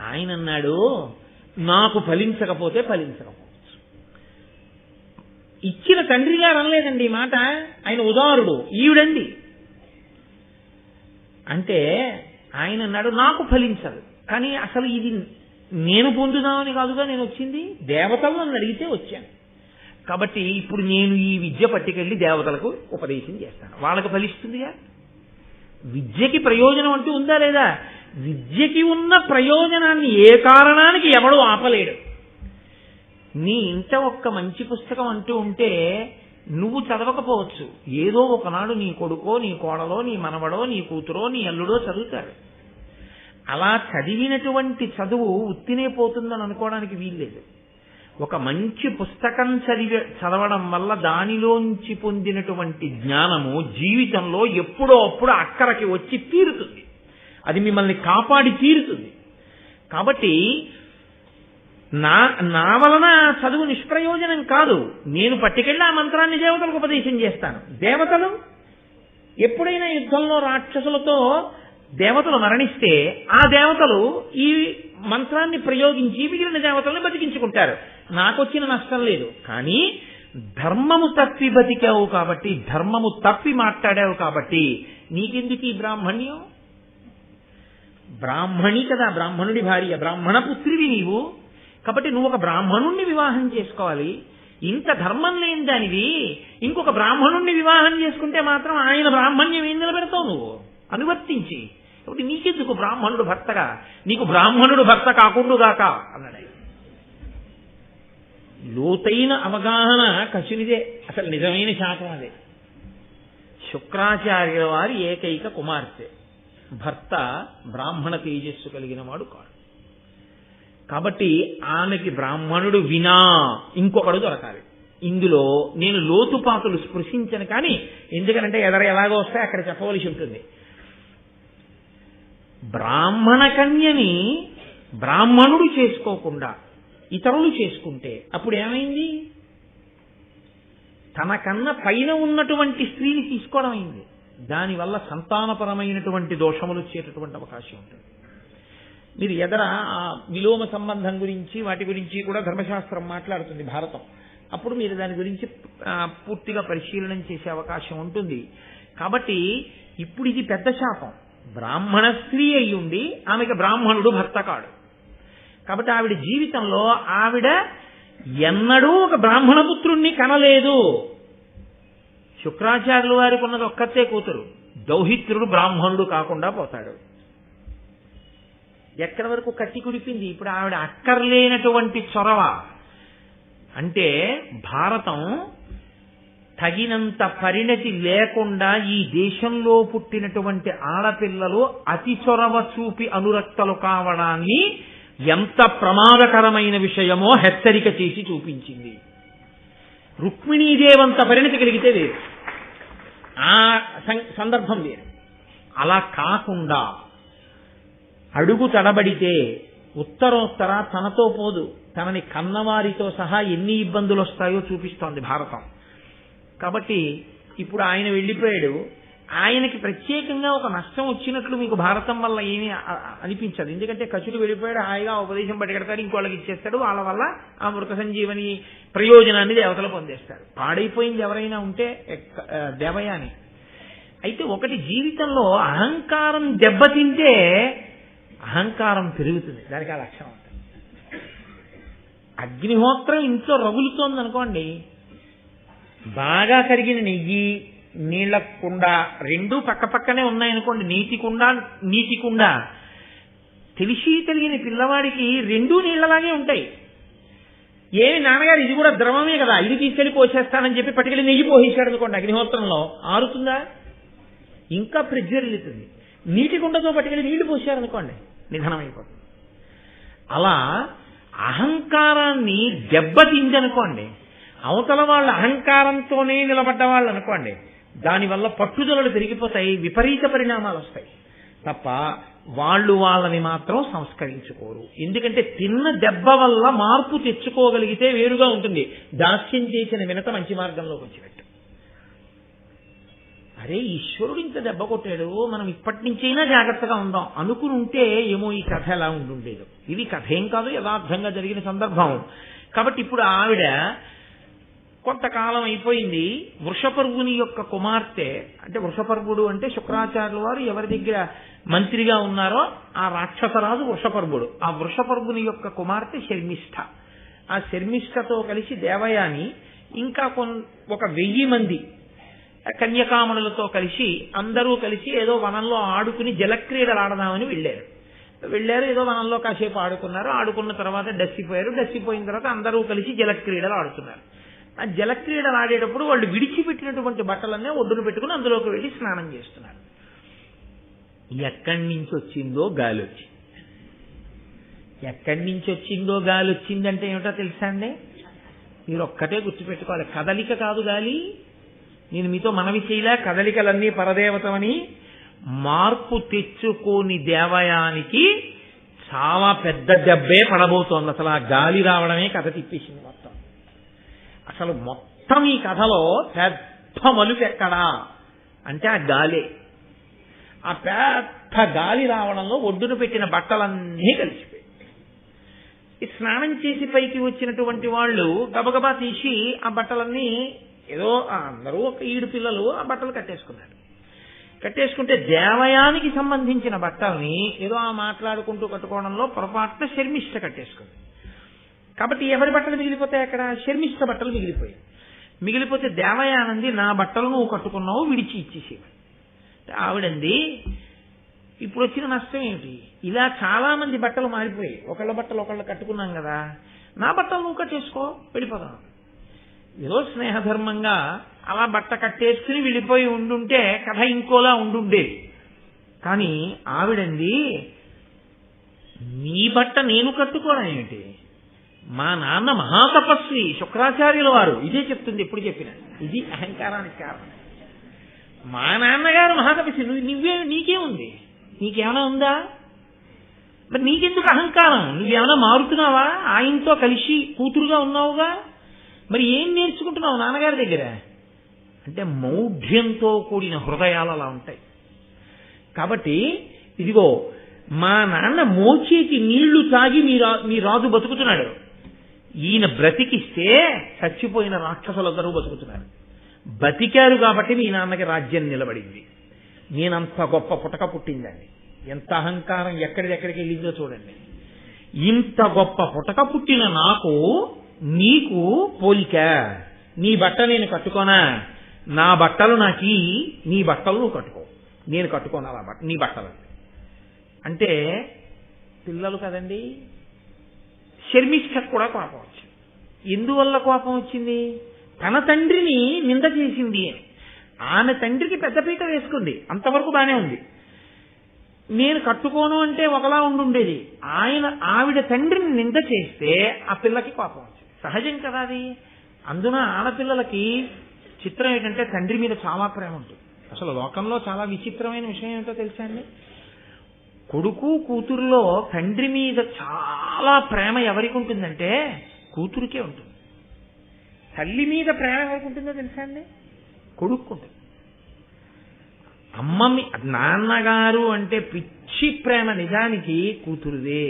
ఆయన అన్నాడు, నాకు ఫలించకపోతే ఫలించకపోవచ్చు. ఇచ్చిన తండ్రి గారు అనలేదండి ఈ మాట, ఆయన ఉదారుడు, ఈవిడండి. అంటే ఆయన అన్నాడు, నాకు ఫలించదు, కానీ అసలు ఇది నేను పొందుదామని కాదుగా నేను వచ్చింది, దేవతలు నన్ను అడిగితే వచ్చాను. కాబట్టి ఇప్పుడు నేను ఈ విద్య పట్టుకెళ్ళి దేవతలకు ఉపదేశం చేస్తాను, వాళ్ళకి ఫలిస్తుందిగా. విద్యకి ప్రయోజనం అంటూ ఉందా లేదా? విద్యకి ఉన్న ప్రయోజనాన్ని ఏ కారణానికి ఎవడూ ఆపలేడు. నీ ఇంట ఒక్క మంచి పుస్తకం అంటూ ఉంటే నువ్వు చదవకపోవచ్చు, ఏదో ఒకనాడు నీ కొడుకో నీ కోడలో నీ మనవడో నీ కూతురో నీ అల్లుడో చదువుతాడు. అలా చదివినటువంటి చదువు ఉత్తినే పోతుందని అనుకోవడానికి వీల్లేదు. ఒక మంచి పుస్తకం చదవడం వల్ల దానిలోంచి పొందినటువంటి జ్ఞానము జీవితంలో ఎప్పుడో అప్పుడు అక్కడికి వచ్చి తీరుతుంది, అది మిమ్మల్ని కాపాడి తీరుతుంది. కాబట్టి నా వలన చదువు నిష్ప్రయోజనం కాదు, నేను పట్టుకెళ్ళి ఆ మంత్రాన్ని దేవతలకు ఉపదేశం చేస్తాను. దేవతలు ఎప్పుడైనా యుద్ధంలో రాక్షసులతో దేవతలు మరణిస్తే ఆ దేవతలు ఈ మంత్రాన్ని ప్రయోగించి మిగిలిన దేవతలను బతికించుకుంటారు, నాకొచ్చిన నష్టం లేదు. కానీ ధర్మము తప్పి బతికావు కాబట్టి, ధర్మము తప్పి మాట్లాడావు కాబట్టి నీకెందుకు ఈ బ్రాహ్మణ్యం? బ్రాహ్మణి కదా, బ్రాహ్మణుడి భార్య, బ్రాహ్మణ పుత్రివి నీవు. కాబట్టి నువ్వు ఒక బ్రాహ్మణుణ్ణి వివాహం చేసుకోవాలి. ఇంత ధర్మం లేని దానివి ఇంకొక బ్రాహ్మణుణ్ణి వివాహం చేసుకుంటే మాత్రం ఆయన బ్రాహ్మణ్యం ఏం నిలబెడతావు నువ్వు అనువర్తించి. కాబట్టి నీకెందుకు బ్రాహ్మణుడు భర్తగా, నీకు బ్రాహ్మణుడు భర్త కాకుండుగాక అన్నాడు. లోతైన అవగాహన కశునిదే, అసలు నిజమైన శాతం అదే. శుక్రాచార్యుల వారి ఏకైక కుమార్తె, భర్త బ్రాహ్మణ తేజస్సు కలిగిన వాడు కాడు. కాబట్టి ఆమెకి బ్రాహ్మణుడు వినా ఇంకొకడు దొరకాలి. ఇందులో నేను లోతుపాతులు స్పృశించను, కానీ ఎందుకనంటే ఎలాగో వస్తే అక్కడ చెప్పవలసి ఉంటుంది. బ్రాహ్మణ కన్యని బ్రాహ్మణుడు చేసుకోకుండా ఇతరులు చేసుకుంటే అప్పుడు ఏమైంది? తనకన్నా పైన ఉన్నటువంటి స్త్రీని తీసుకోవడం అయింది. దానివల్ల సంతానపరమైనటువంటి దోషములు వచ్చేటటువంటి అవకాశం ఉంటుంది. మీరు ఎదర విలోమ సంబంధం గురించి వాటి గురించి కూడా ధర్మశాస్త్రం మాట్లాడుతుంది, భారతం. అప్పుడు మీరు దాని గురించి పూర్తిగా పరిశీలన చేసే అవకాశం ఉంటుంది. కాబట్టి ఇప్పుడు ఇది పెద్ద శాపం. బ్రాహ్మణ స్త్రీ అయి ఉండి ఆమెకి బ్రాహ్మణుడు భర్త కాడు. కాబట్టి ఆవిడ జీవితంలో ఆవిడ ఎన్నడూ ఒక బ్రాహ్మణ పుత్రుణ్ణి కనలేదు. శుక్రాచార్యుల వారికి ఉన్నది ఒక్కతే కూతురు. దౌహిత్రుడు బ్రాహ్మణుడు కాకుండా పోతాడు. ఎక్కడి వరకు కట్టి కుడిపింది. ఇప్పుడు ఆవిడ అక్కర్లేనటువంటి చొరవ. అంటే భారతం తగినంత పరిణతి లేకుండా ఈ దేశంలో పుట్టినటువంటి ఆడపిల్లలు అతి చొరవ చూపి అనురక్తలు కావడాన్ని ఎంత ప్రమాదకరమైన విషయమో హెచ్చరిక చేసి చూపించింది. రుక్మిణీదేవంత పరిణతి కలిగితే వేరు, ఆ సందర్భం వేరు. అలా కాకుండా అడుగు తడబడితే ఉత్తరోత్తర తనతో పోదు, తనని కన్నవారితో సహా ఎన్ని ఇబ్బందులు వస్తాయో చూపిస్తోంది భారతం. కాబట్టి ఇప్పుడు ఆయన వెళ్ళిపోయాడు. ఆయనకి ప్రత్యేకంగా ఒక నష్టం వచ్చినట్లు మీకు భారతం వల్ల ఏమీ అనిపించదు. ఎందుకంటే కచుడు వెళ్ళిపోయాడు, హాయిగా ఉపదేశం పట్టుకెడతాడు, ఇంకోళ్ళకి ఇచ్చేస్తాడు. వాళ్ళ వల్ల ఆ మృత సంజీవని ప్రయోజనాన్ని దేవతలు పొందేస్తాడు. పాడైపోయింది ఎవరైనా ఉంటే దేవయాని. అయితే ఒకటి, జీవితంలో అహంకారం దెబ్బతింటే అహంకారం పెరుగుతుంది. దానికి ఆ లక్షణం ఉంటుంది. అగ్నిహోత్రం ఇంట్లో రగులుతోంది అనుకోండి, బాగా కరిగిన నెయ్యి, నీళ్ల కుండ రెండూ పక్క పక్కనే ఉన్నాయనుకోండి, నీటి కుండ తెలిసి తెలియని పిల్లవాడికి రెండూ నీళ్లలాగే ఉంటాయి. ఏమి నాన్నగారు ఇది కూడా ద్రవమే కదా, ఇది తీసుకెళ్లి పోసేస్తానని చెప్పి పట్టుకెళ్ళి నెయ్యి పోసేశాడు అనుకోండి, అగ్నిహోత్రంలో ఆరుతుందా? ఇంకా ప్రజ్వరిల్లుతుంది. నీటి కుండతో పట్టుకెళ్ళి నీళ్లు పోసారనుకోండి, నిధనమైపోతుంది. అలా అహంకారాన్ని దెబ్బతిందనుకోండి, అవతల వాళ్ళ అహంకారంతోనే నిలబడ్డ వాళ్ళు అనుకోండి, దానివల్ల పట్టుదలలు పెరిగిపోతాయి, విపరీత పరిణామాలు వస్తాయి తప్ప వాళ్ళు వాళ్ళని మాత్రం సంస్కరించుకోరు. ఎందుకంటే తిన్న దెబ్బ వల్ల మార్పు తెచ్చుకోగలిగితే వేరుగా ఉంటుంది. దాస్యం చేసిన వినత మంచి మార్గంలోకి వచ్చినట్టు. అరే ఈశ్వరుడు ఇంత దెబ్బ కొట్టాడు, మనం ఇప్పటి నుంచైనా జాగ్రత్తగా ఉందాం అనుకుని ఉంటే ఏమో ఈ కథ ఎలా ఉండుండేది. ఇది కథ ఏం కాదు, యథార్థంగా జరిగిన సందర్భం. కాబట్టి ఇప్పుడు ఆవిడ కొంతకాలం అయిపోయింది. వృషపర్వుని యొక్క కుమార్తె, అంటే వృషపర్వుడు అంటే శుక్రాచార్యుల వారు ఎవరి దగ్గర మంత్రిగా ఉన్నారో ఆ రాక్షసరాజు వృషపర్వుడు. ఆ వృషపర్వుని యొక్క కుమార్తె శర్మిష్ఠ. ఆ శర్మిష్ఠతో కలిసి దేవయాని ఇంకా ఒక 1000 మంది కన్యకామణులతో కలిసి అందరూ కలిసి ఏదో వనంలో ఆడుకుని జలక్రీడలు ఆడదామని వెళ్ళారు. ఏదో వనంలో కాసేపు ఆడుకున్నారు. ఆడుకున్న తర్వాత డస్సిపోయారు. డస్సిపోయిన తర్వాత అందరూ కలిసి జలక్రీడలు ఆడుతున్నారు. ఆ జలక్రీడలు ఆడేటప్పుడు వాళ్ళు విడిచిపెట్టినటువంటి బట్టలన్నీ ఒడ్డును పెట్టుకుని అందులోకి వెళ్ళి స్నానం చేస్తున్నారు. ఎక్కడి నుంచి వచ్చిందో గాలి వచ్చింది. ఎక్కడి నుంచి వచ్చిందో గాలి వచ్చిందంటే ఏమిటో తెలుసా అండి? మీరు ఒక్కటే గుర్తుపెట్టుకోవాలి, కదలిక కాదు గాలి. నేను మీతో మనవి చేయలే కదలికలన్నీ పరదేవతమని. మార్పు తెచ్చుకోని దేవయానికి చాలా పెద్ద దెబ్బే పడబోతోంది. అసలు ఆ గాలి రావడమే కథ తిప్పేసింది మొత్తం. అసలు మొత్తం ఈ కథలో పెద్ద మలుపు ఎక్కడా అంటే ఆ గాలే. ఆ పెద్ద గాలి రావడంలో ఒడ్డున పెట్టిన బట్టలన్నీ కలిసిపోయి, ఈ స్నానం చేసి పైకి వచ్చినటువంటి వాళ్ళు గబగబా తీసి ఆ బట్టలన్నీ ఏదో అందరూ ఒక 7 పిల్లలు ఆ బట్టలు కట్టేసుకున్నారు. కట్టేసుకుంటే దేవయానికి సంబంధించిన బట్టల్ని ఏదో ఆ మాట్లాడుకుంటూ కట్టుకోవడంలో పొరపాటున శర్మిష్ఠ కట్టేసుకుంది. కాబట్టి ఎవరి బట్టలు మిగిలిపోతాయి? అక్కడ శర్మిష్ఠ బట్టలు మిగిలిపోతే దేవయానంది నా బట్టలు నువ్వు కట్టుకున్నావు, విడిచి ఇచ్చేసేవి. ఆవిడంది ఇప్పుడు వచ్చిన నష్టం ఏమిటి? ఇలా చాలా మంది బట్టలు మారిపోయాయి. ఒకళ్ళ బట్టలు ఒకళ్ళు కట్టుకున్నాం కదా, నా బట్టలు నువ్వు కట్టేసుకో, వెళ్ళిపోదాం. ఏదో స్నేహధర్మంగా అలా బట్ట కట్టేసుకుని వెళ్ళిపోయి ఉండుంటే కథ ఇంకోలా ఉండుండేది. కానీ ఆవిడంది నీ బట్ట నేను కట్టుకోవడం ఏమిటి? మా నాన్న మహాతపస్వి శుక్రాచార్యుల వారు ఇదే చెప్తుంది, ఎప్పుడు చెప్పిన. ఇది అహంకారానికి కారణం. మా నాన్నగారు మహాతపస్వి, నీకేముంది? నీకేమైనా ఉందా? మరి నీకెందుకు అహంకారం? నువ్వేమైనా మారుతున్నావా? ఆయనతో కలిసి కూతురుగా ఉన్నావుగా, మరి ఏం నేర్చుకుంటున్నావు నాన్నగారి దగ్గర? అంటే మౌఢ్యంతో కూడిన హృదయాలు అలా ఉంటాయి. కాబట్టి ఇదిగో మా నాన్న మోచేతి నీళ్లు తాగి మీ రాజు బతుకుతున్నాడు. ఈయన బ్రతికిస్తే చచ్చిపోయిన రాక్షసులందరూ బతుకుతున్నారు. బతికారు కాబట్టి మీ నాన్నకి రాజ్యం నిలబడింది. నేనంత గొప్ప పుటక పుట్టిందండి. ఎంత అహంకారం ఎక్కడికి వెళ్ళిందో చూడండి. ఇంత గొప్ప పుటక పుట్టిన నాకు నీకు పోలిక, నీ బట్ట నేను కట్టుకోనా? నా బట్టలు నాకి, నీ బట్టలు నువ్వు కట్టుకో, నేను కట్టుకోను అలా నీ బట్టలు అంటే పిల్లలు కదండి. శర్మిష్ఠకు కూడా కోపం వచ్చింది. ఎందువల్ల కోపం వచ్చింది? తన తండ్రిని నింద చేసింది అని. ఆమె తండ్రికి పెద్దపీట వేసుకుంది, అంతవరకు బానే ఉంది. నేను కట్టుకోను అంటే ఒకలా ఉండుండేది. ఆవిడ తండ్రిని నింద చేస్తే ఆ పిల్లకి కోపం వచ్చింది. సహజం కదా అది. అందున ఆడపిల్లలకి చిత్రం ఏంటంటే తండ్రి మీద చాలా ప్రేమ ఉంటుంది. అసలు లోకంలో చాలా విచిత్రమైన విషయం ఏమిటో తెలుసా అండి? కొడుకు కూతురులో తండ్రి మీద చాలా ప్రేమ ఎవరికి ఉంటుందంటే కూతురికే ఉంటుంది. తల్లి మీద ప్రేమ ఎవరికి ఉంటుందో తెలుసా అండి? కొడుకు ఉంటుంది. నాన్నగారు అంటే పిచ్చి ప్రేమ నిజానికి కూతురుదే.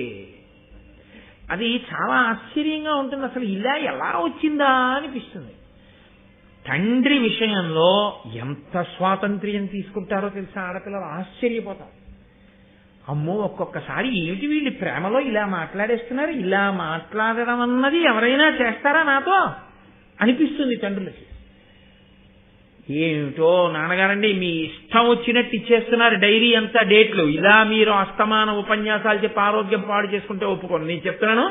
అది చాలా ఆశ్చర్యంగా ఉంటుంది. అసలు ఇలా ఎలా వచ్చిందా అనిపిస్తుంది. తండ్రి విషయంలో ఎంత స్వాతంత్ర్యం తీసుకుంటారో తెలుసా ఆడపిల్లలు, ఆశ్చర్యపోతారు. అమ్మో, ఒక్కొక్కసారి ఏమిటి వీళ్ళు ప్రేమలో ఇలా మాట్లాడేస్తున్నారు, ఇలా మాట్లాడడం అన్నది ఎవరైనా చేస్తారా నాతో అనిపిస్తుంది తండ్రులకి. ఏమిటో నాన్నగారండి మీ ఇష్టం వచ్చినట్టు ఇచ్చేస్తున్నారు డైరీ అంతా డేట్లు, ఇలా మీరు అస్తమాన ఉపన్యాసాలు చెప్పి ఆరోగ్యం పాడు చేసుకుంటే ఒప్పుకోను. నేను చెప్తున్నాను,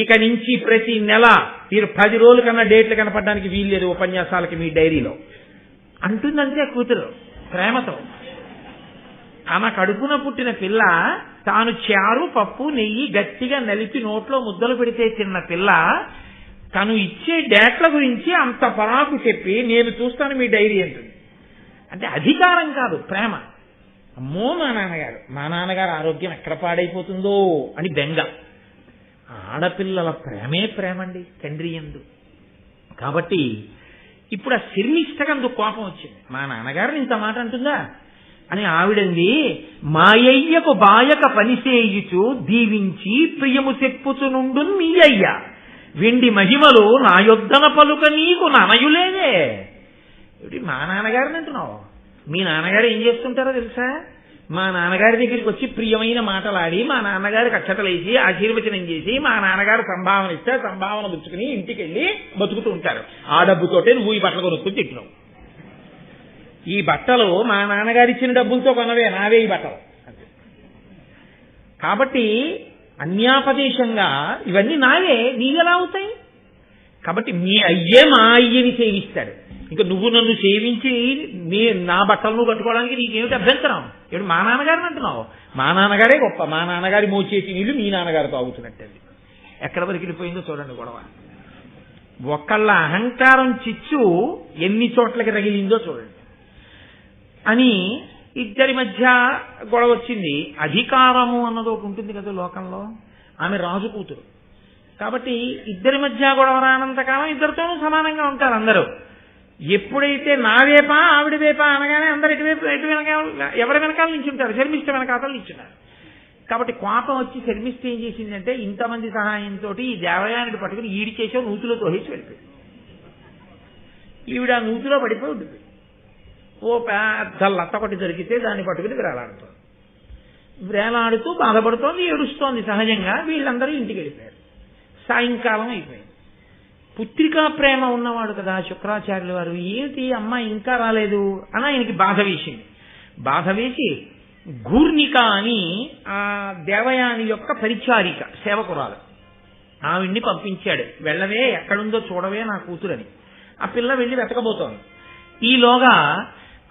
ఇక నుంచి ప్రతి నెల మీరు 10 రోజుల కన్నా డేట్లు కనపడడానికి వీల్లేదు ఉపన్యాసాలకి మీ డైరీలో అంటుందంతే కూతురు ప్రేమతో. ఆమె కడుపున పుట్టిన పిల్ల తాను చారు పప్పు నెయ్యి గట్టిగా నలిపి నోట్లో ముద్దలు పెడితే తిన్న పిల్ల తను ఇచ్చే డేట్ల గురించి అంత పరాకు చెప్పి నేను చూస్తాను మీ డైరీ అంటుంది. అంటే అధికారం కాదు, ప్రేమ. అమ్మో మా నాన్నగారు ఆరోగ్యం ఎక్కడ పాడైపోతుందో అని బెంగ. ఆడపిల్లల ప్రేమే ప్రేమండి తండ్రి యందు. కాబట్టి ఇప్పుడు ఆ శర్మిష్టకందుకు కోపం వచ్చింది. మా నాన్నగారిని ఇంత మాట అంటుందా అని ఆవిడంది. మాయయ్యకు బాయక పనిసేయుచు దీవించి ప్రియము చెప్పుచునుండు మీ అయ్య వెండి మహిమలు నా యొద్దన పలుక నీకు ననయులేదే. మా నాన్నగారిని అంటున్నావు. మీ నాన్నగారు ఏం చేస్తుంటారో తెలుసా? మా నాన్నగారి దగ్గరికి వచ్చి ప్రియమైన మాటలాడి మా నాన్నగారికి అక్షతలేసి ఆశీర్వచనం చేసి మా నాన్నగారు సంభావన ఇస్తే సంభావన పుచ్చుకుని ఇంటికి వెళ్ళి బతుకుతూ ఉంటారు. ఆ డబ్బుతోటే నువ్వు ఈ బట్టలు కొనుక్కుని తింటున్నావు. ఈ బట్టలు మా నాన్నగారు ఇచ్చిన డబ్బులతో కొనవే, నావే ఈ బట్టలు. కాబట్టి అన్యాపదేశంగా ఇవన్నీ నావే, నీవెలా అవుతాయి? కాబట్టి మీ అయ్యే మా అయ్యని సేవిస్తాడు. ఇంకా నువ్వు నన్ను సేవించి నా బట్టలు నువ్వు కట్టుకోవడానికి నీకేమిటి అభ్యంతరం? ఏమిటి మా నాన్నగారిని అంటున్నావు? మా నాన్నగారే గొప్ప. మా నాన్నగారి మోచేసి నీళ్లు మీ నాన్నగారు తాగుతున్నట్టండి. ఎక్కడ వరకు వెళ్ళిపోయిందో చూడండి గొడవ. ఒకళ్ళ అహంకారం చిచ్చు ఎన్ని చోట్లకి రగిలిందో చూడండి అని ఇద్దరి మధ్య గొడవ వచ్చింది. అధికారము అన్నది ఒకటి ఉంటుంది కదా లోకంలో. ఆమె రాజు కూతురు కాబట్టి ఇద్దరి మధ్య గొడవ రానంతకాలం ఇద్దరితోనూ సమానంగా ఉంటారు అందరూ. ఎప్పుడైతే నా వేప ఆవిడ వేప అనగానే అందరు ఎటు వెనకాల ఎవరి వెనకాల నించుంటారు, శర్మిష్ఠ వెనకాతలు నించున్నారు. కాబట్టి కోపం వచ్చి శర్మిష్ఠ ఏం చేసిందంటే ఇంతమంది సహాయంతో ఈ దేవయానుడు పట్టుకుని ఈడి చేసే నూతులో తోహేసి వెళ్ళిపోయింది. ఈవిడ నూతిలో పడిపోయి ఉంటుంది. ఓ పెద్ద లత్త ఒకటి దొరికితే దాన్ని పట్టుకుని వేలాడుతూ బాధపడుతోంది, ఏడుస్తోంది. సహజంగా వీళ్ళందరూ ఇంటికి వెళ్ళిపోయారు. సాయంకాలం అయిపోయింది. పుత్రికా ప్రేమ ఉన్నవాడు కదా శుక్రాచార్యుల వారు, ఏంటి అమ్మాయి ఇంకా రాలేదు అని ఆయనకి బాధ వేసింది. బాధ వేసి గూర్ణిక అని ఆ దేవయాని యొక్క పరిచారిక సేవకురాలు ఆవిడ్ని పంపించాడు. వెళ్ళవే, ఎక్కడుందో చూడవే నా కూతురని. ఆ పిల్ల వెళ్ళి వెతకబోతోంది. ఈలోగా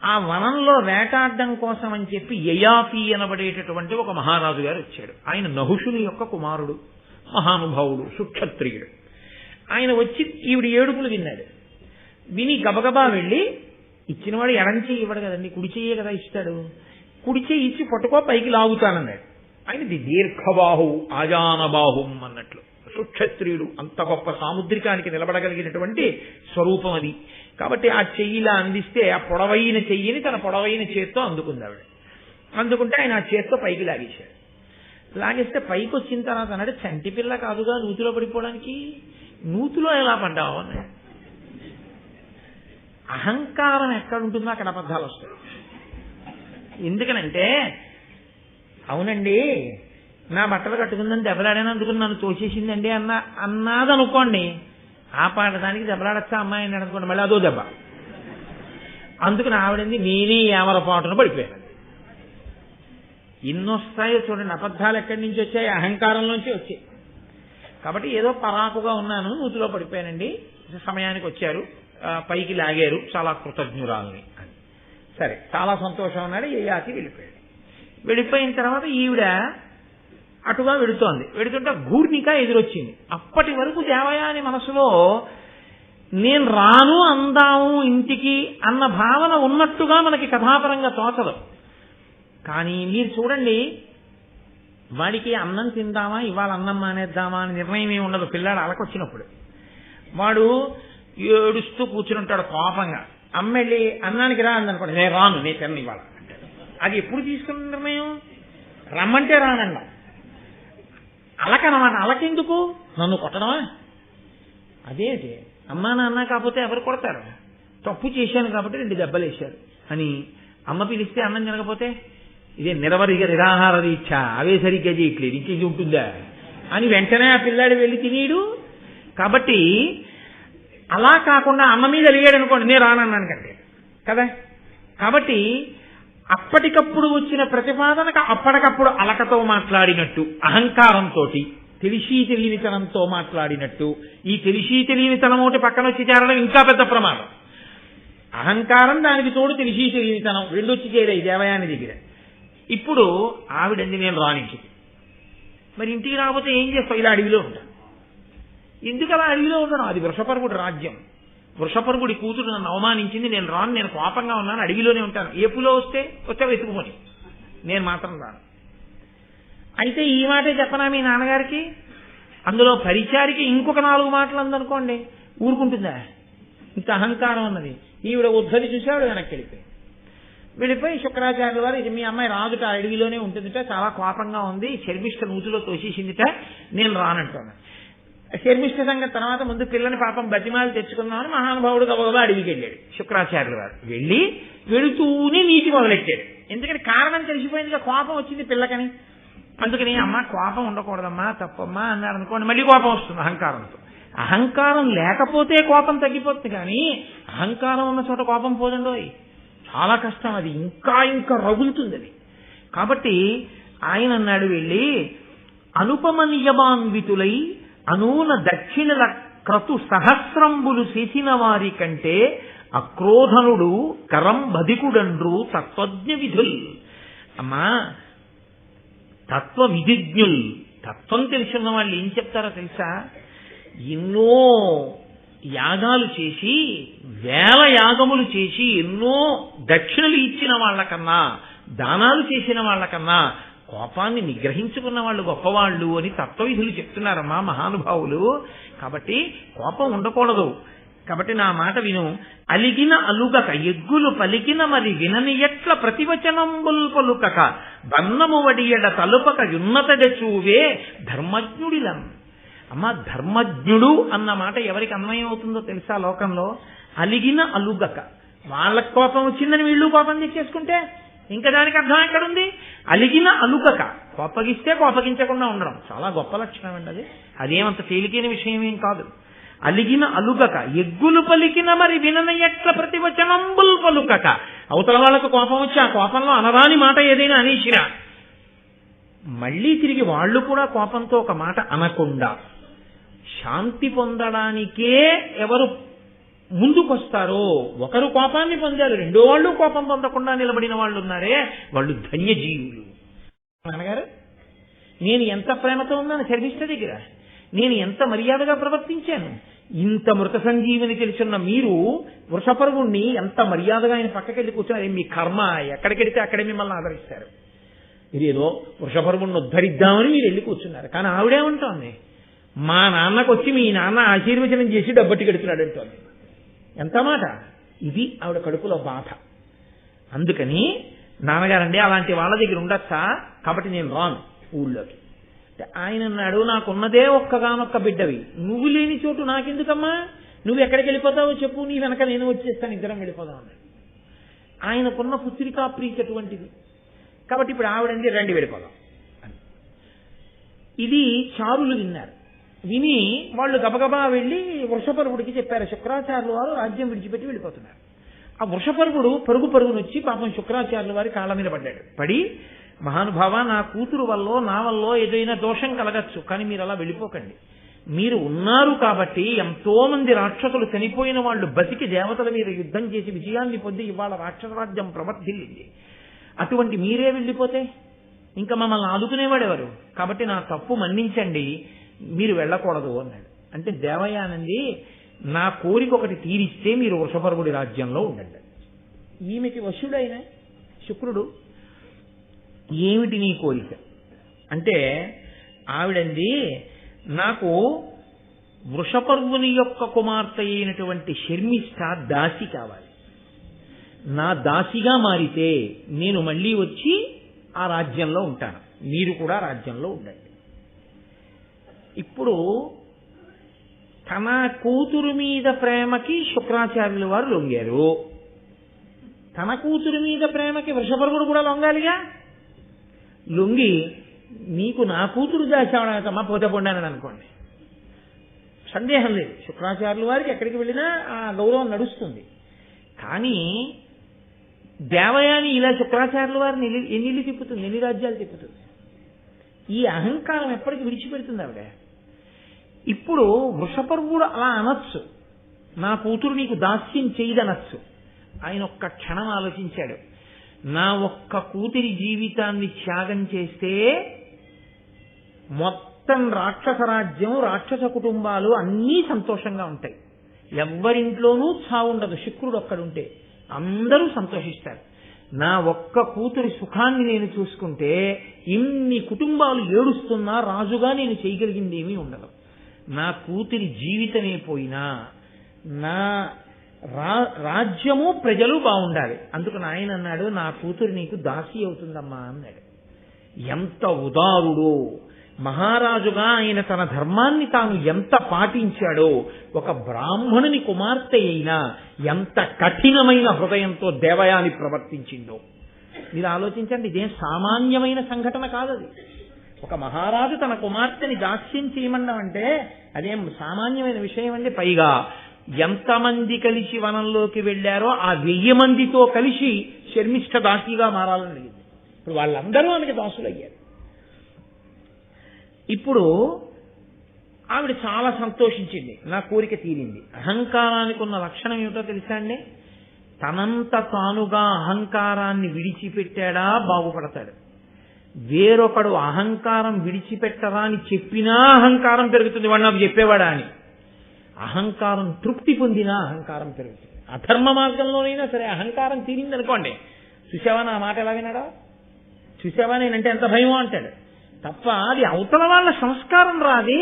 ఆ వనంలో వేటాడడం కోసం అని చెప్పి యయాతి అనబడేటటువంటి ఒక మహారాజు గారు వచ్చాడు. ఆయన నహుషుని యొక్క కుమారుడు, మహానుభావుడు, సుక్షత్రియుడు. ఆయన వచ్చి ఈవిడ ఏడుపులు విన్నాడు. విని గబగబా వెళ్ళి, ఇచ్చినవాడు ఎడం చెయ్యి ఇవ్వడు కదండి, కుడి చెయ్యే కదా ఇస్తాడు, కుడి చెయ్యి ఇచ్చి పట్టుకో పైకి లాగుతానన్నాడు. ఆయనది దీర్ఘబాహు ఆజానబాహుం అన్నట్లు. సుక్షత్రియుడు అంత గొప్ప సాముద్రికానికి నిలబడగలిగినటువంటి స్వరూపం అది. కాబట్టి ఆ చెయ్యిలా అందిస్తే ఆ పొడవైన చెయ్యిని తన పొడవైన చేత్తో అందుకుంది ఆవిడ. అందుకుంటే ఆయన ఆ చేత్తో పైకి లాగేశాడు. లాగేస్తే పైకి వచ్చిన తర్వాత అన్నాడు, చంటి పిల్ల కాదుగా నూతిలో పడిపోవడానికి, నూతిలో ఎలా పడ్డావు అన్నాడు. అహంకారం ఎక్కడుంటుందో అక్కడ అబద్ధాలు వస్తాయి. ఎందుకనంటే అవునండి నా బట్టలు కట్టుకుందని దెబ్బలాడాను అందుకుని నన్ను తోసేసిందండి అన్నాదనుకోండి, ఆ పాడడానికి దెబ్బలాడచ్చా అమ్మాయి అని అనుకోండి, మళ్ళీ అదో దెబ్బ. అందుకని ఆవిడంది నేనే ఏమరపాటును పడిపోయాను. ఇన్నొస్తాయో చూడండి, అబద్ధాలు ఎక్కడి నుంచి వచ్చాయి? అహంకారంలోంచి వచ్చాయి. కాబట్టి ఏదో పరాకుగా ఉన్నాను, నూతిలో పడిపోయానండి, సమయానికి వచ్చారు, పైకి లాగారు, చాలా కృతజ్ఞురాలని అని. సరే, చాలా సంతోషం అన్నాడు. యయాతి వెళ్ళిపోయాడు. వెళ్ళిపోయిన తర్వాత ఈవిడ అటుగా వెడుతోంది. వెడుతుంటే గూర్నిక ఎదురొచ్చింది. అప్పటి వరకు దేవయాని మనసులో నేను రాను అందాము ఇంటికి అన్న భావన ఉన్నట్టుగా మనకి కథాపరంగా తోచదు. కానీ మీరు చూడండి, వాడికి అన్నం తిందామా, ఇవాళ అన్నం మానేద్దామా అని నిర్ణయం ఏమి ఉండదు. పిల్లాడు అలకొచ్చినప్పుడు వాడు ఏడుస్తూ కూర్చుని ఉంటాడు కోపంగా. అమ్మ వెళ్ళి అన్నానికి రా అందనుకోండి, నేను రాను, నేను తిన్న ఇవాళ అంటాడు. అది ఎప్పుడు తీసుకున్న నిర్ణయం? రమ్మంటే రానన్నా. అలకనమాట. అలకెందుకు? నన్ను కొట్టడమా? అదేంటి, అమ్మా నాన్న కాకపోతే ఎవరు కొడతారు? తప్పు చేశాను కాబట్టి 2 దెబ్బలు వేశారు అని. అమ్మ పిలిస్తే అన్నం తినకపోతే ఇదే నిరాహార దీక్ష, అవే సరిగ్గా చేయట్లేదు, ఇంకేది ఉంటుందా అని వెంటనే ఆ పిల్లాడు వెళ్ళి తినేడు. కాబట్టి అలా కాకుండా అమ్మ మీద అలిగాడు అనుకోండి, నేను రానన్నాను కంటే కదా. కాబట్టి అప్పటికప్పుడు వచ్చిన ప్రతిపాదనకు అప్పటికప్పుడు అలకతో మాట్లాడినట్టు, అహంకారంతో తెలిసి తెలియనితనంతో మాట్లాడినట్టు. ఈ తెలిసి తెలియనితనం ఒకటి పక్కన వచ్చి చేరడం ఇంకా పెద్ద ప్రమాదం. అహంకారం, దానికి తోడు తెలిసి తెలియనితనం రెండు వచ్చి చేరాయి దేవయాని దగ్గర. ఇప్పుడు ఆవిడంది నేను రానించింది. మరి ఇంటికి రాకపోతే ఏం చేస్తావు? ఇలా అడవిలో ఉంటాను. ఎందుకు అలా అడవిలో ఉండడం? అది వృషపర్వుడి రాజ్యం. వృషపర్వుడి కూతురు నన్ను అవమానించింది, నేను రాను, నేను కోపంగా ఉన్నాను, అడవిలోనే ఉంటాను. ఏపులో వస్తే వెతుకుని, నేను మాత్రం రాను. అయితే ఈ మాటే చెప్పనా మీ నాన్నగారికి? అందులో పరిచారికి ఇంకొక 4 మాటలు అందనుకోండి, ఊరుకుంటుందా? ఇంత అహంకారం ఉన్నది. ఈవిడ ఉద్ధరి చూసాడు, వెనక్కి వెళ్ళిపోయి శుక్రాచార్యుల వారు, ఇది మీ అమ్మాయి రాదుట, అడవిలోనే ఉంటుందిట, చాలా కోపంగా ఉంది, శర్మిష్ఠ నూతిలో తోసేసిందిట, నేను రానంటున్నాను. శర్మిష్ఠ సంగతి తర్వాత, ముందు పిల్లని పాపం బతిమాలు తెచ్చుకుందామని మహానుభావుడు గబగబా అడవికి వెళ్ళాడు శుక్రాచార్యుల వారు. వెళ్ళి వెళుతూనే నీతి మొదలెట్టాడు. ఎందుకంటే కారణం తెలిసిపోయిందిగా, కోపం వచ్చింది పిల్లకని. అందుకని అమ్మ కోపం ఉండకూడదమ్మా, తప్పమ్మా అన్నాడు అనుకోండి, మళ్ళీ కోపం వస్తుంది అహంకారంతో. అహంకారం లేకపోతే కోపం తగ్గిపోతుంది, కానీ అహంకారం ఉన్న చోట కోపం పోదండి, చాలా కష్టం. అది ఇంకా ఇంకా రగులుతుంది అది. కాబట్టి ఆయన అన్నాడు, వెళ్ళి అనుపమ నియమాన్వితులై అనూన దక్షిణల క్రతు సహస్రంబులు చేసిన వారి కంటే అక్రోధనుడు కరం బధికుడండ్రు తత్వజ్ఞ విధుల్. అమ్మా, తత్వ విధిజ్ఞుల్, తత్వం తెలుసున్న వాళ్ళు ఏం చెప్తారో తెలుసా? ఎన్నో యాగాలు చేసి, 1000 యాగములు చేసి, ఎన్నో దక్షిణలు ఇచ్చిన వాళ్ళకన్నా, దానాలు చేసిన వాళ్ళకన్నా కోపాన్ని నిగ్రహించుకున్న వాళ్ళు గొప్పవాళ్ళు అని తత్వవిధులు చెప్తున్నారమ్మా మహానుభావులు. కాబట్టి కోపం ఉండకూడదు. కాబట్టి నా మాట విను. అలిగిన అలుగక ఎగ్గులు పలికిన మరి వినని ఎట్ల ప్రతివచనంబుల్ పలుకక బన్నము వడియడ తలుపక యున్నతడ చూవే ధర్మజ్ఞుడిలం. అమ్మా, ధర్మజ్ఞుడు అన్న మాట ఎవరికి అన్వయం అవుతుందో తెలుసా లోకంలో? అలిగిన అలుగక. వాళ్ళకి కోపం వచ్చిందని వీళ్ళు కోపం తెచ్చేసుకుంటే ఇంకా దానికి అర్థం ఎక్కడుంది? అలిగిన అలుగక, కోపగిస్తే కోపగించకుండా ఉండడం చాలా గొప్ప లక్షణం అండి అది. అదేమంత తేలికైన విషయం ఏం కాదు. అలిగిన అలుగక ఎగ్గులు పలికిన మరి వినన ఎట్ల ప్రతివచనంబుల్ పలుకక. అవతల వాళ్ళకు కోపం వచ్చి ఆ కోపంలో అనరాని మాట ఏదైనా అనేసినా మళ్లీ తిరిగి వాళ్ళు కూడా కోపంతో ఒక మాట అనకుండా శాంతి పొందడానికే ఎవరు ముందుకొస్తారో, ఒకరు కోపాన్ని పొందారు, రెండో వాళ్ళు కోపం పొందకుండా నిలబడిన వాళ్ళు ఉన్నారే, వాళ్ళు ధన్యజీవులు. నాన్నగారు, నేను ఎంత ప్రేమతో ఉన్నాను శర్మిష్ఠ దగ్గర, నేను ఎంత మర్యాదగా ప్రవర్తించాను. ఇంత మృత సంజీవిని తెలుసున్న మీరు వృషపర్వుణ్ణి ఎంత మర్యాదగా ఆయన పక్కకెళ్ళి కూర్చున్నారు. మీ కర్మ, ఎక్కడికెడితే అక్కడే మిమ్మల్ని ఆదరిస్తారు. ఇదేదో వృషపర్వుణ్ణి ఉద్ధరిద్దామని మీరు వెళ్ళి కూర్చున్నారు. కానీ ఆవిడేమంటోంది, మా నాన్నకు వచ్చి మీ నాన్న ఆశీర్వచనం చేసి డబ్బట్టి కడుతున్నాడు అంటోంది. ఎంత మాట! ఇది ఆవిడ కడుపులో బాధ. అందుకని నాన్నగారండి అలాంటి వాళ్ళ దగ్గర ఉండొచ్చా, కాబట్టి నేను రాను ఊళ్ళోకి. ఆయన అన్నాడు, నాకున్నదే ఒక్కగానొక్క బిడ్డవి, నువ్వు లేని చోటు నాకెందుకమ్మా, నువ్వు ఎక్కడికి వెళ్ళిపోతావో చెప్పు, నీ వెనక నేను వచ్చేస్తాను, ఇద్దరం వెళ్ళిపోదాం అన్నాడు. ఆయనకున్న పుత్రికా ప్రీతి అటువంటిది. కాబట్టి ఇప్పుడు ఆవిడంది, రండి వెళ్ళిపోదాం అని. ఇది చారులు విన్నారు. విని వాళ్ళు గబగబా వెళ్ళి వృషపర్వుడికి చెప్పారు, శుక్రాచార్యుల వారు రాజ్యం విడిచిపెట్టి వెళ్ళిపోతున్నారు. ఆ వృషపర్వుడు పరుగునొచ్చి పాపం శుక్రాచార్యుల వారి కాళ్ళ మీద పడ్డాడు. పడి, మహానుభావ, నా కూతురు వల్ల నా వల్ల ఏదైనా దోషం కలగచ్చు, కానీ మీరు అలా వెళ్ళిపోకండి. మీరు ఉన్నారు కాబట్టి ఎంతో మంది రాక్షసులు చనిపోయిన వాళ్ళు బతికి దేవతల మీద యుద్ధం చేసి విజయాన్ని పొంది ఇవాళ రాక్షస రాజ్యం ప్రవర్తిల్లింది. అటువంటి మీరే వెళ్ళిపోతే ఇంకా మమ్మల్ని ఆదుకునేవాడెవరు? కాబట్టి నా తప్పు మన్నించండి, మీరు వెళ్ళకూడదు అన్నాడు. అంటే దేవయానంది, నా కోరిక ఒకటి తీరిస్తే మీరు వృషపర్వుడి రాజ్యంలో ఉండండి. ఈమెకి వశుడైన శుక్రుడు, ఏమిటి నీ కోరిక అంటే, ఆవిడంది, నాకు వృషపర్వుని యొక్క కుమార్తె అయినటువంటి శర్మిష్ఠ దాసి కావాలి. నా దాసిగా మారితే నేను మళ్ళీ వచ్చి ఆ రాజ్యంలో ఉంటాను, మీరు కూడా రాజ్యంలో ఉండండి. ఇప్పుడు తన కూతురు మీద ప్రేమకి శుక్రాచార్యుల వారు లొంగారు, తన కూతురు మీద ప్రేమకి వృషపర్వుడు కూడా లొంగాలిగా. లొంగి, నీకు నా కూతురు దాచావడమా పోతే పొండానని అనుకోండి, సందేహం లేదు, శుక్రాచార్యుల వారికి ఎక్కడికి వెళ్ళినా ఆ గౌరవం నడుస్తుంది. కానీ దేవయాని ఇలా శుక్రాచార్యుల వారిని ఎన్ని తిప్పుతుంది, ఎన్ని రాజ్యాలు తిప్పుతుంది? ఈ అహంకారం ఎప్పటికి విడిచిపెడుతుంది ఆవిడ. ఇప్పుడు వృషపర్వుడు అలా అనొచ్చు, నా కూతురు నీకు దాస్యం చేయదనొచ్చు. ఆయన ఒక్క క్షణం ఆలోచించాడు, నా ఒక్క కూతురి జీవితాన్ని త్యాగం చేస్తే మొత్తం రాక్షస రాజ్యం, రాక్షస కుటుంబాలు అన్నీ సంతోషంగా ఉంటాయి, ఎవ్వరింట్లోనూ చావుండదు. శుక్రుడు ఒక్కడుంటే అందరూ సంతోషిస్తారు. నా ఒక్క కూతురి సుఖాన్ని నేను చూసుకుంటే ఇన్ని కుటుంబాలు ఏడుస్తున్నా రాజుగా నేను చేయగలిగింది ఏమీ ఉండదు. నా కూతురి జీవితమే పోయినా నా రాజ్యము ప్రజలు బాగుండాలి. అందుకు ఆయన అన్నాడు, నా కూతురు నీకు దాసి అవుతుందమ్మా అన్నాడు. ఎంత ఉదారుడో! మహారాజుగా ఆయన తన ధర్మాన్ని తాను ఎంత పాటించాడో, ఒక బ్రాహ్మణుని కుమార్తె అయినా ఎంత కఠినమైన హృదయంతో దేవయాని ప్రవర్తించిందో మీరు ఆలోచించండి. ఇదేం సామాన్యమైన సంఘటన కాదది. ఒక మహారాజు తన కుమార్తెని దాస్యం చేయమన్నామంటే అదేం సామాన్యమైన విషయం అండి. పైగా ఎంతమంది కలిసి వనంలోకి వెళ్ళారో ఆ 1000 మందితో కలిసి శర్మిష్ఠ దాసిగా మారాలని అడిగింది. ఇప్పుడు వాళ్ళందరూ ఆమెకి దాసులయ్యారు. ఇప్పుడు ఆవిడ చాలా సంతోషించింది, నా కోరిక తీరింది. అహంకారానికి ఉన్న లక్షణం ఏమిటో తెలుసా అండి? తనంత తానుగా అహంకారాన్ని విడిచిపెట్టాడా బాగుపడతాడు. వేరొకడు అహంకారం విడిచిపెట్టరా అని చెప్పినా అహంకారం పెరుగుతుంది, వాడు నాకు చెప్పేవాడా అని. అహంకారం తృప్తి పొందినా అహంకారం పెరుగుతుంది. అధర్మ మార్గంలోనైనా సరే అహంకారం తీరిందనుకోండి, చూసావా నా మాట ఎలా విన్నాడా, చూసావా నేనంటే ఎంత భయమో అంటాడు తప్ప అది అవతల వాళ్ళ సంస్కారం రాదే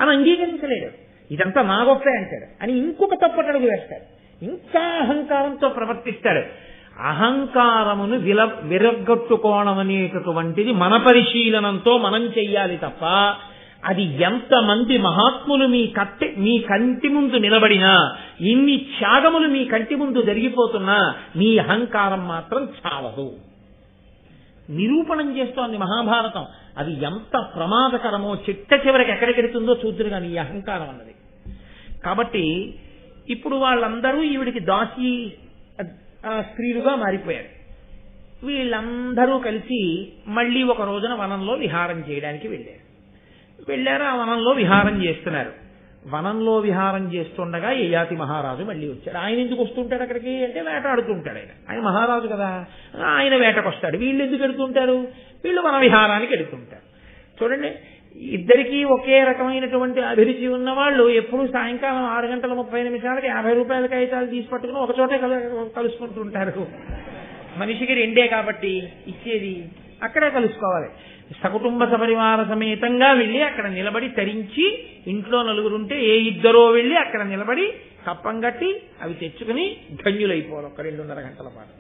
అని అంగీకరించలేడు. ఇదంతా నా గొప్పే అంటాడు అని ఇంకొక తప్పటడుగు వేస్తాడు, ఇంకా అహంకారంతో ప్రవర్తిస్తాడు. అహంకారమును విరగొట్టుకోవడం అనేటటువంటిది మన పరిశీలనంతో మనం చెయ్యాలి తప్ప, అది ఎంతమంది మహాత్ములు మీ కంటి ముందు నిలబడినా, ఇన్ని త్యాగములు మీ కంటి ముందు జరిగిపోతున్నా మీ అహంకారం మాత్రం చాలదు. నిరూపణం చేస్తోంది మహాభారతం. అది ఎంత ప్రమాదకరమో చిట్ట చివరికి ఎక్కడికెడుతుందో చూద్దురు కానీ ఈ అహంకారం అన్నది. కాబట్టి ఇప్పుడు వాళ్ళందరూ ఈవిడికి దాసి స్త్రీలుగా మారిపోయారు. వీళ్ళందరూ కలిసి మళ్ళీ ఒక రోజున వనంలో విహారం చేయడానికి వెళ్ళారు. ఆ వనంలో విహారం చేస్తున్నారు. వనంలో విహారం చేస్తుండగా యయాతి మహారాజు మళ్ళీ వచ్చాడు. ఆయన ఎందుకు వస్తుంటాడు అక్కడికి అంటే వేటాడుతుంటాడు. ఆయన మహారాజు కదా, ఆయన వేటకు వస్తాడు. వీళ్ళు ఎందుకు ఎడుతుంటారు? వీళ్ళు వన విహారానికి ఎడుతుంటారు. చూడండి, ఇద్దరికీ ఒకే రకమైనటువంటి అభిరుచి ఉన్న వాళ్ళు ఎప్పుడు సాయంకాలం 6:30 50 రూపాయల కాగితాలు తీసి పట్టుకుని ఒక చోటే కలుసుకుంటుంటారు. మనిషికి 2 కాబట్టి ఇచ్చేది, అక్కడే కలుసుకోవాలి. సకుటుంబ సపరివార సమేతంగా వెళ్ళి అక్కడ నిలబడి తరించి, ఇంట్లో నలుగురుంటే ఏ ఇద్దరో వెళ్ళి అక్కడ నిలబడి కప్పం కట్టి అవి తెచ్చుకుని ధన్యులైపోవాలి ఒక 2.5 గంటల పాటు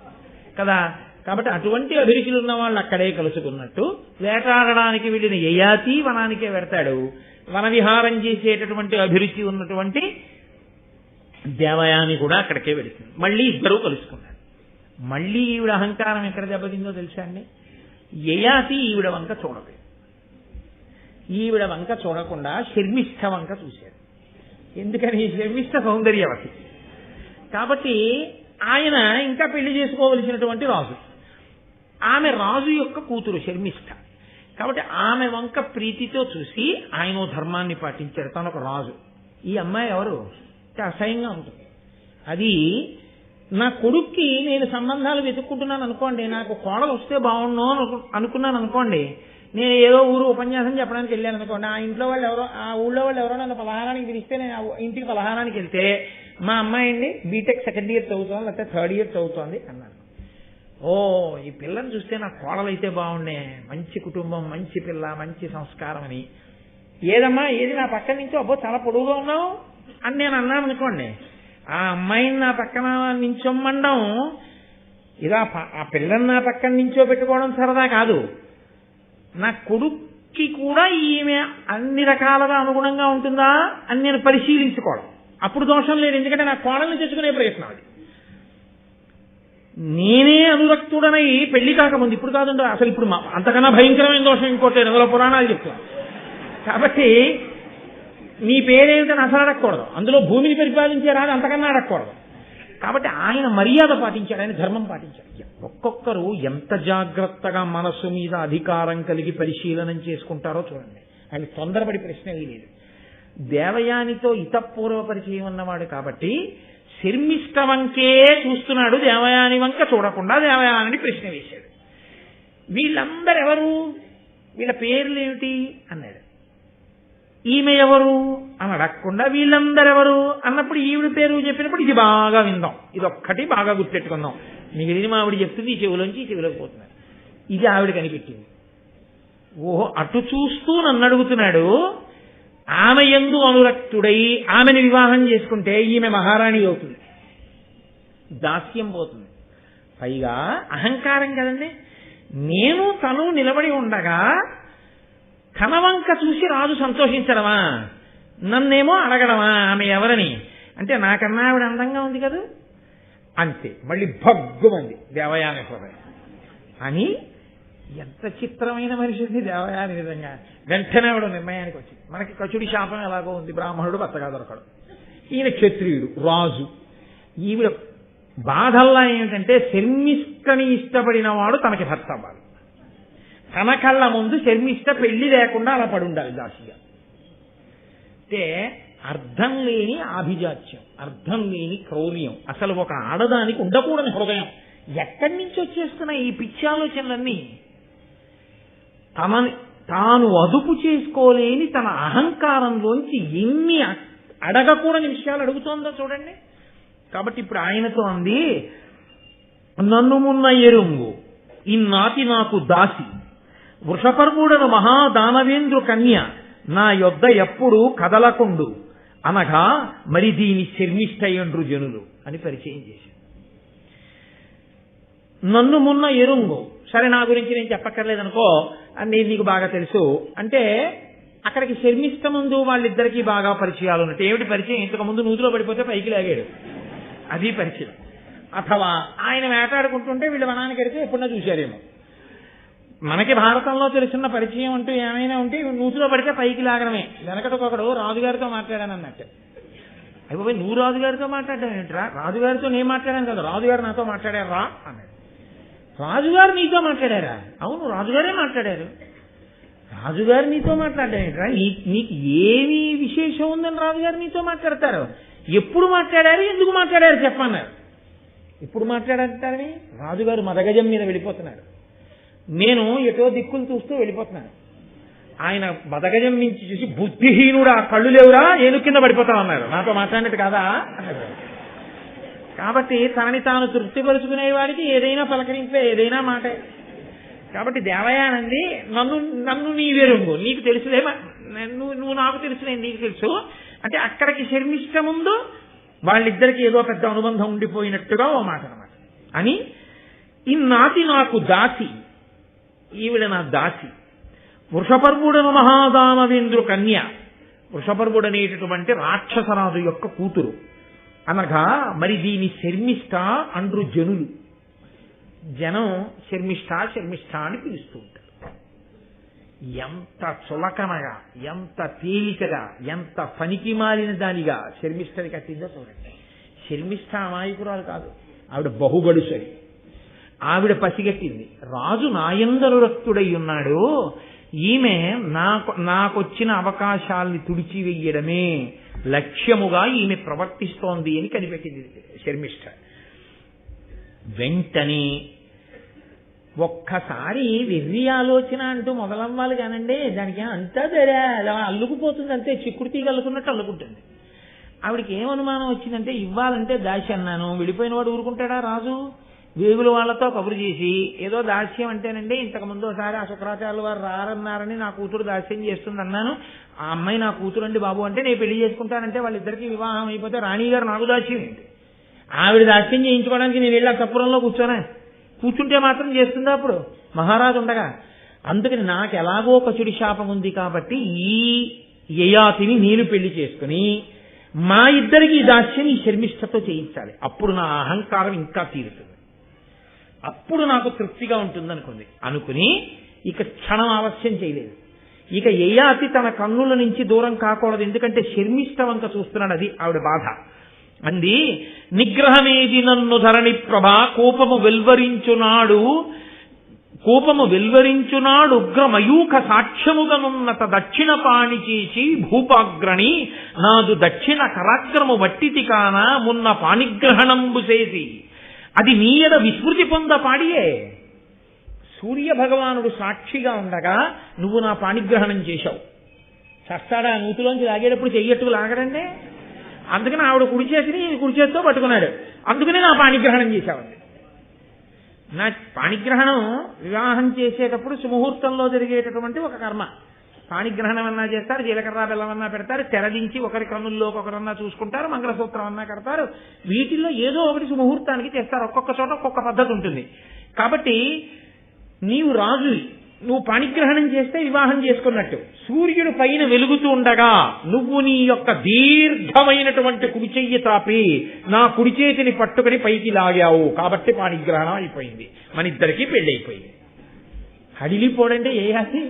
కదా. కాబట్టి అటువంటి అభిరుచులు ఉన్న వాళ్ళు అక్కడే కలుసుకున్నట్టు వేటాడడానికి వెళ్ళిన యయాతి వనానికే వెడతాడు. వన విహారం చేసేటటువంటి అభిరుచి ఉన్నటువంటి దేవయాని కూడా అక్కడికే వెళుతుంది. మళ్ళీ ఇద్దరూ కలుసుకున్నారు. మళ్ళీ ఈవిడ అహంకారం ఎక్కడ దెబ్బతిందో తెలుసా అండి? యయాతి ఈవిడ వంక చూడదు. ఈవిడ వంక చూడకుండా శర్మిష్ఠ వంక చూశాడు. ఎందుకని? శర్మిష్ఠ సౌందర్యవతి కాబట్టి ఆయన ఇంకా పెళ్లి చేసుకోవలసినటువంటి రాజు. ఆమె రాజు యొక్క కూతురు శర్మిష్ఠ. కాబట్టి ఆమె వంక ప్రీతితో చూసి ఆయన ధర్మాన్ని పాటించాడు. తను ఒక రాజు. ఈ అమ్మాయి ఎవరు? అసహ్యంగా ఉంటుంది. అది నా కొడుక్కి నేను సంబంధాలు వెతుక్కుంటున్నాను అనుకోండి, నాకు కోడలు వస్తే బాగుండు అనుకున్నాను అనుకోండి, నేను ఏదో ఊరు ఉపన్యాసం చెప్పడానికి వెళ్ళాను అనుకోండి, ఆ ఇంట్లో వాళ్ళు ఎవరో, ఆ ఊళ్ళో వాళ్ళు ఎవరో నన్ను పలహారానికి పిలిస్తే నేను ఇంటికి పలహారానికి వెళ్తే, మా అమ్మాయి అండి బీటెక్ సెకండ్ ఇయర్ చదువుతోంది, లేకపోతే థర్డ్ ఇయర్ చదువుతోంది అన్నాను. ఓ, ఈ పిల్లని చూస్తే నా కోడలు అయితే బాగుండే, మంచి కుటుంబం, మంచి పిల్ల, మంచి సంస్కారం అని. ఏదమ్మా ఏది నా పక్కన నుంచో, అబ్బో చాలా పొడుగుగా ఉన్నావు అని నేను అన్నాను అనుకోండి, ఆ అమ్మాయిని నా పక్కన నించొమ్మండం, ఇలా ఆ పిల్లని నా పక్కన నించో పెట్టుకోవడం సరదా కాదు. నా కొడుక్కి కూడా ఈమె అన్ని రకాలుగా అనుగుణంగా ఉంటుందా అని నేను పరిశీలించుకోవడం. అప్పుడు దోషం లేదు, ఎందుకంటే నా కోడల్ని తెచ్చుకునే ప్రయత్నం అది. నేనే అనురక్తుడనై పెళ్లి కాకముందు, ఇప్పుడు కాదు అసలు, ఇప్పుడు అంతకన్నా భయంకరమైన దోషం ఇంకోటి అందులో పురాణాలు చెప్తాను. కాబట్టి నీ పేరేమిటని అసలు అడగకూడదు, అందులో భూమిని పరిపాలించే రాదు అంతకన్నా అడగకూడదు. కాబట్టి ఆయన మర్యాద పాటించాడు, ఆయన ధర్మం పాటించాడు. ఒక్కొక్కరు ఎంత జాగ్రత్తగా మనస్సు మీద అధికారం కలిగి పరిశీలనం చేసుకుంటారో చూడండి. ఆయన తొందరపడి ప్రశ్న వేయలేదు. దేవయానితో ఇతపూర్వ పరిచయం ఉన్నవాడు కాబట్టి శర్మిష్ఠ వంకే చూస్తున్నాడు, దేవయాని వంక చూడకుండా దేవయానిని ప్రశ్న వేశాడు. వీళ్ళందరూ ఎవరు, వీళ్ళ పేర్లు ఏమిటి అన్నాడు. ఈమె ఎవరు అని అడగకుండా వీళ్ళందరెవరు అన్నప్పుడు ఈవిడ పేరు చెప్పినప్పుడు ఇది బాగా విందాం, ఇది ఒక్కటి బాగా గుర్తెట్టుకుందాం. మిగిలిన ఆవిడ చెప్తుంది ఈ చెవులోంచి చెవిలోకి పోతున్నారు. ఇది ఆవిడ కనిపెట్టింది. ఓహో, అటు చూస్తూ నన్ను అడుగుతున్నాడు. ఆమె యందు అనురక్తుడై ఆమెను వివాహం చేసుకుంటే ఈమె మహారాణి అవుతుంది, దాస్యం పోతుంది. పైగా అహంకారం కదండి. నేను తను నిలబడి ఉండగా కనవంక చూసి రాజు సంతోషించడమా, నన్నేమో అడగడమా ఆమె ఎవరని. అంటే నాకన్నా ఆవిడ అందంగా ఉంది కదా, అంతే. మళ్ళీ భగ్గుమంది దేవయాని హృదయం అని. ఎంత చిత్రమైన మనిషిని దేవయాని నిజంగా. వెంటనే ఆవిడ నిర్ణయానికి వచ్చింది. మనకి కచుడి శాపం ఎలాగో ఉంది, బ్రాహ్మణుడు భర్తగా దొరకడు, ఈయన క్షత్రియుడు రాజు. ఈవిడ బాధల్లా ఏమిటంటే శర్మిష్ఠని ఇష్టపడిన వాడు తనకి భర్త అవ్వాలి. తన కళ్ళ ముందు శర్మిష్ఠ పెళ్లి లేకుండా అలా పడి ఉండాలి దాసిగా. అంటే అర్థం లేని ఆభిజాత్యం, అర్థం లేని క్రౌర్యం, అసలు ఒక ఆడదానికి ఉండకూడని హృదయం. ఎక్కడి నుంచి వచ్చేస్తున్నాయి ఈ పిచ్చి ఆలోచనలన్నీ? తాను అదుపు చేసుకోలేని తన అహంకారంలోంచి ఎన్ని అడగకూడని విషయాలు అడుగుతోందో చూడండి. కాబట్టి ఇప్పుడు ఆయనతో అంది, నన్ను మున్న ఎరుంగు ఇన్నాతి నాకు దాసి, వృషపర్వుడను మహాదానవేంద్రు కన్య, నా యొద్ద ఎప్పుడు కదలకుండు అనగా మరి దీని శర్మిష్ఠయండ్రు జనులు అని పరిచయం చేశాడు. నన్ను మున్న ఎరుంగు, సరే నా గురించి నేను చెప్పక్కర్లేదనుకో, నేను నీకు బాగా తెలుసు అంటే అక్కడికి శర్మిష్ఠ ముందు వాళ్ళిద్దరికీ బాగా పరిచయాలు ఉన్నట్టు. ఏమిటి పరిచయం? ఇంతకుముందు నూతిలో పడిపోతే పైకి లాగాడు, అది పరిచయం. అథవా ఆయన వేటాడుకుంటుంటే వీళ్ళు వనానికి వెడితే ఎప్పుడన్నా చూశారేమో. మనకి భారతంలో తెలుసున్న పరిచయం అంటూ ఏమైనా ఉంటే నూతిలో పడితే పైకి లాగడమే. వెనకటొకడు రాజుగారితో మాట్లాడాను అన్నట్టు. అయిపోయి నువ్వు రాజుగారితో మాట్లాడాను ఏంట్రా? రాజుగారితో నేను మాట్లాడాను కదా, రాజుగారు నాతో మాట్లాడారా అన్నాడు. రాజుగారు నీతో మాట్లాడారా? అవును, రాజుగారే మాట్లాడారు. రాజుగారు నీతో మాట్లాడారేంట్రా? నీకు ఏమి విశేషం ఉందని రాజుగారు నీతో మాట్లాడతారు? ఎప్పుడు మాట్లాడారు, ఎందుకు మాట్లాడారు చెప్పన్నారు. ఇప్పుడు మాట్లాడారని రాజుగారు మదగజం మీద వెళ్ళిపోతున్నారు, నేను ఎటో దిక్కులు చూస్తూ వెళ్ళిపోతున్నాను. ఆయన మదగజం నుంచి చూసి, బుద్ధిహీనుడా కళ్ళు లేవురా, ఏను కింద పడిపోతామన్నారు. నాతో మాట్లాడినట్టు కాదా అన్నారు. కాబట్టి తనని తాను తృప్తిపరుచుకునేవాడికి ఏదైనా పలకరింపే, ఏదైనా మాటే. కాబట్టి దేవయానంది, నన్ను నీవెరుంగు, నీకు తెలుసులే, నువ్వు నాకు తెలుసులే, నీకు తెలుసు అంటే అక్కడికి శర్మిష్ఠ ముందు వాళ్ళిద్దరికి ఏదో పెద్ద అనుబంధం ఉండిపోయినట్టుగా ఓ మాట అన్నమాట. అని ఇన్నాతి నాకు దాసి, ఈవిడ నా దాసి, వృషపర్వుడను మహాదానవేంద్రు కన్య, వృషపర్వుడనేటటువంటి రాక్షసరాజు యొక్క కూతురు అనగా మరి దీని శర్మిష్ఠ అండ్రు జనులు. జనం శర్మిష్ఠ శర్మిష్ఠ అని పిలుస్తూ ఉంటారు. ఎంత చులకనగా, ఎంత తేలికగా, ఎంత పనికి మాలిన దానిగా శర్మిష్ఠని కట్టిందో చూడండి. శర్మిష్ఠ అమాయకురాలు కాదు, ఆవిడ బహుగడుసరి. ఆవిడ పసిగట్టింది, రాజు నాయందరు రక్తుడై ఉన్నాడు, ఈమె నాకొచ్చిన అవకాశాల్ని తుడిచివెయ్యడమే లక్ష్యముగా ఈమె ప్రవర్తిస్తోంది అని కనిపెట్టింది శర్మిష్ఠ. వెంటనే ఒక్కసారి వెర్రి ఆలోచన అంటూ మొదలవ్వాలి కానండి, దానికి అంతా దరా అలా అల్లుకుపోతుంది, అంతే చిక్కుడు తీగ అల్లుకున్నట్టు అల్లుకుంటుంది. ఆవిడకి ఏమనుమానం వచ్చిందంటే, ఇవ్వాలంటే దాసి అన్నాను, వెళ్ళిపోయిన వాడు ఊరుకుంటాడా రాజు? వేగుల వాళ్లతో కబురు చేసి, ఏదో దాస్యం అంటేనండి ఇంతకు ముందు ఒకసారి ఆ శుక్రాచార్యుల వారు రారన్నారని నా కూతురు దాస్యం చేస్తుంది అన్నాను, ఆ అమ్మాయి నా కూతురు అండి బాబు అంటే నేను పెళ్లి చేసుకుంటానంటే వాళ్ళిద్దరికీ వివాహం అయిపోతే రాణి గారు నాకు దాస్యం ఏంటి? ఆవిడ దాస్యం చేయించుకోవడానికి నేను వెళ్ళి ఆ కప్పురంలో కూర్చుంటే మాత్రం చేస్తుందా అప్పుడు మహారాజు ఉండగా? అందుకని నాకు ఎలాగో కచుడి శాపం ఉంది కాబట్టి ఈ యయాతిని నేను పెళ్లి చేసుకుని మా ఇద్దరికి దాస్యం ఈ శర్మిష్ఠతో చేయించాలి, అప్పుడు నా అహంకారం ఇంకా తీరుతుంది, అప్పుడు నాకు తృప్తిగా ఉంటుంది అనుకుని ఇక క్షణం ఆలస్యం చేయలేదు. ఇక యయాతి తన కన్నుల నుంచి దూరం కాకూడదు, ఎందుకంటే శర్మిష్ఠ వంక చూస్తున్నాడు, అది ఆవిడ బాధ. అంది, నిగ్రహమేది నన్ను ధరణి ప్రభ కోపము వెల్వరించునాడు ఉగ్రమయూఖ సాక్ష్యముగనున్నత దక్షిణ పాణి చేసి భూపాగ్రణి నాదు దక్షిణ కరాగ్రము వట్టితి కాన మున్న పాణిగ్రహణంబు చేసి అది నీయడ విస్మృతి పొంద పాడియే. సూర్య భగవానుడు సాక్షిగా ఉండగా నువ్వు నా పాణిగ్రహణం చేశావు. చస్తాడా నూతిలోంచి లాగేటప్పుడు చెయ్యట్టుకు లాగడండి, అందుకని ఆవిడ కుడి చేతిని కుడి చేతితో పట్టుకున్నాడు, అందుకనే నా పాణిగ్రహణం చేశావండి. నా పాణిగ్రహణం వివాహం చేసేటప్పుడు సుముహూర్తంలో జరిగేటటువంటి ఒక కర్మ. పాణిగ్రహణం అన్నా చేస్తారు, జీలకర్ర బెల్లం అన్నా పెడతారు, తెరదించి ఒకరి కన్నుల్లోకి ఒకరన్నా చూసుకుంటారు, మంగళసూత్రం అన్నా కడతారు, వీటిల్లో ఏదో ఒకటి సుముహూర్తానికి చేస్తారు, ఒక్కొక్క చోట ఒక్కొక్క పద్ధతి ఉంటుంది. కాబట్టి నీవు రాజు, నువ్వు పాణిగ్రహణం చేస్తే వివాహం చేసుకున్నట్టు. సూర్యుడు పైన వెలుగుతూ ఉండగా నువ్వు నీ యొక్క దీర్ఘమైనటువంటి కుడి చెయ్యి తాపి నా కుడి చేతిని పట్టుకుని పైకి లాగావు, కాబట్టి పాణిగ్రహణం అయిపోయింది, మన ఇద్దరికీ పెళ్లి అయిపోయింది. హడిలిపోడంటే ఏ ఆసి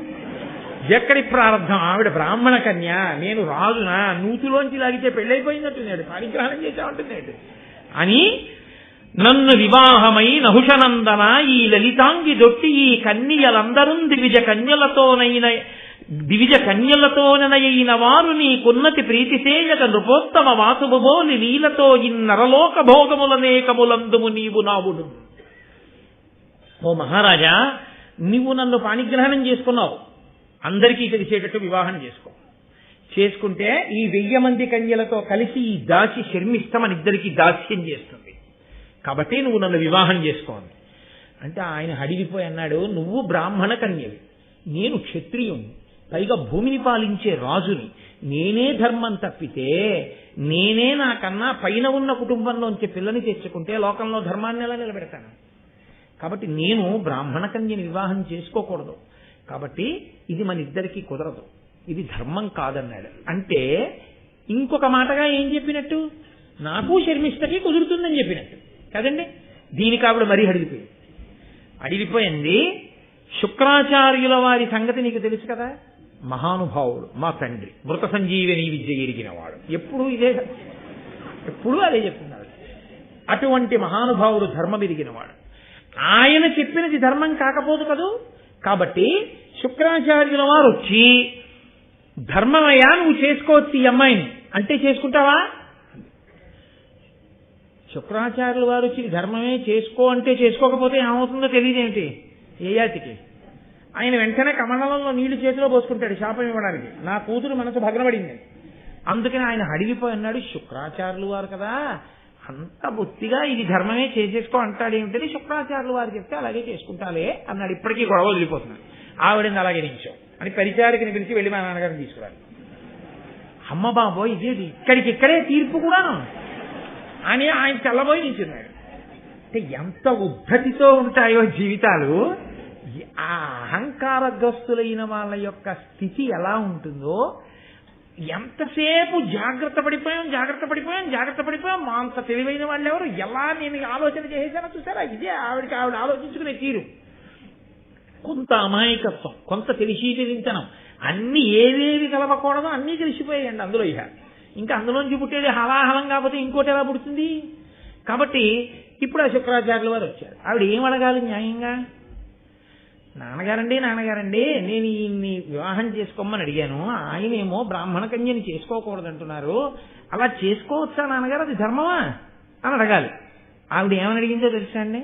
ఎక్కడి ప్రారంభం? ఆవిడ బ్రాహ్మణ కన్య, నేను రాజునా, నూతిలోంచి లాగితే పెళ్ళైపోయిందంటున్నాడు, పాణిగ్రహణం చేశామంటున్నాడు అని నన్ను వివాహమై నహుషనందన ఈ లలితాంగి దొట్టి ఈ కన్యలందరూ దివిజ కన్యలతోనైన వారు నీకున్నతి ప్రీతిసేయక నృపోత్తమ వాసుబోలి లీలతో ఇన్నరలోక భోగములనేకములందుము నీవు నావుడు. ఓ మహారాజా, నువ్వు నన్ను పాణిగ్రహణం చేసుకున్నావు, అందరికీ తెలిసేటట్టు వివాహం చేసుకుంటే ఈ 1000 మంది కన్యలతో కలిసి ఈ దాసి శర్మిష్ఠ మన ఇద్దరికి దాస్యం చేస్తుంది, కాబట్టి నువ్వు నన్ను వివాహం చేసుకోండి అంటే ఆయన హడిగిపోయి అన్నాడు, నువ్వు బ్రాహ్మణ కన్యవి, నేను క్షత్రియుణ్ణి, పైగా భూమిని పాలించే రాజుని, నేనే ధర్మం తప్పితే నేనే నాకన్నా పైన ఉన్న కుటుంబంలోంచి పిల్లని తెచ్చుకుంటే లోకంలో ధర్మాన్ని ఎలా నిలబెడతాను? కాబట్టి నేను బ్రాహ్మణ కన్యని వివాహం చేసుకోకూడదు, కాబట్టి ఇది మన ఇద్దరికీ కుదరదు, ఇది ధర్మం కాదన్నాడు. అంటే ఇంకొక మాటగా ఏం చెప్పినట్టు, నాకు శర్మిష్ఠకి కుదురుతుందని చెప్పినట్టు కదండి. దీనికి ఆవిడ మరీ అడిగిపోయింది. శుక్రాచార్యుల వారి సంగతి నీకు తెలుసు కదా, మహానుభావుడు, మా తండ్రి, మృత సంజీవని విద్య ఎరిగినవాడు, ఎప్పుడు అదే చెప్తున్నాడు. అటువంటి మహానుభావుడు, ధర్మం ఎరిగినవాడు, ఆయన చెప్పినది ధర్మం కాకపోదు కదూ. కాబట్టి శుక్రాచార్యుల వారు వచ్చి ధర్మమయ్యా నువ్వు చేసుకోవచ్చు ఈ అమ్మాయిని అంటే చేసుకుంటావా? శుక్రాచార్యుల వారు వచ్చి ధర్మమే చేసుకో అంటే చేసుకోకపోతే ఏమవుతుందో తెలియదేమిటి యయాతికి. ఆయన వెంటనే కమండలంలో నీళ్లు చేతిలో పోసుకుంటాడు శాపం ఇవ్వడానికి, నా కూతురు మనసు భగ్నపడింది. అందుకని ఆయన అడిగిపోయి అన్నాడు, శుక్రాచార్యులు వారు కదా అంత బొత్తిగా ఇది ధర్మమే చేసేసుకో అంటాడేమిటని శుక్రాచార్యులు వారు చెప్తే అలాగే చేసుకుంటాలే అన్నాడు. ఇప్పటికీ గొడవ వదిలిపోతున్నాడు. ఆవిడని అలాగే నించో అని పరిచారికని పిలిచి వెళ్ళి మా నాన్నగారిని తీసుకురాలి. అమ్మ బాబోయ్ ఇదేది ఇక్కడికిక్కడే తీర్పు కూడాను అని ఆయన తెల్లబోయి నించున్నాడు. అంటే ఎంత ఉద్ధతితో ఉంటాయో జీవితాలు. ఆ అహంకారగ్రస్తులైన వాళ్ళ యొక్క స్థితి ఎలా ఉంటుందో, ఎంతసేపు జాగ్రత్త పడిపోయాం మా అంత తెలివైన వాళ్ళు ఎవరు, ఎలా నేను ఆలోచన చేసేసానో చూసారా, ఇదే ఆవిడ ఆలోచించుకునే తీరు. కొంత అమాయకత్వం, కొంత తెలిసింతనం, అన్ని ఏవేవి కలవకూడదో అన్నీ తెలిసిపోయాయండి అందులో. ఇంకా అందులోంచి పుట్టేది హలాహలం కాకపోతే ఇంకోటి ఎలా పుడుతుంది? కాబట్టి ఇప్పుడు ఆ శుక్రాచార్యుల వారు వచ్చారు. ఆవిడ ఏం అడగాలి న్యాయంగా? నాన్నగారండి నేను ఈయన్ని వివాహం చేసుకోమని అడిగాను, ఆయనేమో బ్రాహ్మణ కన్యని చేసుకోకూడదంటున్నారు, అలా చేసుకోవచ్చా నాన్నగారు, అది ధర్మమా అని అడగాలి. ఆవిడ ఏమని అడిగిందో తెలుసా అండి?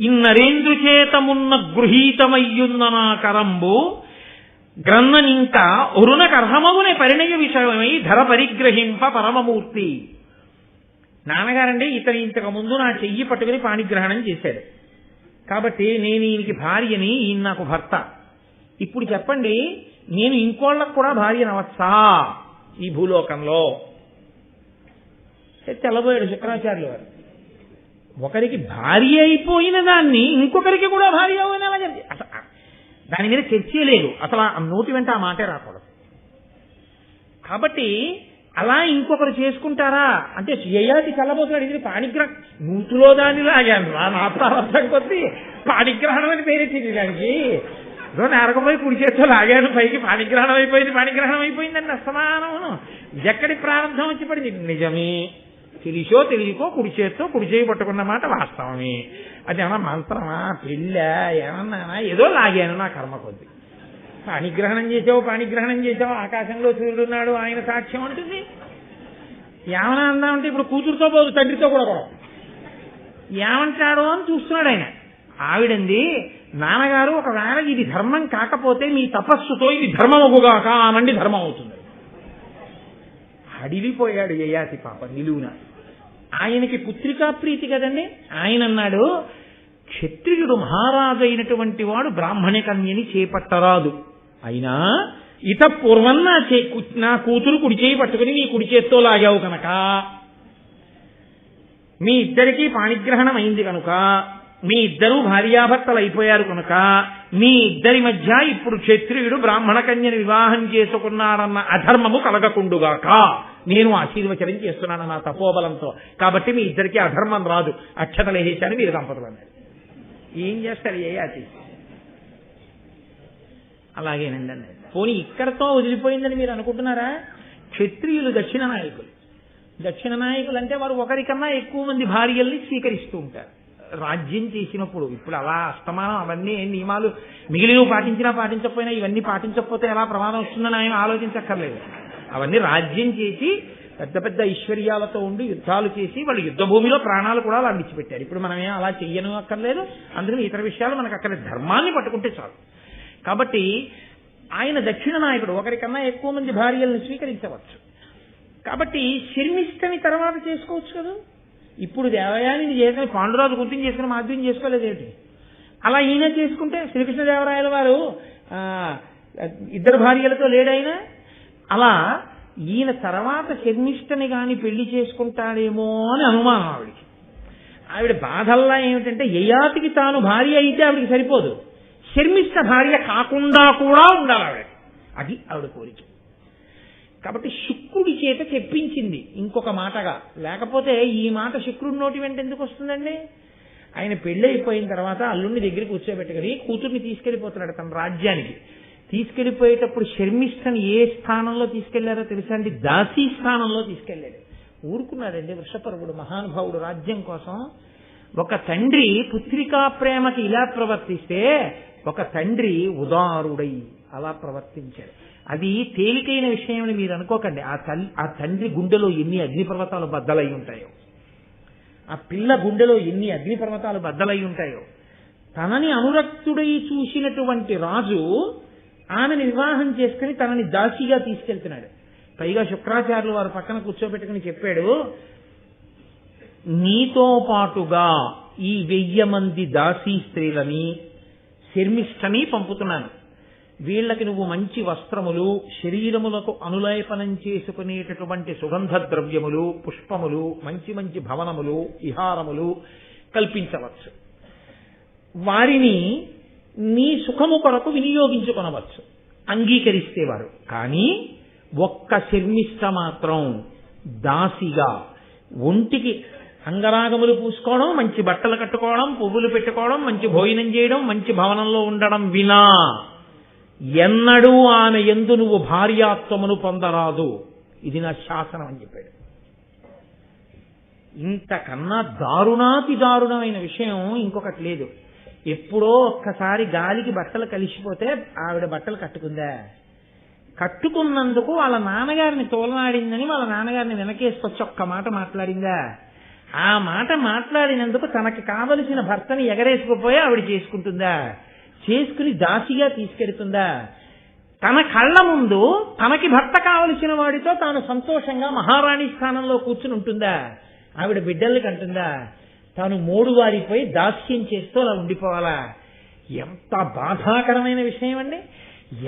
ఇన్నరేంద్రు చేతమున్న గృహీతమయ్యున్న నా కరంబు గ్రన్ననింక ఒరుణ కర్హమమునే పరిణయ విషయమై ధర పరిగ్రహింప పరమమూర్తి. నాన్నగారండి ఇతను ఇంతకు ముందు నా చెయ్యి పట్టుకుని పాణిగ్రహణం చేశాడు, కాబట్టి నేను ఈయనకి భార్యని, ఈయన నాకు భర్త. ఇప్పుడు చెప్పండి, నేను ఇంకోళ్ళకు కూడా భార్యనవచ్చా ఈ భూలోకంలో? తెల్లబోయాడు శుక్రాచార్యుల వారు. ఒకరికి భార్య అయిపోయిన దాన్ని ఇంకొకరికి కూడా భార్య అయిన దాని మీద చర్చే లేదు అసలు, నోటి వెంట ఆ మాటే రాకూడదు. కాబట్టి అలా ఇంకొకరు చేసుకుంటారా అంటే యయాతి చల్లబోతున్నాడు. ఇది పాణిగ్రహం నూతులో దాన్ని లాగాను నా ప్రారంభం కొద్ది పాణిగ్రహణం అని పేరెట్టింది దానికి. నేరకపోయి కుడి చేత్తో లాగాను పైకి, పాణిగ్రహణం అయిపోయిందని అసమానమును. ఎక్కడి ప్రారంభం వచ్చి పడింది? నిజమే, తెలిసో తెలియకో కుడి చేయి పట్టుకున్న మాట వాస్తవమే. అది ఏమన్నా మంత్రమా, పెళ్ళ, ఏమన్నా ఏదో లాగాను నా కర్మ కొద్ది. పాణిగ్రహణం చేసావు, ఆకాశంలో సూర్యుడున్నాడు ఆయన సాక్ష్యం అంటుంది. ఏమన్నా అందామంటే ఇప్పుడు కూతురుతో పోదు తండ్రితో కూడా ఏమంటాడో అని చూస్తున్నాడు ఆయన. ఆవిడంది, నాన్నగారు ఒకవేళ ఇది ధర్మం కాకపోతే మీ తపస్సుతో ఇది ధర్మమగుగాక అనండి, ధర్మం అవుతుంది. అడిలిపోయాడు యయాతి పాప నిలువున. ఆయనకి పుత్రికా ప్రీతి కదండి. ఆయన అన్నాడు, క్షత్రియుడు మహారాజు అయినటువంటి వాడు బ్రాహ్మణ కన్యని చేపట్టరాదు. అయినా ఇత పూర్వం నా కూతురు కుడి చేయి పట్టుకుని నీ కుడి చేత్తో లాగావు కనుక, మీ ఇద్దరికీ పాణిగ్రహణం అయింది కనుక, మీ ఇద్దరూ భార్యాభర్తలు అయిపోయారు కనుక, మీ ఇద్దరి మధ్య ఇప్పుడు క్షత్రియుడు బ్రాహ్మణ కన్యని వివాహం చేసుకున్నాడన్న అధర్మము కలగకుండుగాక నేను ఆశీర్వచనం చేస్తున్నాను నా తపోబలంతో. కాబట్టి మీ ఇద్దరికీ అధర్మం రాదు, అక్షతలు వేసేశాను మీరు దంపతులు అన్నారు. ఏం చేస్తారు యయాతి? అలాగేనండి అన్నది. పోనీ ఇక్కడతో వదిలిపోయిందని మీరు అనుకుంటున్నారా? క్షత్రియులు దక్షిణ నాయకులు అంటే వారు ఒకరికన్నా ఎక్కువ మంది భార్యల్ని స్వీకరిస్తూ ఉంటారు రాజ్యం చేసినప్పుడు. ఇప్పుడు అలా అస్తమానం అవన్నీ నియమాలు మిగిలినవి పాటించినా పాటించకపోయినా ఇవన్నీ పాటించకపోతే ఎలా ప్రమాదం వస్తుందని ఆయన ఆలోచించక్కర్లేదు. అవన్నీ రాజ్యం చేసి పెద్ద పెద్ద ఐశ్వర్యాలతో ఉండి యుద్ధాలు చేసి వాళ్ళు యుద్ధ భూమిలో ప్రాణాలు కూడా అలా విడిచిపెట్టారు. ఇప్పుడు మనమే అలా చెయ్యను అక్కర్లేదు, అందుకని ఇతర విషయాలు మనకు అక్కడ ధర్మాన్ని పట్టుకుంటే చాలు. కాబట్టి ఆయన దక్షిణ నాయకుడు, ఒకరికన్నా ఎక్కువ మంది భార్యలను స్వీకరించవచ్చు. కాబట్టి శర్మిష్టని తర్వాత చేసుకోవచ్చు కదా. ఇప్పుడు దేవయాని చేసుకుని పాండురాజు గుర్తించి చేసుకుని మాధ్యం చేసుకోలేదేమిటి? అలా ఈయన చేసుకుంటే శ్రీకృష్ణదేవరాయల వారు ఇద్దరు భార్యలతో లేడైనా, అలా ఈయన తర్వాత శర్మిష్టని గాని పెళ్లి చేసుకుంటాడేమో అని అనుమానం ఆవిడికి. ఆవిడ బాధల్లా ఏమిటంటే యయాతికి తాను భార్య అయితే ఆవిడికి సరిపోదు, శర్మిష్ట భార్య కాకుండా కూడా ఉండాలి ఆవిడ. అది ఆవిడ కోరిక. కాబట్టి శుక్రుడి చేత చెప్పించింది ఇంకొక మాటగా. లేకపోతే ఈ మాట శుక్రుడి నోటి వెంట ఎందుకు వస్తుందండి? ఆయన పెళ్లి అయిపోయిన తర్వాత అల్లుడిని దగ్గరికి కూర్చోబెట్టుకుని కూతుర్ని తీసుకెళ్లిపోతున్నాడు తన రాజ్యానికి. తీసుకెళ్లిపోయేటప్పుడు శర్మిష్టని ఏ స్థానంలో తీసుకెళ్లారో తెలుసా అండి? దాసీ స్థానంలో తీసుకెళ్లాడు. ఊరుకున్నాడండి వృషపర్వుడు మహానుభావుడు రాజ్యం కోసం. ఒక తండ్రి పుత్రికా ప్రేమకి ఇలా ప్రవర్తిస్తే ఒక తండ్రి ఉదారుడై అలా ప్రవర్తించాడు. అది తేలికైన విషయం మీరు అనుకోకండి. ఆ తండ్రి గుండెలో ఎన్ని అగ్నిపర్వతాలు బద్దలై ఉంటాయో, ఆ పిల్ల గుండెలో ఎన్ని అగ్నిపర్వతాలు బద్దలై ఉంటాయో. తనని అనురక్తుడై చూసినటువంటి రాజు ఆమెను వివాహం చేసుకుని తనని దాసిగా తీసుకెళ్తున్నాడు. పైగా శుక్రాచార్యులు వారు పక్కన కూర్చోబెట్టుకుని చెప్పాడు, నీతో పాటుగా ఈ 1000 మంది దాసీ స్త్రీలని శర్మిష్టని పంపుతున్నాను. వీళ్ళకి నువ్వు మంచి వస్త్రములు, శరీరములకు అనులేపనం చేసుకునేటటువంటి సుగంధ ద్రవ్యములు, పుష్పములు, మంచి మంచి భవనములు, విహారములు కల్పించవచ్చు. వారిని నీ సుఖము కొరకు వినియోగించుకొనవచ్చు అంగీకరిస్తే వారు. కానీ ఒక్క శర్మిష్ట మాత్రం దాసిగా ఒంటికి అంగరాగములు పూసుకోవడం, మంచి బట్టలు కట్టుకోవడం, పువ్వులు పెట్టుకోవడం, మంచి భోజనం చేయడం, మంచి భవనంలో ఉండడం వినా ఎన్నడూ ఆమె యందు నువ్వు భార్యాత్వమును పొందరాదు. ఇది నా శాసనం అని చెప్పాడు. ఇంతకన్నా దారుణాతి దారుణమైన విషయం ఇంకొకటి లేదు. ఎప్పుడో ఒక్కసారి గాలికి బట్టలు కలిసిపోతే ఆవిడ బట్టలు కట్టుకుందా? కట్టుకున్నందుకు వాళ్ళ నాన్నగారిని తోలనాడిందని వాళ్ళ నాన్నగారిని వెనకేసుకొచ్చి ఒక్క మాట మాట్లాడిందా? ఆ మాట మాట్లాడినందుకు తనకి కావలసిన భర్తని ఎగరేసుకుపోయి ఆవిడ చేసుకుంటుందా? చేసుకుని దాసిగా తీసుకెడుతుందా? తన కళ్ళ ముందు తనకి భర్త కావలసిన వాడితో తాను సంతోషంగా మహారాణి స్థానంలో కూర్చుని ఉంటుందా? ఆవిడ బిడ్డల్ని కంటుందా? తాను మోడువారిపోయి దాస్యం చేస్తూ అలా ఉండిపోవాలా? ఎంత బాధాకరమైన విషయం అండి!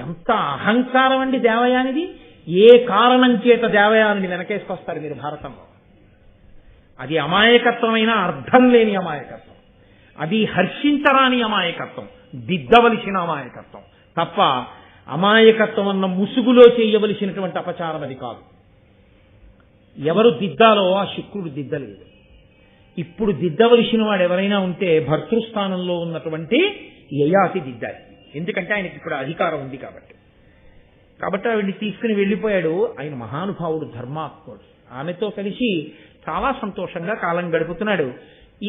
ఎంత అహంకారం అండి దేవయానిది! ఏ కారణం చేత దేవయానిని వెనకేసుకొస్తారు మీరు భారతంలో? అది అమాయకత్వమైన అర్థం లేని అమాయకత్వం, అది హర్షించరాని అమాయకత్వం, దిద్దవలసిన అమాయకత్వం తప్ప అమాయకత్వం అన్న ముసుగులో చేయవలసినటువంటి అపచారం అది కాదు. ఎవరు దిద్దాలో ఆ శుక్రుడు దిద్దలేదు. ఇప్పుడు దిద్దవలసిన వాడు ఎవరైనా ఉంటే భర్తృస్థానంలో ఉన్నటువంటి యయాతి దిద్దాలి. ఎందుకంటే ఆయనకి ఇప్పుడు అధికారం ఉంది కాబట్టి ఆవిడ్ని తీసుకుని వెళ్ళిపోయాడు. ఆయన మహానుభావుడు, ధర్మాత్ముడు. ఆమెతో కలిసి చాలా సంతోషంగా కాలం గడుపుతున్నాడు.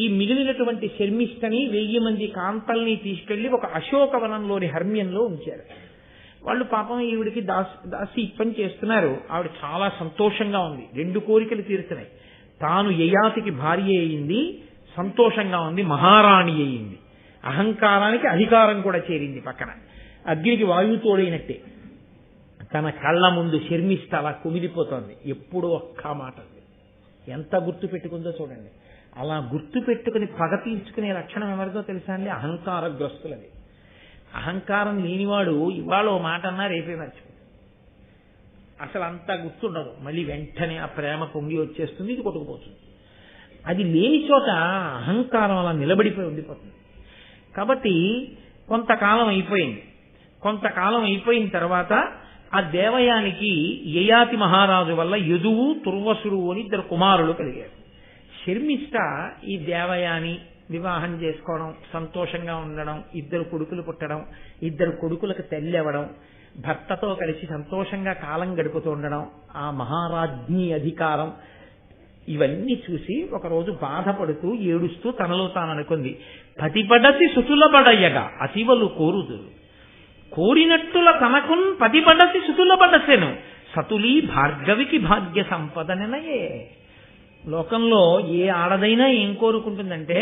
ఈ మిగిలినటువంటి శర్మిష్టని 1000 మంది కాంతల్ని తీసుకెళ్లి ఒక అశోకవనంలోని హర్మ్యంలో ఉంచారు. వాళ్ళు పాపం ఈవిడికి దాసి పని చేస్తున్నారు. ఆవిడ చాలా సంతోషంగా ఉంది. 2 కోరికలు తీరుతున్నాయి. తాను యయాతికి భార్య అయింది, సంతోషంగా ఉంది, మహారాణి అయింది. అహంకారానికి అధికారం కూడా చేరింది. పక్కన అగ్నికి వాయువు తోడైనట్టే తన కళ్ళ ముందు శర్మిష్ట అలా కుమిలిపోతోంది. ఎప్పుడు ఒక్క మాట ఎంత గుర్తు పెట్టుకుందో చూడండి. అలా గుర్తు పెట్టుకుని పగ తీర్చుకునే లక్షణం ఎవరిదో తెలుసా అండి? అహంకారగ్రస్తులది. అహంకారం లేనివాడు ఇవాళ ఓ మాట అన్నా రేపే మర్చిపోతుంది. అసలు అంతా గుర్తుండదు. మళ్ళీ వెంటనే ఆ ప్రేమ పొంగి వచ్చేస్తుంది, ఇది కొట్టుకుపోతుంది. అది లేని చోట అహంకారం అలా నిలబడిపోయి ఉండిపోతుంది. కాబట్టి కొంతకాలం అయిపోయిన తర్వాత ఆ దేవయానికి యయాతి మహారాజు వల్ల యదువు, తుర్వసుడు అని 2 కుమారులు కలిగారు. శర్మిష్ట ఈ దేవయాని వివాహం చేసుకోవడం, సంతోషంగా ఉండడం, 2 కొడుకులు పుట్టడం, 2 కొడుకులకు తల్లి అవ్వడం, భర్తతో కలిసి సంతోషంగా కాలం గడుపుతూ ఉండడం, ఆ మహారాజ్ఞి అధికారం, ఇవన్నీ చూసి ఒకరోజు బాధపడుతూ ఏడుస్తూ తనలో తాను అనుకుంది, పతిపడసి సుతులబడయ్యగా అతివలు కోరుదురు, కోరినట్టుల తనకున్ పతిపడసి సుతులబడసెను, సతులీ భార్గవికి భాగ్య సంపదనయే. లోకంలో ఏ ఆడదైనా ఏం కోరుకుంటుందంటే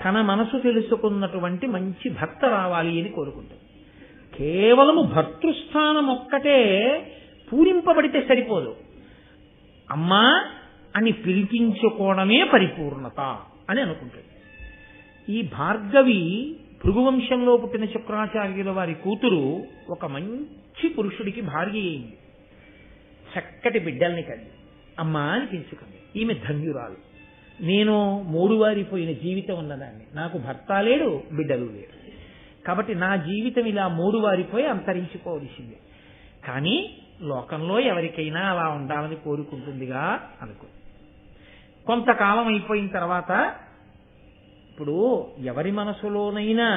తన మనసు తెలుసుకున్నటువంటి మంచి భర్త రావాలి అని కోరుకుంటుంది. కేవలము భర్తృస్థానం ఒక్కటే పూరింపబడితే సరిపోదు. అమ్మా అని పిలిపించుకోవడమే పరిపూర్ణత అని అనుకుంటుంది. ఈ భార్గవి భృగువంశంలో పుట్టిన శుక్రాచార్యుల వారి కూతురు ఒక మంచి పురుషుడికి భార్య అయింది. చక్కటి బిడ్డల్ని కలిగి అమ్మా అని పిలుచుకుంది. ఈమె ధన్యురాలు. నేను మోడువారిపోయిన జీవితం ఉన్నదాన్ని, నాకు భర్త లేడు, బిడ్డలు లేరు. కాబట్టి నా జీవితం ఇలా మోడువారిపోయి అంతరించిపోవలసిందే. కానీ లోకంలో ఎవరికైనా అలా ఉండాలని కోరుకుంటుందిగా అనుకో. కొంతకాలం అయిపోయిన తర్వాత ఇప్పుడు ఎవరి మనసులోనైనా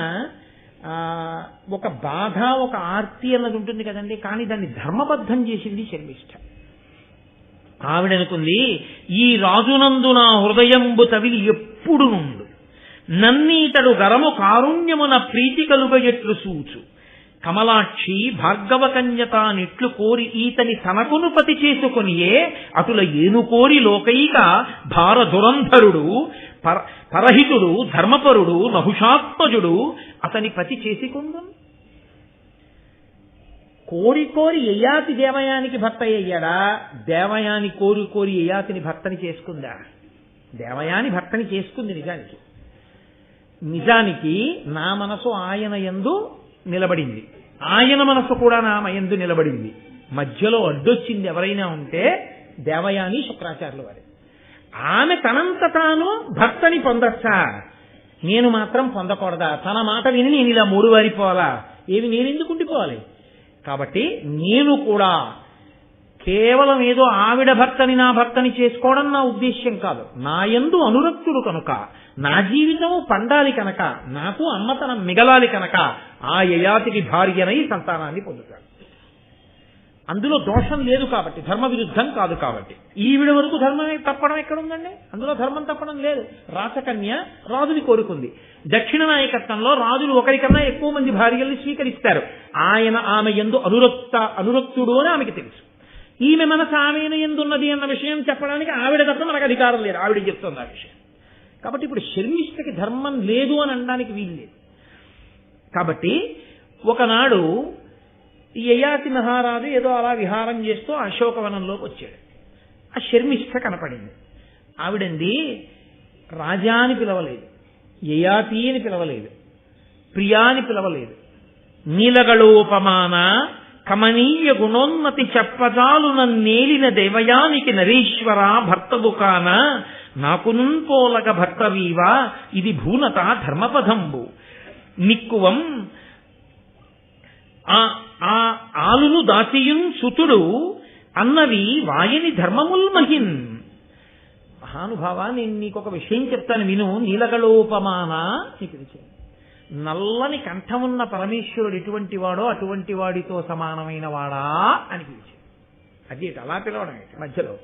ఒక బాధ, ఒక ఆర్తి అన్నది ఉంటుంది కదండి. కానీ దాన్ని ధర్మబద్ధం చేసింది శర్మిష్ఠ. ఆవిడనుకుంది, ఈ రాజునందు నా హృదయంబు తవిలి ఎప్పుడు నుండు, నన్నీతడు గరము కారుణ్యమున ప్రీతి కలుగయట్లు సూచు, కమలాక్షి భార్గవ కన్యతానిట్లు కోరి ఈతని తనకును పతి చేసుకొనియే, అటుల ఏనుకోరి లోకైక భార దురంధరుడు పరహితుడు ధర్మపరుడు నహుషాత్మజుడు అతని పతి చేసుకుందు. కోరి కోరి యయాతి దేవయానికి భర్త అయ్యాడా? దేవయాని కోరి కోరి యయాతిని భర్తని చేసుకుందా? దేవయాని భర్తని చేసుకుంది. నిజానికి నా మనసు ఆయన యందు నిలబడింది, ఆయన మనసు కూడా నా యందు నిలబడింది. మధ్యలో అడ్డొచ్చింది ఎవరైనా ఉంటే దేవయాని శుక్రాచార్యుల వారి. ఆమె తనంత తాను భర్తని పొందొచ్చా, నేను మాత్రం పొందకూడదా? తన మాట విని నేను ఇలా మూడువారిపోవాలా? ఏమి నేనెందుకు ఉండిపోవాలి? కాబట్టి నేను కూడా కేవలం ఏదో ఆవిడ భర్తని నా భర్తని చేసుకోవడం నా ఉద్దేశ్యం కాదు. నా యందు అనురక్తుడు కనుక, నా జీవితం పండాలి కనుక, నాకు అమ్మతనం మిగలాలి కనుక ఆ యయాతికి భార్యనై సంతానాన్ని పొందుతాడు. అందులో దోషం లేదు కాబట్టి, ధర్మ విరుద్ధం కాదు కాబట్టి. ఈవిడ వరకు ధర్మం తప్పడం ఎక్కడుందండి? అందులో ధర్మం తప్పడం లేదు. రాచకన్య రాజుని కోరుకుంది. దక్షిణ నాయకత్వంలో రాజులు ఒకరికన్నా ఎక్కువ మంది భార్యల్ని స్వీకరిస్తారు. ఆమె యందు అనురక్తుడు అని ఆమెకి తెలుసు. ఈమె మనసు ఆమెను ఎందున్నది అన్న విషయం చెప్పడానికి ఆవిడ తప్ప మనకు అధికారం లేదు. ఆవిడ చెప్తుంది ఆ విషయం. కాబట్టి ఇప్పుడు శర్మిష్ఠకి ధర్మం లేదు అని అనడానికి వీలు లేదు. కాబట్టి ఒకనాడు ఈ యయాతి మహారాజు ఏదో అలా విహారం చేస్తూ అశోకవనంలోకి వచ్చాడు. ఆ శర్మిష్ఠ కనపడింది. ఆవిడంది రాజా అని పిలవలేదు, యయాతి అని పిలవలేదు, ప్రియా అని పిలవలేదు. నీలగళోపమాన కమనీయ గుణోన్నతి చెప్పజాలు నన్నేలిన దేవయానికి నరేశ్వర భర్తవు కాన నాకునున్ పోలగ భర్తవీవా ఇది భూనత ధర్మపదంబు నిక్కువం ఆ ఆలును దాసియున్ సుతుడు అన్నవి వాయని ధర్మముల్ మహిన్. మహానుభావ, నేను నీకొక విషయం చెప్తాను విను. నీలగళోపమాన పిలిచాను. నల్లని కంఠమున్న పరమేశ్వరుడు ఎటువంటి వాడో అటువంటి వాడితో సమానమైన వాడా అని పిలిచాడు. అది అలా పిలవడం మధ్యలో.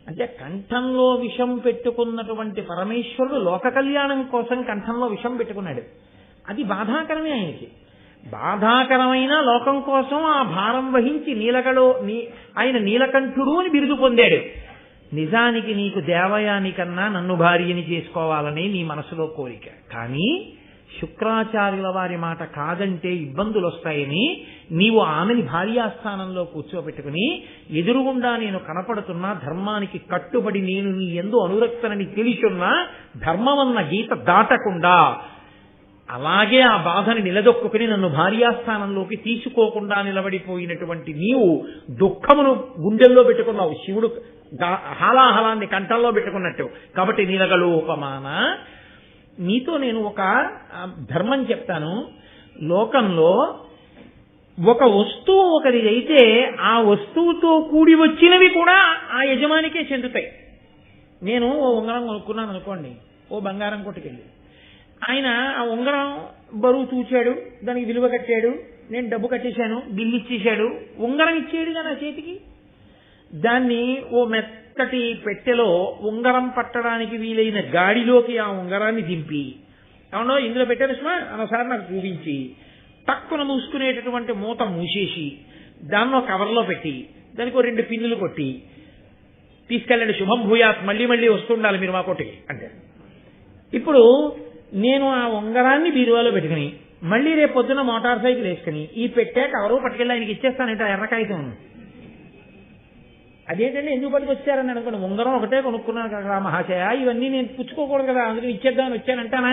అంటే కంఠంలో విషం పెట్టుకున్నటువంటి పరమేశ్వరుడు లోక కళ్యాణం కోసం కంఠంలో విషం పెట్టుకున్నాడు. అది బాధాకరమే ఆయనకి. బాధాకరమైన లోకం కోసం ఆ భారం వహించి ఆయన నీలకంఠుడు అని బిరుదు పొందాడు. నిజానికి నీకు దేవయానికన్నా నన్ను భార్యని చేసుకోవాలని నీ మనసులో కోరిక. కానీ శుక్రాచార్యుల వారి మాట కాదంటే ఇబ్బందులు వస్తాయని నీవు ఆమెని భార్యాస్థానంలో కూర్చోబెట్టుకుని ఎదురుగుండా నేను కనపడుతున్నా ధర్మానికి కట్టుబడి నేను నీ యందు అనురక్తనని తెలిసున్నా ధర్మమన్న గీత దాటకుండా అలాగే ఆ బాధని నిలదొక్కుని నన్ను భార్యాస్థానంలోకి తీసుకోకుండా నిలబడిపోయినటువంటి నీవు దుఃఖమును గుండెల్లో పెట్టుకున్నావు. శివుడు హాలాహలాన్ని కంఠంలో పెట్టుకున్నట్టు. కాబట్టి నీలగళోపమాన, నీతో నేను ఒక ధర్మం చెప్తాను. లోకంలో ఒక వస్తువు ఒకరి అయితే ఆ వస్తువుతో కూడి వచ్చినవి కూడా ఆ యజమానికే చెందుతాయి. నేను ఓ ఉంగరం కొనుక్కున్నాను అనుకోండి, ఓ బంగారం కొట్టుకెళ్ళి ఆయన ఆ ఉంగరం బరువు చూచాడు, దానికి విలువ కట్టాడు, నేను డబ్బు కట్టేశాను, బిల్లు ఇచ్చేశాడు, ఉంగరం ఇచ్చేడు కదా చేతికి. దాన్ని ఓ మెత్తటి పెట్టెలో ఉంగరం పట్టడానికి వీలైన గాడిలోకి ఆ ఉంగరాన్ని దింపి, అవునో ఇందులో పెట్టారు సుమా అనసారి నాకు చూపించి తక్కువ మూసుకునేటటువంటి మూత మూసేసి దాన్ని ఒక కవర్లో పెట్టి దానికి ఒక 2 పిన్నులు కొట్టి తీసుకెళ్ళండి, శుభం భూయాత్, మళ్ళీ మళ్ళీ వస్తుండాలి మీరు మా కొట్టుకి అంటే. ఇప్పుడు నేను ఆ ఉంగరాన్ని బీరువాలో పెట్టుకుని మళ్ళీ రేపు పొద్దున మోటార్ సైకిల్ వేసుకుని ఈ పెట్టే కవరు పట్టుకెళ్ళి ఆయనకి ఇచ్చేస్తానంటే ఎర్రకాయితం. అదేంటంటే ఎందుకు పట్టుకొచ్చారని అనుకోండి, ఉంగరం ఒకటే కొనుక్కున్నాను కదా మహాశయ, ఇవన్నీ నేను పుచ్చుకోకూడదు కదా అందుకని ఇచ్చేద్దామని వచ్చానంటానా?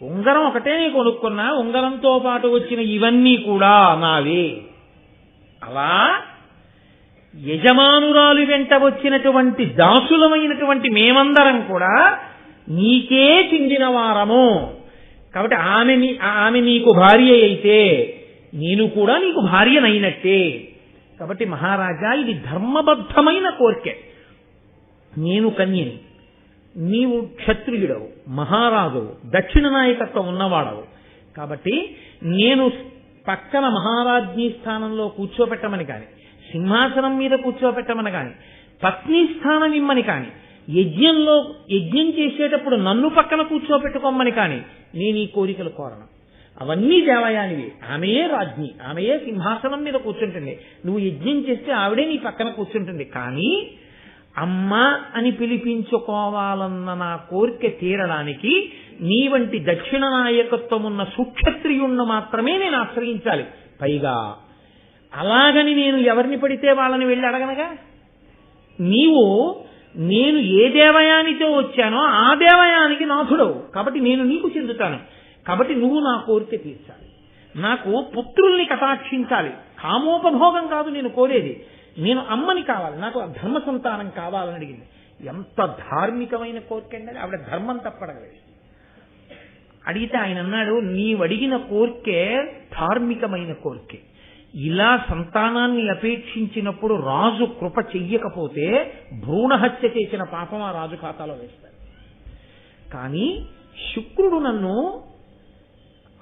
ఉంగరం ఒకటే నేను కొనుక్కున్నా, ఉంగరంతో పాటు వచ్చిన ఇవన్నీ కూడా నావే. అలా యజమానురాలు వెంట వచ్చినటువంటి దాసులమైనటువంటి మేమందరం కూడా నీకే చెందిన వారము. కాబట్టి ఆమె నీకు భార్య అయితే నేను కూడా నీకు భార్యనైనట్టే. కాబట్టి మహారాజా, ఇది ధర్మబద్ధమైన కోరిక. నేను కన్యని, నీవు క్షత్రియుడవు, మహారాజువు, దక్షిణ నాయకత్వం ఉన్నవాడవు. కాబట్టి నేను పక్కన మహారాజ్ఞీ స్థానంలో కూర్చోపెట్టమని కానీ, సింహాసనం మీద కూర్చోపెట్టమని కానీ, పత్ని స్థానం ఇమ్మని కానీ, యజ్ఞం చేసేటప్పుడు నన్ను పక్కన కూర్చోపెట్టుకోమని కానీ నేను ఈ కోరికలు కోరను. అవన్నీ దేవయానివి. ఆమెయే రాజ్ఞి, ఆమెయే సింహాసనం మీద కూర్చుంటుంది. నువ్వు యజ్ఞం చేస్తే ఆవిడే నీ పక్కన కూర్చుంటుంది. కానీ అమ్మ అని పిలిపించుకోవాలన్న నా కోరిక తీరడానికి నీ వంటి దక్షిణ నాయకత్వం ఉన్న సుక్షత్రియుణ్ణి మాత్రమే నేను ఆశ్రయించాలి. పైగా అలాగని నేను ఎవరిని పడితే వాళ్ళని వెళ్ళి అడగనగా. నేను ఏ దేవయానితో వచ్చానో ఆ దేవయానికి నాథుడవు. కాబట్టి నేను నీకు చెందుతాను. కాబట్టి నువ్వు నా కోరిక తీర్చాలి. నాకు పుత్రుల్ని కటాక్షించాలి. కామోపభోగం కాదు నేను కోరేది. నేను అమ్మని కావాలి, నాకు ధర్మ సంతానం కావాలని అడిగింది. ఎంత ధార్మికమైన కోరిక అండి. ఆవిడ ధర్మం తప్పడగలేదు. అడిగితే ఆయన అన్నాడు, నీవడిగిన కోరికే ధార్మికమైన కోరికే. ఇలా సంతానాన్ని అపేక్షించినప్పుడు రాజు కృప చెయ్యకపోతే భ్రూణహత్య చేసిన పాపం ఆ రాజు ఖాతాలో వేస్తాడు. కానీ శుక్రుడు నన్ను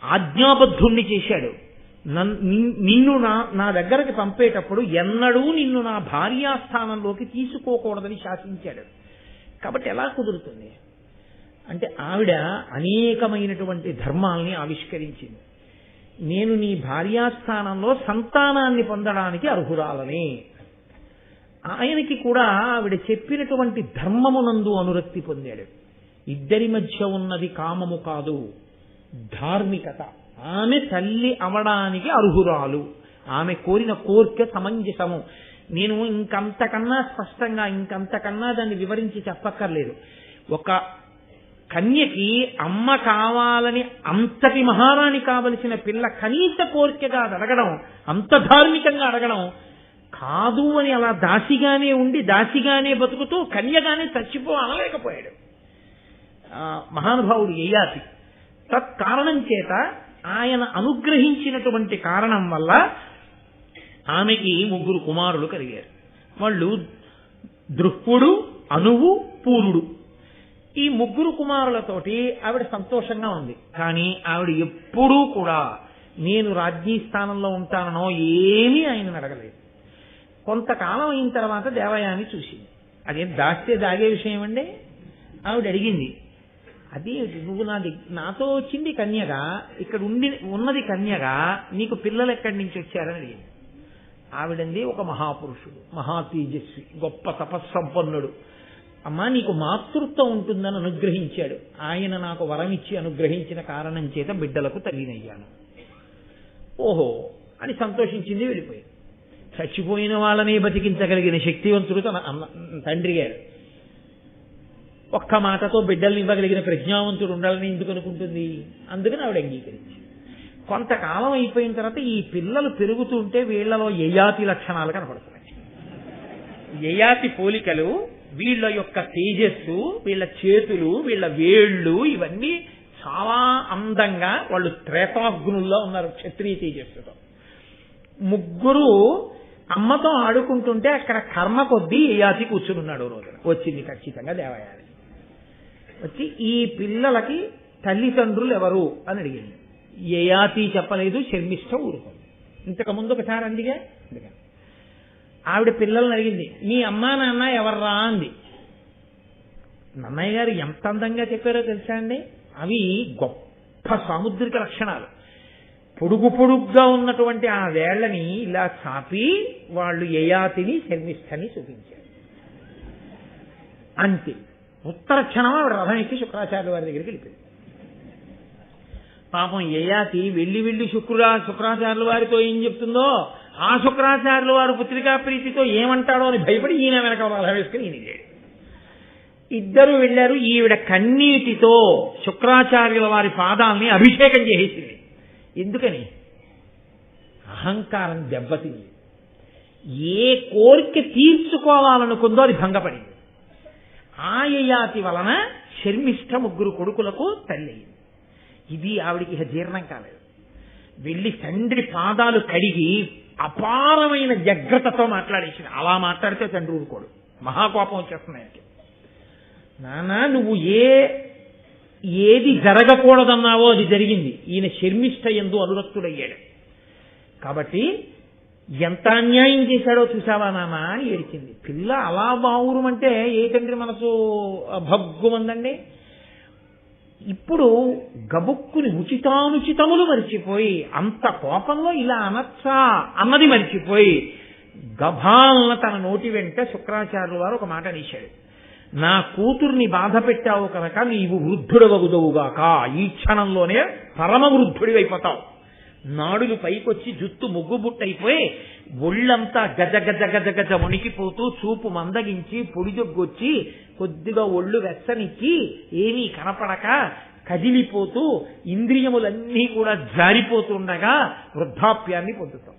ఆజ్ఞాబద్ధుణ్ణి చేశాడు. నిన్ను నా దగ్గరికి పంపేటప్పుడు ఎన్నడూ నిన్ను నా భార్యాస్థానంలోకి తీసుకోకూడదని శాసించాడు. కాబట్టి ఎలా కుదురుతుంది అంటే ఆవిడ అనేకమైనటువంటి ధర్మాల్ని ఆవిష్కరించింది. నేను నీ భార్యాస్థానంలో సంతానాన్ని పొందడానికి అర్హురాలని. ఆయనకి కూడా ఆవిడ చెప్పినటువంటి ధర్మమునందు అనురక్తి పొందాడు. ఇద్దరి మధ్య ఉన్నది కామము కాదు, ధార్మికత. ఆమె తల్లి అవడానికి అర్హురాలు, ఆమె కోరిన కోరిక సమంజసము. నేను ఇంకంతకన్నా స్పష్టంగా ఇంకంతకన్నా దాన్ని వివరించి చెప్పక్కర్లేదు. ఒక కన్యకి అమ్మ కావాలని అంతటి మహారాణి కావలసిన పిల్ల కనీస కోరికగా అడగడం, అంత ధార్మికంగా అడగడం కాదు అని అలా దాసిగానే ఉండి దాసిగానే బతుకుతూ కన్యగానే అనలేకపోయాడు మహానుభావుడు యయాతి. తత్కారణం చేత ఆయన అనుగ్రహించినటువంటి కారణం వల్ల ఆమెకి 3 కుమారులు కలిగారు. వాళ్ళు దృక్పుడు, అనువు, పూరుడు. ఈ 3 కుమారులతోటి ఆవిడ సంతోషంగా ఉంది. కానీ ఆవిడ ఎప్పుడూ కూడా నేను రాజ్ఞీ స్థానంలో ఉంటానో ఏమీ ఆయన అడగలేదు. కొంతకాలం అయిన తర్వాత దేవయాని చూసింది. అదేం దాస్తే దాగే విషయం అండి. ఆవిడ అడిగింది, అది నువ్వు నాతో వచ్చింది కన్యగా, ఇక్కడ ఉన్నది కన్యగా, నీకు పిల్లలు ఎక్కడి నుంచి వచ్చారని అడిగింది. ఆవిడంది ఒక మహాపురుషుడు, మహా తేజస్వి, గొప్ప తపస్సంపన్నుడు. అమ్మా నీకు మాతృత్వం ఉంటుందని అనుగ్రహించాడు. ఆయన నాకు వరం ఇచ్చి అనుగ్రహించిన కారణం చేత బిడ్డలకు తల్లినయ్యాను. ఓహో అని సంతోషించింది, వెళ్ళిపోయింది. చచ్చిపోయిన వాళ్ళని బతికించగలిగిన శక్తివంతుడు తన తండ్రి గారు. ఒక్క మాటతో బిడ్డల్ని ఇవ్వగలిగిన ప్రజ్ఞావంతుడు ఉండాలని ఎందుకు అనుకుంటుంది? అందుకని ఆవిడ అంగీకరించి కొంతకాలం అయిపోయిన తర్వాత ఈ పిల్లలు పెరుగుతుంటే వీళ్లలో యయాతి లక్షణాలు కనపడుతున్నాయి. యయాతి పోలికలు, వీళ్ళ యొక్క తేజస్సు, వీళ్ళ చేతులు, వీళ్ళ వేళ్ళు ఇవన్నీ చాలా అందంగా వాళ్ళు త్రేతాగ్నుల్లో ఉన్నారు క్షత్రియ తేజస్సుతో. 3 అమ్మతో ఆడుకుంటుంటే అక్కడ కర్మ కొద్దీ యయాతి కూర్చునున్నాడు. రోజున వచ్చింది ఖచ్చితంగా దేవయాని. వచ్చి ఈ పిల్లలకి తల్లిదండ్రులు ఎవరు అని అడిగింది. యయాతి చెప్పలేదు, శర్మిష్ఠ ఊరుకుంది. ఇంతకుముందు ఒకసారి అందుగా ఆవిడ పిల్లల్ని అడిగింది, మీ అమ్మా నాన్న ఎవర్రా అంది. నన్నయ్య గారు ఎంత అందంగా చెప్పారో తెలుసా అండి. అవి గొప్ప సాముద్రిక లక్షణాలు. పొడుగుగా ఉన్నటువంటి ఆ వేళ్లని ఇలా చాపి వాళ్ళు యయాతిని శర్మిష్ఠని చూపించారు. అంతే. ఉత్తర క్షణం ఆవిడ రథం ఎక్కి శుక్రాచార్యుల వారి దగ్గరికి వెళ్ళిపోయింది. పాపం యయాతి వెళ్ళి శుక్రాచార్యుల వారితో ఏం చెప్తుందో, ఆ శుక్రాచార్యుల వారు పుత్రికా ప్రీతితో ఏమంటాడో అని భయపడి ఈయన వెనక రథం వేసుకుని ఈయన లేడు. ఇద్దరు వెళ్ళారు. ఈవిడ కన్నీటితో శుక్రాచార్యుల వారి పాదాలని అభిషేకం చేసేసింది. ఎందుకని? అహంకారం దెబ్బతింది. ఏ కోరిక తీర్చుకోవాలనుకుందో అది భంగపడింది. ఆ యయాతి వలన శర్మిష్ఠ 3 కొడుకులకు తల్లి అయింది. ఇది ఆవిడికి జీర్ణం కాలేదు. వెళ్ళి తండ్రి పాదాలు కడిగి అపారమైన వ్యగ్రతతో మాట్లాడేసింది. అలా మాట్లాడితే తండ్రి ఊరుకోడు, మహాకోపం వచ్చేస్తుంది ఆయనకి. నాన్న నువ్వు ఏది జరగకూడదన్నావో అది జరిగింది. ఈయన శర్మిష్ఠ యందు అనురక్తుడయ్యాడు. కాబట్టి ఎంత అన్యాయం చేశాడో చూసావా నాన్న అని ఏడిచింది. పిల్ల అలా బావురుమంటే ఏ తండ్రి మనసు భగ్గుమందండి. ఇప్పుడు గబుక్కుని ఉచితానుచితములు మరిచిపోయి, అంత కోపంలో ఇలా అనొచ్చా అన్నది మరిచిపోయి గభాలన తన నోటి వెంట శుక్రాచార్యుల వారు ఒక మాట అనేశాడు. నా కూతుర్ని బాధ పెట్టావు కనుక నీవు వృద్ధుడవగుదవుగాక. ఈ క్షణంలోనే పరమ వృద్ధుడివైపోతావు. నాడులు పైకొచ్చి జుత్తు ముగ్గుబుట్టయిపోయి ఒళ్ళంతా గజ గజ గజ గజ వణికిపోతూ చూపు మందగించి పొడిజొగ్గొచ్చి కొద్దిగా ఒళ్ళు వెచ్చనిచ్చి ఏమీ కనపడక కదిలిపోతూ ఇంద్రియములన్నీ కూడా జారిపోతుండగా వృద్ధాప్యాన్ని పొందుతాం.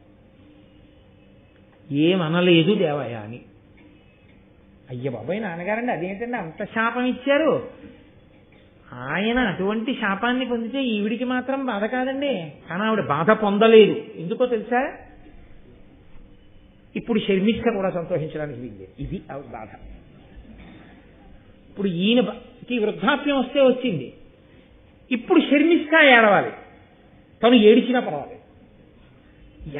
ఏమనలేదు దేవయాని. అయ్య బాబాయ్ నాన్నగారండి అదేంటండి అంత శాపం ఇచ్చారు. ఆయన అటువంటి శాపాన్ని పొందితే ఈవిడికి మాత్రం బాధ కాదండి. కానీ ఆవిడ బాధ పొందలేదు. ఎందుకో తెలుసా? ఇప్పుడు శర్మిష్ఠ కూడా సంతోషించడానికి వీల్లేదు. ఇది ఆవిడ బాధ. ఇప్పుడు ఈయనకి వృద్ధాప్యం వస్తే వచ్చింది. ఇప్పుడు శర్మిష్ఠ ఏడవాలి. తను ఏడిచినా పర్వాలేదు.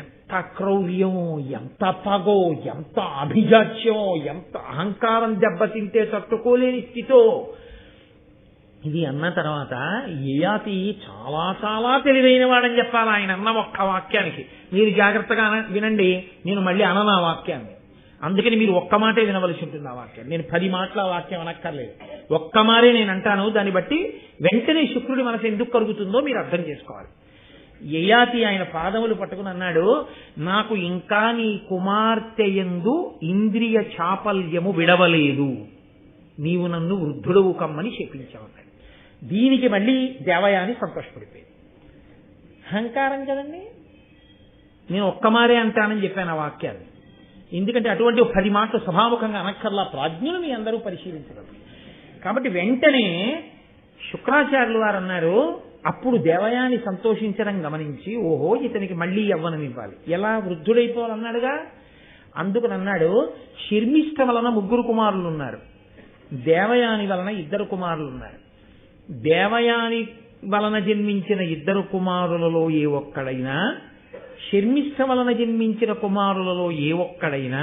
ఎంత క్రౌర్యం, ఎంత పగో, ఎంత అభిజాత్యం, ఎంత అహంకారం దెబ్బతింటే తట్టుకోలేని స్థితో. ఇది అన్న తర్వాత యయాతి చాలా చాలా తెలివైన వాడని చెప్పాలి ఆయన అన్న ఒక్క వాక్యానికి. మీరు జాగ్రత్తగా వినండి, నేను మళ్ళీ అనను ఆ వాక్యాన్ని. అందుకని మీరు ఒక్క మాటే వినవలసి ఉంటుంది ఆ వాక్యం. నేను 10 మాటల వాక్యం అనక్కర్లేదు, ఒక్క మారే నేను అంటాను. దాన్ని బట్టి వెంటనే శుక్రుడి మనసు ఎందుకు కలుగుతుందో మీరు అర్థం చేసుకోవాలి. యయాతి ఆయన పాదములు పట్టుకుని అన్నాడు, నాకు ఇంకా నీ కుమార్తె యందు ఇంద్రియ చాపల్యము విడవలేదు, నీవు నన్ను వృద్ధుడవు కమ్మని శపించావు. దీనికి మళ్ళీ దేవయాని సంతోషపడిపోయింది. అహంకారం కదండి, నేను ఒక్క మారే అంటానని చెప్పాను ఆ వాక్యాన్ని. ఎందుకంటే అటువంటి 10 మాటలు సభాముఖంగా అనక్కర్లా, ప్రాజ్ఞులు మీ అందరూ పరిశీలించగలరు. కాబట్టి వెంటనే శుక్రాచార్యులు వారు అన్నారు, అప్పుడు దేవయాని సంతోషించడం గమనించి, ఓహో ఇతనికి మళ్ళీ యవ్వనం ఇవ్వాలి, ఎలా వృద్ధుడైపోవాలన్నాడుగా. అందుకని అన్నాడు, శర్మిష్ఠ వలన 3 కుమారులు ఉన్నారు, దేవయాని వలన 2 కుమారులు ఉన్నారు. దేవయాని వలన జన్మించిన 2 కుమారులలో ఏ ఒక్కడైనా, శర్మిష్ఠ వలన జన్మించిన కుమారులలో ఏ ఒక్కడైనా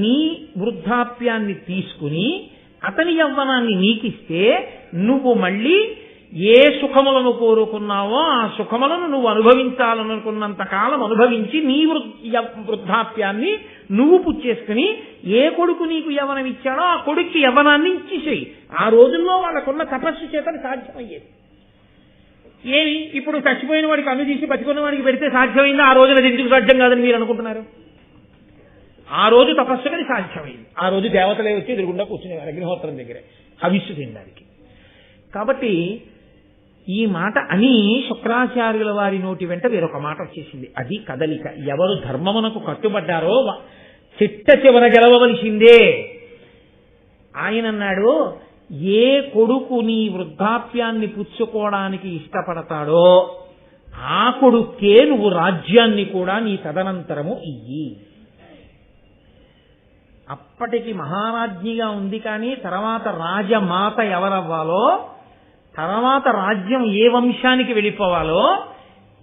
నీ వృద్ధాప్యాన్ని తీసుకుని అతని యవ్వనాన్ని నీకిస్తే నువ్వు మళ్ళీ ఏ సుఖములను కోరుకున్నావో ఆ సుఖములను నువ్వు అనుభవించాలనుకున్నంత కాలం అనుభవించి నీ వృద్ధాప్యాన్ని నువ్వు పుచ్చేసుకుని ఏ కొడుకు నీకు యవ్వనం ఇచ్చాడో ఆ కొడుక్కి యవ్వనాన్ని ఇచ్చేసేయి. ఆ రోజుల్లో వాళ్ళకున్న తపస్సు చేత సాధ్యమయ్యేది. ఏమి ఇప్పుడు చచ్చిపోయిన వాడికి అన్ను తీసి బతికున్న వాడికి పెడితే సాధ్యమైందా? ఆ రోజున అది ఎందుకు సాధ్యం కాదని మీరు అనుకుంటున్నారు? ఆ రోజు తపస్సుకని సాధ్యమైంది. ఆ రోజు దేవతలే వచ్చి ఎదురుగుండా కూర్చునేవారు అగ్నిహోత్రం దగ్గరే హవిస్సు తినడానికి. కాబట్టి ఈ మాట అని శుక్రాచార్యుల వారి నోటి వెంట వేరొక మాట వచ్చేసింది. అది కదలిక. ఎవరు ధర్మమునకు కట్టుబడ్డారో చిట్ట చివర గెలవవలసిందే. ఆయన అన్నాడు, ఏ కొడుకు నీ వృద్ధాప్యాన్ని పుచ్చుకోవడానికి ఇష్టపడతాడో ఆ కొడుకే నువ్వు రాజ్యాన్ని కూడా నీ తదనంతరము ఇయ్యి. అప్పటికి మహారాజ్ఞిగా ఉంది, కానీ తర్వాత రాజమాత ఎవరవ్వాలో, తర్వాత రాజ్యం ఏ వంశానికి వెళ్ళిపోవాలో,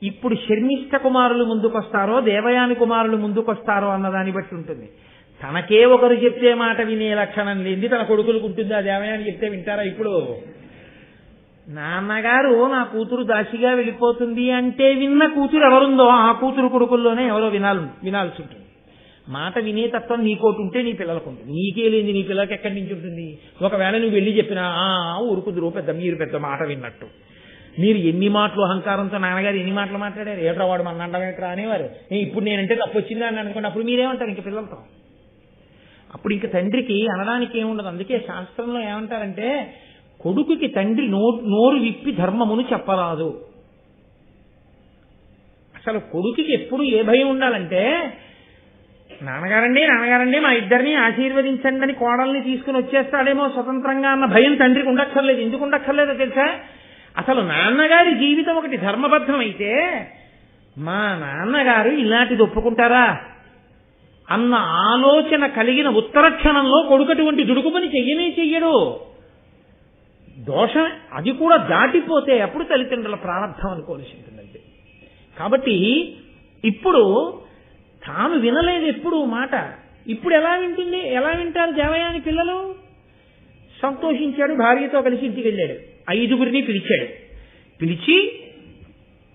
ఇప్పుడు శర్మిష్ఠ కుమారులు ముందుకొస్తారో దేవయాని కుమారులు ముందుకొస్తారో అన్నదాన్ని బట్టి ఉంటుంది. తనకే ఒకరు చెప్తే మాట వినే లక్షణం లేని తన కొడుకులకు ఉంటుందా? దేవయాని చెప్తే వింటారా? ఇప్పుడు నాన్నగారు నా కూతురు దాసిగా వెళ్ళిపోతుంది అంటే విన్న కూతురు ఎవరుందో ఆ కూతురు కొడుకుల్లోనే ఎవరో వినాల్సి ఉంటుంది. మాట వినే తత్వం నీకోటి ఉంటే నీ పిల్లలకు ఉంటుంది, నీకే లేని నీ పిల్లలకి ఎక్కడి నుంచి ఉంటుంది? ఒకవేళ నువ్వు వెళ్ళి చెప్పినా ఊరుకుదురు మీరు పెద్ద మాట విన్నట్టు. మీరు ఎన్ని మాటలు అహంకారంతో నాన్నగారు ఎన్ని మాటలు మాట్లాడారు, ఏట్రా వాడు మన అండమేట్రా అనేవారు. ఇప్పుడు నేనంటే తప్పు వచ్చిందా అని అనుకోండి, అప్పుడు మీరేమంటారు ఇంక పిల్లలతో? అప్పుడు ఇంక తండ్రికి అనడానికి ఏముండదు. అందుకే శాస్త్రంలో ఏమంటారంటే, కొడుకుకి తండ్రి నోరు విప్పి ధర్మమును చెప్పరాదు. అసలు కొడుకుకి ఎప్పుడు ఏ భయం ఉండాలంటే, నాన్నగారండి మా ఇద్దరిని ఆశీర్వదించండి అని కోడల్ని తీసుకుని వచ్చేస్తాడేమో స్వతంత్రంగా అన్న భయం తండ్రికి ఉండక్కర్లేదు. ఎందుకు ఉండక్కర్లేదో తెలుసా? అసలు నాన్నగారి జీవితం ఒకటి ధర్మబద్ధం అయితే మా నాన్నగారు ఇలాంటిది ఒప్పుకుంటారా అన్న ఆలోచన కలిగిన ఉత్తర క్షణంలో కొడుకటువంటి దుడుకు పని చెయ్యడు. దోషం అది కూడా దాటిపోతే అప్పుడు తల్లిదండ్రుల ప్రారంభం అనుకోవాల్సి ఉంటుందంటే. కాబట్టి ఇప్పుడు తాను వినలేదు ఎప్పుడు మాట, ఇప్పుడు ఎలా వింటారు దేవయాని పిల్లలు? సంతోషించాడు, భార్యతో కలిసి ఇంటికి వెళ్ళాడు, 5గురిని పిలిచాడు. పిలిచి,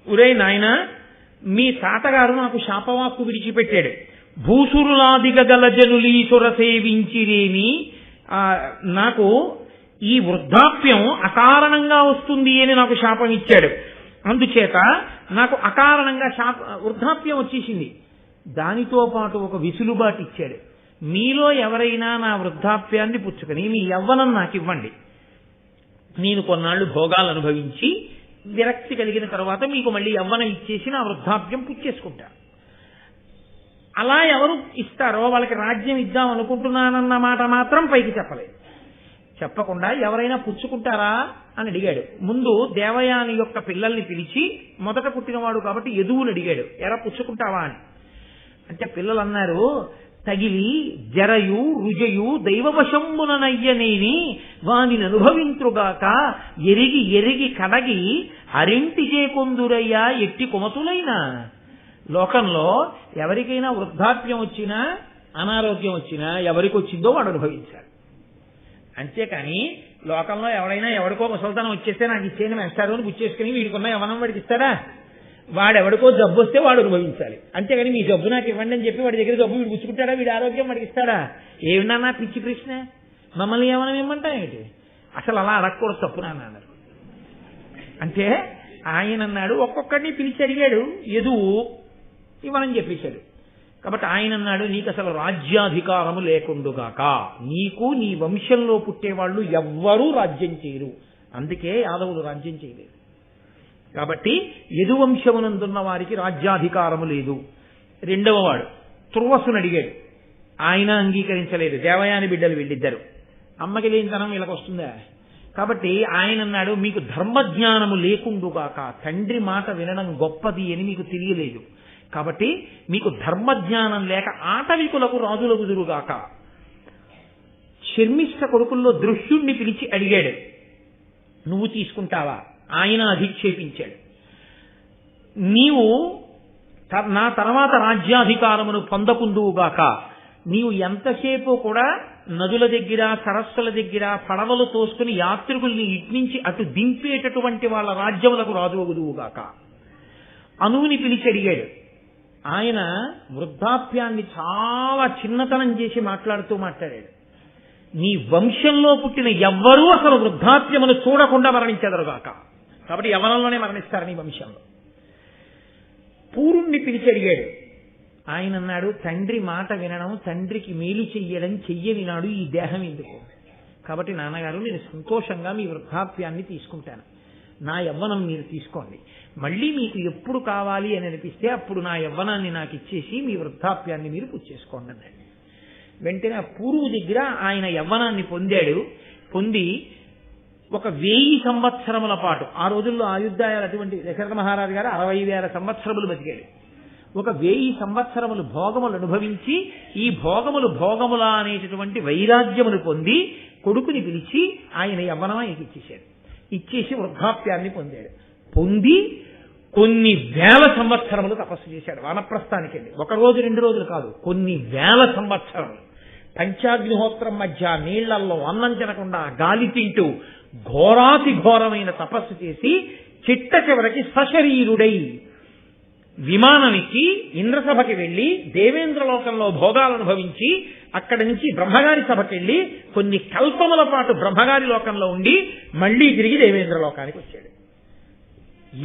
ఒరేయ్ నాయనా, మీ తాతగారు నాకు శాపవాక్కు విడిచిపెట్టాడు, భూసురులాదిగల జనులీసుర సేవించిరేమి, నాకు ఈ వృద్ధాప్యం అకారణంగా వస్తుంది అని నాకు శాపం ఇచ్చాడు. అందుచేత నాకు అకారణంగా వృద్ధాప్యం వచ్చేసింది. దానితో పాటు ఒక విసులుబాటు ఇచ్చాడు, మీలో ఎవరైనా నా వృద్ధాప్యాన్ని పుచ్చుకొని మీ యవ్వనం నాకు ఇవ్వండి, నేను కొన్నాళ్లు భోగాలు అనుభవించి విరక్తి కలిగిన తర్వాత మీకు మళ్ళీ యవ్వనం ఇచ్చేసి నా వృద్ధాప్యం పుచ్చేసుకుంటా. అలా ఎవరు ఇస్తారో వాళ్ళకి రాజ్యం ఇద్దాం అనుకుంటున్నానన్న మాట మాత్రం పైకి చెప్పలేదు. చెప్పకుండా ఎవరైనా పుచ్చుకుంటారా అని అడిగాడు. ముందు దేవయాని యొక్క పిల్లల్ని పిలిచి, మొదట పుట్టినవాడు కాబట్టి యదువుని అడిగాడు, ఎరా పుచ్చుకుంటావా అని. అంటే పిల్లలు అన్నారు, తగిలి జరయు రుజయు దైవవశంబుననయ్యనేని వానిని అనుభవింతుగాక ఎరిగి కడగి అరింటి చేకొందురయ్యా ఎట్టి కొమతులైనా. లోకంలో ఎవరికైనా వృద్ధాప్యం వచ్చినా అనారోగ్యం వచ్చినా ఎవరికి వచ్చిందో వాడు అనుభవించాలి. అంతేకాని లోకంలో ఎవడైనా ఎవరికో ముసల్తనం వచ్చేస్తే నాకు ఇచ్చేయని వేస్తారు అని గుర్చేసుకుని వీడికున్న యవనం వాడికి ఇస్తారా? వాడెవడికో జబ్బు వస్తే వాడు అనుభవించాలి. అంతేగాని మీ జబ్బు నాకు ఇవ్వండి అని చెప్పి వాడి దగ్గర జబ్బు వీడు గుచ్చుకుంటాడా? వీడి ఆరోగ్యం వాడికి ఇస్తాడా? ఏమిటన్నా పిచ్చి ప్రశ్న. మమ్మల్ని ఏమన్నా ఇమ్మంటా ఏంటి? అసలు అలా అడగకూడదు, తప్పు నాన్న అన్నారు. అంటే ఆయన అన్నాడు, ఒక్కొక్కడిని పిలిచి అడిగాడు, ఎదువు ఇవ్వనని చెప్పేశాడు. కాబట్టి ఆయన అన్నాడు, నీకు అసలు రాజ్యాధికారము లేకుండుగాక, నీకు నీ వంశంలో పుట్టేవాళ్ళు ఎవ్వరూ రాజ్యం చేయరు. అందుకే యాదవులు రాజ్యం చేయలేదు. కాబట్టి యదువంశమునందున్న వారికి రాజ్యాధికారము లేదు. రెండవ వాడు తుర్వసును అడిగాడు, ఆయన అంగీకరించలేదు. దేవయాని బిడ్డలు వీళ్ళిద్దరు, అమ్మకి లేనితనం వీళ్ళకి వస్తుందా? కాబట్టి ఆయన అన్నాడు, మీకు ధర్మజ్ఞానము లేకుండుగాక, తండ్రి మాట వినడం గొప్పది అని మీకు తెలియలేదు. కాబట్టి మీకు ధర్మజ్ఞానం లేక ఆటవికులకు రాజులగుదురుగాక. శర్మిష్ఠ కొడుకుల్లో దృశ్యుణ్ణి పిలిచి అడిగాడు, నువ్వు తీసుకుంటావా? ఆయన అధిక్షేపించాడు, నీవు నా తర్వాత రాజ్యాధికారమును పొందకుందువుగాక. నీవు ఎంతసేపు కూడా నదుల దగ్గర సరస్సుల దగ్గర పడవలు తోసుకుని యాత్రికుల్ని ఇట్నుంచి అటు దింపేటటువంటి వాళ్ళ రాజ్యములకు రాజువగుదువుగాక. అనువుని పిలిచి అడిగాడు. ఆయన వృద్ధాప్యాన్ని చాలా చిన్నతనం చేసి మాట్లాడాడు, నీ వంశంలో పుట్టిన ఎవ్వరూ అసలు వృద్ధాప్యమును చూడకుండా మరణించెదరుగాక. కాబట్టి యవ్వనంలోనే మరణిస్తారు నీ వంశంలో. పూరుణ్ణి పిలిచి అడిగాడు. ఆయన అన్నాడు, తండ్రి మాట వినడం, తండ్రికి మేలు చెయ్యడం చెయ్యని నాడు ఈ దేహం ఎందుకు? కాబట్టి నాన్నగారు, నేను సంతోషంగా మీ వృద్ధాప్యాన్ని తీసుకుంటాను, నా యవ్వనం మీరు తీసుకోండి. మళ్ళీ మీకు ఎప్పుడు కావాలి అని అనిపిస్తే అప్పుడు నా యవ్వనాన్ని నాకు ఇచ్చేసి మీ వృద్ధాప్యాన్ని మీరు పుచ్చేసుకోండి అన్నాడు. వెంటనే ఆ పూర్వు దగ్గర ఆయన యవ్వనాన్ని పొంది ఒక 1000 సంవత్సరముల పాటు, ఆ రోజుల్లో ఆయుద్ధాయాలు అటువంటి, దశరథ మహారాజు గారు 60,000 సంవత్సరములు బతికాడు. ఒక 1000 సంవత్సరములు భోగములు అనుభవించి ఈ భోగములా అనేటటువంటి వైరాగ్యమును పొంది కొడుకుని పిలిచి ఆయన యవ్వనం ఆయనకి ఇచ్చేశాడు. ఇచ్చేసి వృద్ధాప్యాన్ని పొంది కొన్ని 1000 సంవత్సరములు తపస్సు చేశాడు. వానప్రస్థానికి వెళ్ళి 1 రోజు 2 రోజులు కాదు, కొన్ని 1000 సంవత్సరములు పంచాగ్నిహోత్రం మధ్య నీళ్లల్లో అన్నం తినకుండా గాలి తింటూ ఘోరాతి ఘోరమైన తపస్సు చేసి చిట్ట చివరికి సశరీరుడై విమానమికి ఇంద్రసభకి వెళ్లి దేవేంద్రలోకంలో భోగాలు అనుభవించి అక్కడి నుంచి బ్రహ్మగారి సభకి వెళ్లి కొన్ని కల్పముల పాటు బ్రహ్మగారి లోకంలో ఉండి మళ్లీ తిరిగి దేవేంద్రలోకానికి వచ్చాడు.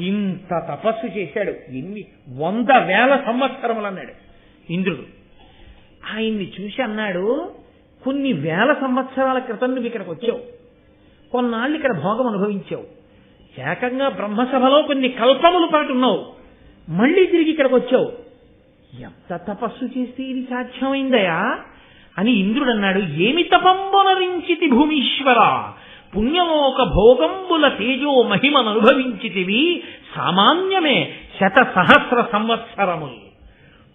ఇంత తపస్సు చేశాడు. ఎన్ని 100,000 సంవత్సరములు అన్నాడు ఇంద్రుడు. ఆయన్ని చూసి అన్నాడు, కొన్ని 1000 సంవత్సరాల క్రితం నువ్వు ఇక్కడికి వచ్చావు, కొన్నాళ్ళు ఇక్కడ భోగం అనుభవించావు, ఏకంగా బ్రహ్మసభలో కొన్ని కల్పముల పాటు ఉన్నావు, మళ్లీ తిరిగి ఇక్కడికి వచ్చావు, ఎంత తపస్సు చేస్తే ఇది సాధ్యమైందయా అని ఇంద్రుడు అన్నాడు. ఏమి తపంబునరించితి భూమీశ్వర, పుణ్యమోక భోగంబుల తేజో మహిమను అనుభవించితివి, సామాన్యమే 100,000 సంవత్సరములు,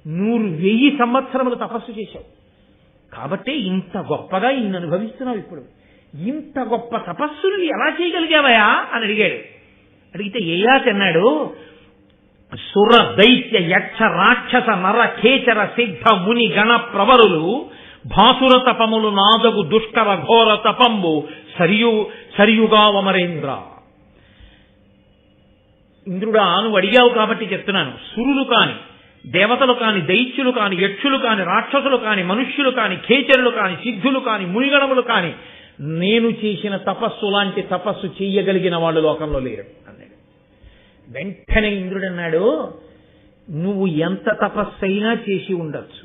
100,000 సంవత్సరములు తపస్సు చేశావు. కాబట్టి ఇంత గొప్పగా ఇన్ని అనుభవిస్తున్నావు. ఇప్పుడు ఇంత గొప్ప తపస్సును ఎలా చేయగలిగావయా అని అడిగాడు. అడిగితే ఏయాతి అన్నాడు, సుర దైత్య యక్ష రాక్షస నర ఖేచర సిద్ధ ముని గణ ప్రవరులు భాసుర తపములు నాదగు దుష్కర ఘోర తపంబు సరియుగా వమరేంద్ర. ఇంద్రుడా, నువ్వు అడిగావు కాబట్టి చెప్తున్నాను. సురులు కాని, దేవతలు కాని, దైత్యులు కాని, యక్షులు కాని, రాక్షసులు కాని, మనుష్యులు కాని, ఖేచరులు కాని, సిద్ధులు కాని, మునిగణములు కాని నేను చేసిన తపస్సు లాంటి తపస్సు చెయ్యగలిగిన వాళ్ళు లోకంలో లేరు అన్నాడు. వెంటనే ఇంద్రుడు అన్నాడు, నువ్వు ఎంత తపస్సైనా చేసి ఉండొచ్చు,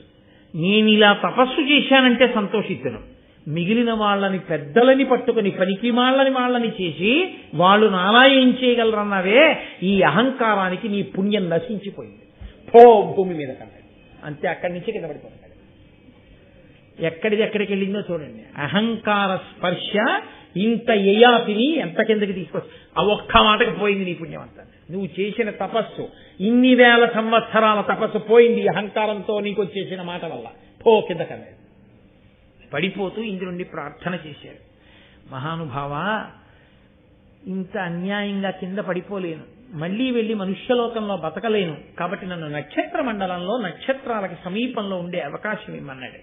నేను ఇలా తపస్సు చేశానంటే సంతోషిద్దును. మిగిలిన వాళ్ళని పెద్దలని పట్టుకుని పనికి వాళ్ళని చేసి వాళ్ళు నాలా ఏం చేయగలరన్నావే, ఈ అహంకారానికి నీ పుణ్యం నశించిపోయింది, పో భూమి మీద కన్నాడు. అంతే, అక్కడి నుంచి కింద పడిపోతున్నాడు. ఎక్కడికి వెళ్ళిందో చూడండి. అహంకార స్పర్శ ఇంత యయాతిని ఎంత కిందకి తీసుకొచ్చి ఆ ఒక్క మాటకు పోయింది నీ పుణ్యం అంతా. నువ్వు చేసిన తపస్సు, ఇన్ని 1000 సంవత్సరాల తపస్సు పోయింది అహంకారంతో నీకు వచ్చేసిన మాట వల్ల. పో కింద కన్నాడు. పడిపోతూ ఇంద్రుణ్ణి ప్రార్థన చేశాడు. మహానుభావ, ఇంత అన్యాయంగా కింద పడిపోలేను, మళ్ళీ వెళ్ళి మనుష్యలోకంలో బతకలేను, కాబట్టి నన్ను నక్షత్ర మండలంలో నక్షత్రాలకి సమీపంలో ఉండే అవకాశం ఇమ్మన్నాడు.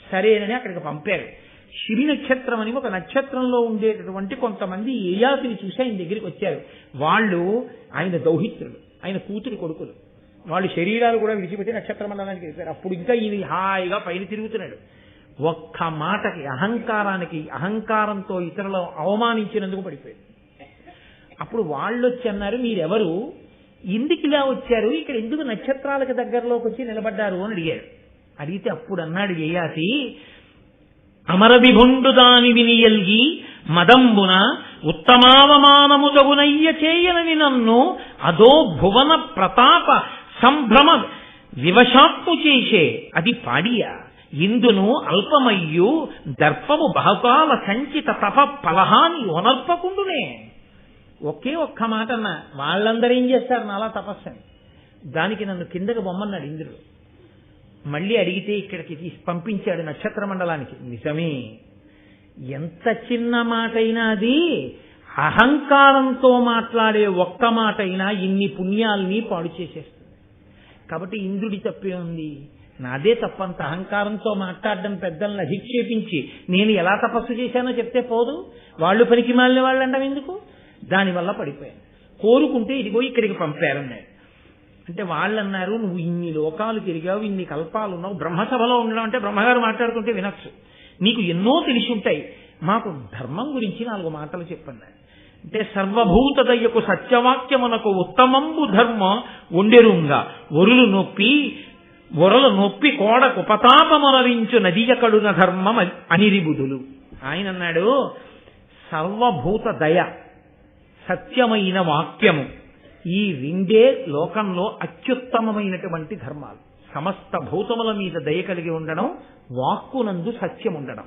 సరేనని అక్కడికి పంపారు. శిబి నక్షత్రం అని ఒక నక్షత్రంలో ఉండేటటువంటి కొంతమంది యయాతిని చూసి ఆయన దగ్గరికి వచ్చారు. వాళ్ళు ఆయన దౌహిత్రులు, ఆయన కూతురు కొడుకులు. వాళ్ళు శరీరాలు కూడా విడిచిపెట్టి నక్షత్ర మండలానికి వెళ్ళిపోయారు. అప్పుడు ఇంకా ఈయన హాయిగా పైన తిరుగుతున్నాడు. ఒక్క మాటకి అహంకారంతో ఇతరులు అవమానించినందుకు పడిపోయాడు. అప్పుడు వాళ్ళు వచ్చి అన్నారు, మీరెవరు, ఎందుకు ఇలా వచ్చారు, ఇక్కడ ఎందుకు నక్షత్రాలకు దగ్గరలోకి వచ్చి నిలబడ్డారు అని అడిగారు. అడిగితే అప్పుడు అన్నాడు యయాతి, అమరవిభుండు దాని వినియల్గి మదంబున ఉత్తమావమానము తగునయ్య చేయనని నన్ను అదో భువన ప్రతాప సంభ్రమ వివశాత్ము చేసే అది పాడియా ఇందును అల్పమయ్యు దర్పము బహుకాల సంచిత తప ఫలహాని ఒనర్పకుండునే. ఒకే ఒక్క మాట అన్నా, వాళ్ళందరూ ఏం చేస్తారు నాలా తపస్సని. దానికి నన్ను కిందకి బొమ్మన్నాడు ఇంద్రుడు. మళ్ళీ అడిగితే ఇక్కడికి తీసి పంపించాడు నక్షత్ర మండలానికి. నిజమే, ఎంత చిన్న మాట అయినా అది అహంకారంతో మాట్లాడే ఒక్క మాట అయినా ఇన్ని పుణ్యాల్ని పాడు చేసేస్తుంది. కాబట్టి ఇంద్రుడి తప్పే ఉంది, నాదే తప్పంత. అహంకారంతో మాట్లాడడం, పెద్దల్ని అధిక్షేపించి నేను ఎలా తపస్సు చేశానో చెప్తే పోదు, వాళ్ళు పనికి మాలిన వాళ్ళు అంటాం ఎందుకు? దానివల్ల పడిపోయాను. కోరుకుంటే ఇదిగో ఇక్కడికి పంపారన్నాడు. అంటే వాళ్ళు అన్నారు, నువ్వు ఇన్ని లోకాలు తిరిగావు, ఇన్ని కల్పాలు ఉన్నావు, బ్రహ్మసభలో ఉండడం అంటే బ్రహ్మగారు మాట్లాడుతుంటే వినొచ్చు, నీకు ఎన్నో తెలిసి ఉంటాయి, మాకు ధర్మం గురించి 4 మాటలు చెప్పన్నాడు. అంటే సర్వభూత దయ్యకు సత్యవాక్యమునకు ఉత్తమంబు ధర్మ ఒండెరుంగా ఒరలు నొప్పి కోడకు పతాపమొనరించు నదియకడున ధర్మం అనిరిబుధులు. ఆయన అన్నాడు, సర్వభూత దయ, సత్యమైన వాక్యము, ఈ 2 లోకంలో అత్యుత్తమమైనటువంటి ధర్మాలు. సమస్త భూతముల మీద దయ కలిగి ఉండడం, వాక్కునందు సత్యం ఉండడం.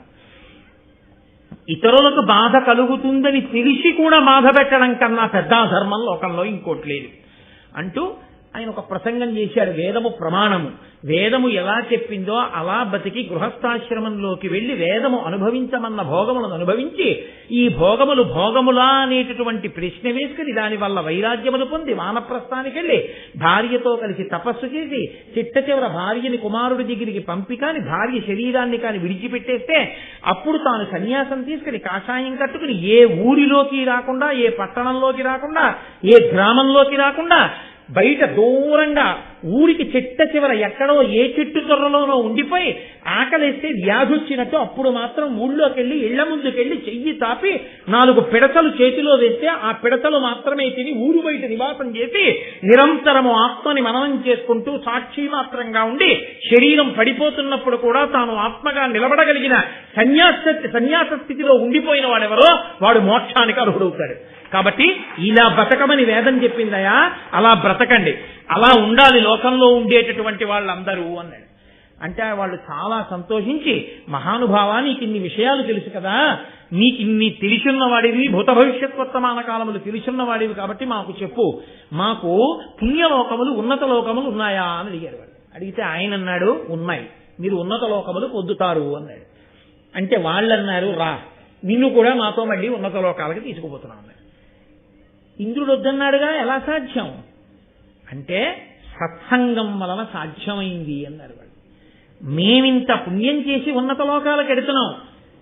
ఇతరులకు బాధ కలుగుతుందని తెలిసి కూడా బాధ పెట్టడం కన్నా పెద్ద ధర్మం లోకంలో ఇంకోటి లేదు అంటూ ఆయన ఒక ప్రసంగం చేశాడు. వేదము ప్రమాణము, వేదము ఎలా చెప్పిందో అలా బతికి గృహస్థాశ్రమంలోకి వెళ్లి వేదము అనుభవించమన్న భోగములను అనుభవించి, ఈ భోగములు భోగములా అనేటటువంటి ప్రశ్న వేసుకుని దానివల్ల వైరాగ్యములు పొంది వానప్రస్థానికి వెళ్లి భార్యతో కలిసి తపస్సు చేసి చిట్ట చివర భార్యని కుమారుడి దగ్గరికి పంపి కాని భార్య శరీరాన్ని కాని విడిచిపెట్టేస్తే అప్పుడు తాను సన్యాసం తీసుకుని కాషాయం కట్టుకుని ఏ ఊరిలోకి రాకుండా, ఏ పట్టణంలోకి రాకుండా, ఏ గ్రామంలోకి రాకుండా బయట దూరంగా ఊరికి చెట్ట చివర ఎక్కడో ఏ చెట్టు తొర్రలోనో ఉండిపోయి ఆకలేస్తే వ్యాధి వచ్చినట్టు అప్పుడు మాత్రం ఊళ్ళోకి వెళ్ళి ఇళ్ల ముందుకెళ్ళి చెయ్యి తాపి 4 పిడతలు చేతిలో వేస్తే ఆ పిడతలు మాత్రమే తిని ఊరు బయట నివాసం చేసి నిరంతరము ఆత్మని మననం చేసుకుంటూ సాక్షి మాత్రంగా ఉండి శరీరం పడిపోతున్నప్పుడు కూడా తాను ఆత్మగా నిలబడగలిగిన సన్యాస స్థితిలో ఉండిపోయిన వాడెవరో వాడు మోక్షానికి అర్హుడవుతాడు. కాబట్టి ఇలా బ్రతకమని వేదం చెప్పిందయా, అలా బ్రతకండి, అలా ఉండాలి లోకంలో ఉండేటటువంటి వాళ్ళందరూ అన్నాడు. అంటే వాళ్ళు చాలా సంతోషించి, మహానుభావా నీకు ఇన్ని విషయాలు తెలుసు కదా, నీకు ఇన్ని తెలిసున్నవాడివి, భూత భవిష్యత్ వర్తమాన కాలములు తెలుసున్నవాడివి కాబట్టి మాకు చెప్పు, మాకు పుణ్యలోకములు ఉన్నత లోకములు ఉన్నాయా అని అడిగారు వాళ్ళు. అడిగితే ఆయన అన్నాడు, ఉన్నాయి, మీరు ఉన్నత లోకములు పొందుతారు అన్నాడు. అంటే వాళ్ళు అన్నారు, రా నిన్ను కూడా మాతో మళ్ళీ ఉన్నత లోకాలకి తీసుకుపోతున్నాం అన్నాడు. ఇంద్రుడు వద్దన్నాడుగా, ఎలా సాధ్యం అంటే సత్సంగం వలన సాధ్యమైంది అన్నారు వాళ్ళు. మేమింత పుణ్యం చేసి ఉన్నత లోకాలకు ఎడుతున్నాం,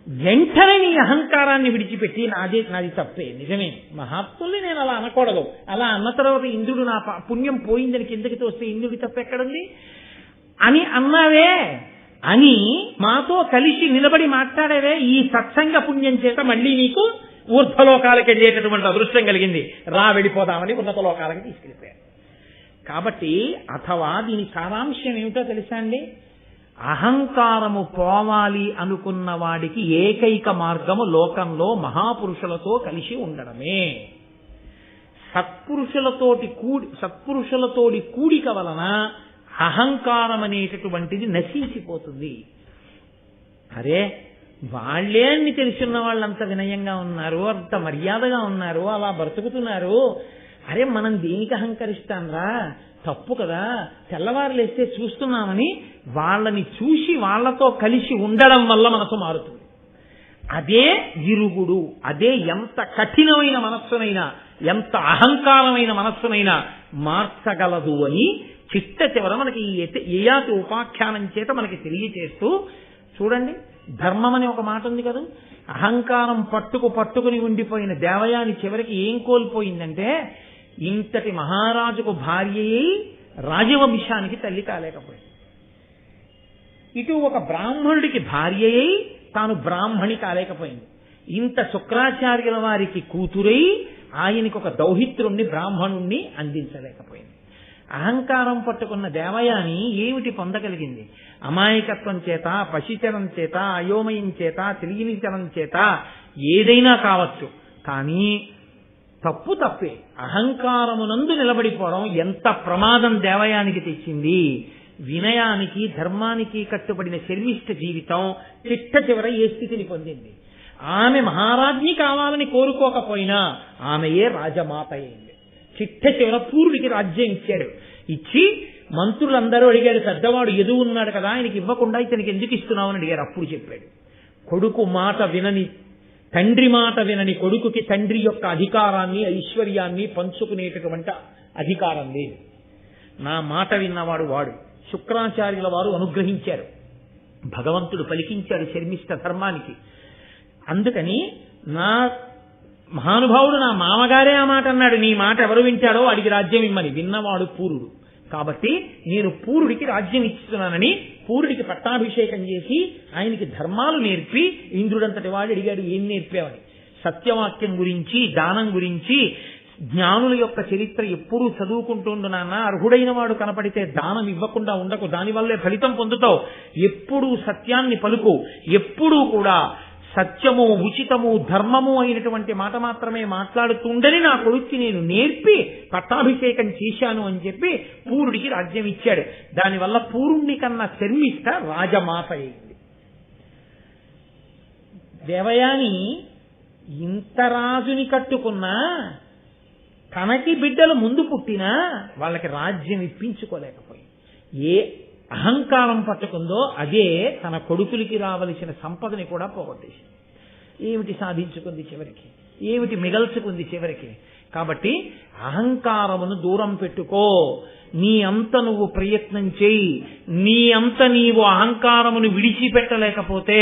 వెంటనే నీ అహంకారాన్ని విడిచిపెట్టి నాది తప్పే, నిజమే, మహాత్ముల్ని నేను అలా అనకూడదు, అలా అన్న తర్వాత ఇంద్రుడు నా పుణ్యం పోయిందని కిందకి తోస్తే ఇంద్రుడి తప్పెక్కడుంది అని అన్నావే అని మాతో కలిసి నిలబడి మాట్లాడేవే, ఈ సత్సంగ పుణ్యం చేత మళ్ళీ నీకు ఊర్ధ్వలోకాలకు వెళ్ళేటటువంటి అదృష్టం కలిగింది, రా వెళ్ళిపోదామని ఉన్నత లోకాలకి తీసుకెళ్ళిపోయారు. కాబట్టి అథవా దీని సారాంశం ఏమిటో తెలుసా అండి, అహంకారము పోవాలి అనుకున్న వాడికి ఏకైక మార్గము లోకంలో మహాపురుషులతో కలిసి ఉండడమే. సత్పురుషులతోటి కూడిక వలన అహంకారం అనేటటువంటిది నశించిపోతుంది. అరే వాళ్లే అన్ని తెలుసున్న వాళ్ళంత వినయంగా ఉన్నారు, అంత మర్యాదగా ఉన్నారు, అలా బ్రతుకుతున్నారు, అరే మనం దేనికి అహంకరిస్తాంరా, తప్పు కదా, తెల్లవారులేస్తే చూస్తున్నామని వాళ్ళని చూసి వాళ్లతో కలిసి ఉండడం వల్ల మనసు మారుతుంది. అదే విరుగుడు, అదే ఎంత కఠినమైన మనస్సునైనా ఎంత అహంకారమైన మనస్సునైనా మార్చగలదు అని చిట్ట చివర మనకి ఈ యయాతి ఉపాఖ్యానం చేత మనకి తెలియచేస్తూ, చూడండి ధర్మం అని ఒక మాట ఉంది కదా, అహంకారం పట్టుకుని ఉండిపోయిన దేవయాని చివరికి ఏం కోల్పోయిందంటే, ఇంతటి మహారాజుకు భార్య అయి రాజవంశానికి తల్లి కాలేకపోయింది. ఇటు ఒక బ్రాహ్మణుడికి భార్య అయి తాను బ్రాహ్మణి కాలేకపోయింది. ఇంత శుక్రాచార్యుల వారికి కూతురై ఆయనకి ఒక దౌహిత్రుణ్ణి బ్రాహ్మణుణ్ణి అందించలేకపోయింది. అహంకారం పట్టుకున్న దేవయాని ఏమిటి పొందగలిగింది? అమాయకత్వం చేత, పశిచరం చేత, అయోమయం చేత, తెలియనితనం చేత ఏదైనా కావచ్చు, కానీ తప్పు తప్పే. అహంకారమునందు నిలబడిపోవడం ఎంత ప్రమాదం దేవయానికి తెచ్చింది. వినయానికి ధర్మానికి కట్టుబడిన శర్మిష్ఠ జీవితం చిట్ట చివర ఏ స్థితిని పొందింది. ఆమె మహారాజ్ఞి కావాలని కోరుకోకపోయినా ఆమెయే రాజమాత అయింది. చిట్ట చివర పూర్వుడికి రాజ్యం ఇచ్చాడు. ఇచ్చి మంత్రులందరూ అడిగాడు, పెద్దవాడు ఎదువు ఉన్నాడు కదా, ఆయనకి ఇవ్వకుండా ఇతనికి ఎందుకు ఇస్తున్నావు అని అడిగారు. అప్పుడు చెప్పాడు, కొడుకు మాట వినని, తండ్రి మాట వినని కొడుకుకి తండ్రి యొక్క అధికారాన్ని ఐశ్వర్యాన్ని పంచుకునేటటువంటి అధికారం లేదు. నా మాట విన్నవాడు వాడు. శుక్రాచార్యుల వారు అనుగ్రహించారు, భగవంతుడు పలికించాడు శర్మిష్ఠ ధర్మానికి. అందుకని నా మహానుభావుడు నా మామగారే ఆ మాట అన్నాడు, నీ మాట ఎవరు వింటాడో వాడికి రాజ్యం ఇమ్మని. విన్నవాడు పూరుడు. కాబట్టి నేను పూరుడికి రాజ్యం ఇస్తున్నానని పూరుడికి పట్టాభిషేకం చేసి ఆయనకి ధర్మాలు నేర్పి, ఇంద్రుడంతటి వాడు అడిగాడు ఏం నేర్పావని. సత్యవాక్యం గురించి, దానం గురించి, జ్ఞానుల యొక్క చరిత్ర ఎప్పుడూ చదువుకుంటుండు నాన్న. అర్హుడైన వాడు కనపడితే దానం ఇవ్వకుండా ఉండకు, దానివల్లే ఫలితం పొందుతావు. ఎప్పుడూ సత్యాన్ని పలుకు, ఎప్పుడూ కూడా సత్యము, ఉచితము, ధర్మము అయినటువంటి మాట మాత్రమే మాట్లాడుతుండని నా కొడుక్కి నేను నేర్పి పట్టాభిషేకం చేశాను అని చెప్పి పూరుడికి రాజ్యం ఇచ్చాడు. దానివల్ల పూరుణ్ణి కన్నా శర్మిష్ఠ రాజమాత అయింది. దేవయాని ఇంత రాజుని కట్టుకున్నా తనకి బిడ్డలు ముందు పుట్టినా వాళ్ళకి రాజ్యం ఇప్పించుకోలేకపోయింది. ఏ అహంకారం పట్టుకుందో అదే తన కొడుకులకి రావలసిన సంపదని కూడా పోగొట్టేసింది. ఏమిటి సాధించుకుంది చివరికి? ఏమిటి మిగల్చుకుంది చివరికి? కాబట్టి అహంకారమును దూరం పెట్టుకో. నీ అంత నువ్వు ప్రయత్నం చేయి. నీ అంత నీవు అహంకారమును విడిచిపెట్టలేకపోతే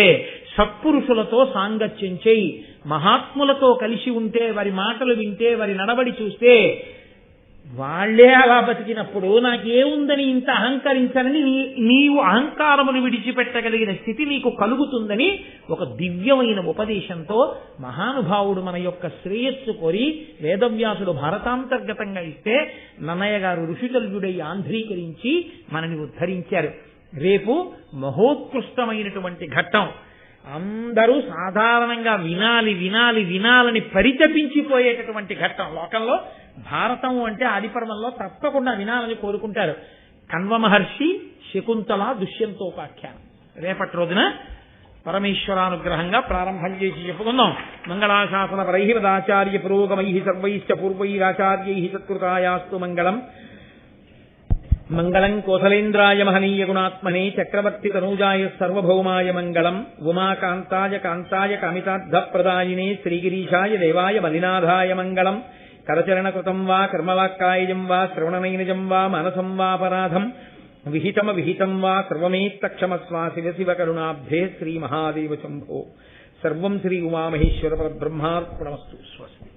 సత్పురుషులతో సాంగత్యం చేయి. మహాత్ములతో కలిసి ఉంటే, వారి మాటలు వింటే, వారి నడవడి చూస్తే, వాళ్లే అలా బతికినప్పుడు నాకేముందని ఇంత అహంకరించాలని నీవు అహంకారమును విడిచిపెట్టగలిగిన స్థితి నీకు కలుగుతుందని ఒక దివ్యమైన ఉపదేశంతో మహానుభావుడు మన యొక్క శ్రేయస్సు కోరి వేదవ్యాసుడు భారతాంతర్గతంగా ఇస్తే నన్నయ్య గారు ఋషితల్యుడై ఆంధ్రీకరించి మనని ఉద్ధరించారు. రేపు మహోత్కృష్టమైనటువంటి ఘట్టం. అందరూ సాధారణంగా వినాలి వినాలి వినాలని పరితపించిపోయేటటువంటి ఘట్టం. లోకంలో భారతం అంటే ఆదిపర్వంలో తప్పకుండా వినాలని కోరుకుంటారు. కణ్వ మహర్షి శకుంతల దుష్యంతోపాఖ్యానం రేపటి రోజున పరమేశ్వరానుగ్రహంగా ప్రారంభం చేసి చెప్పుకుందాం. మంగళాశాసన పరైహిమదాచార్య పురోగమై సర్వైశ్చ పూర్వైరాచార్యై సత్కృతాయాస్తు మంగళం. మంగళం కోసలేంద్రాయ మహనీయ గుణాత్మనే చక్రవర్తి తనూజాయ సర్వభౌమాయ మంగళం. ఉమాకాంతాయ కాంతాయ కామితార్థప్రదాయినే శ్రీగిరీశాయ దేవాయ మలినాథాయ మంగళం. కరచరణకృతం వా కర్మవాక్కాయజం వా శ్రవణనైనజం వా మనసం వాపరాధం విహితం వా సర్వమేత్తక్షమస్వా శివ శివ కరుణాబ్ధే శ్రీ మహాదేవ శంభో. సర్వం శ్రీ ఉమామహేశ్వర పరబ్రహ్మార్పణమస్తు. స్వస్తి.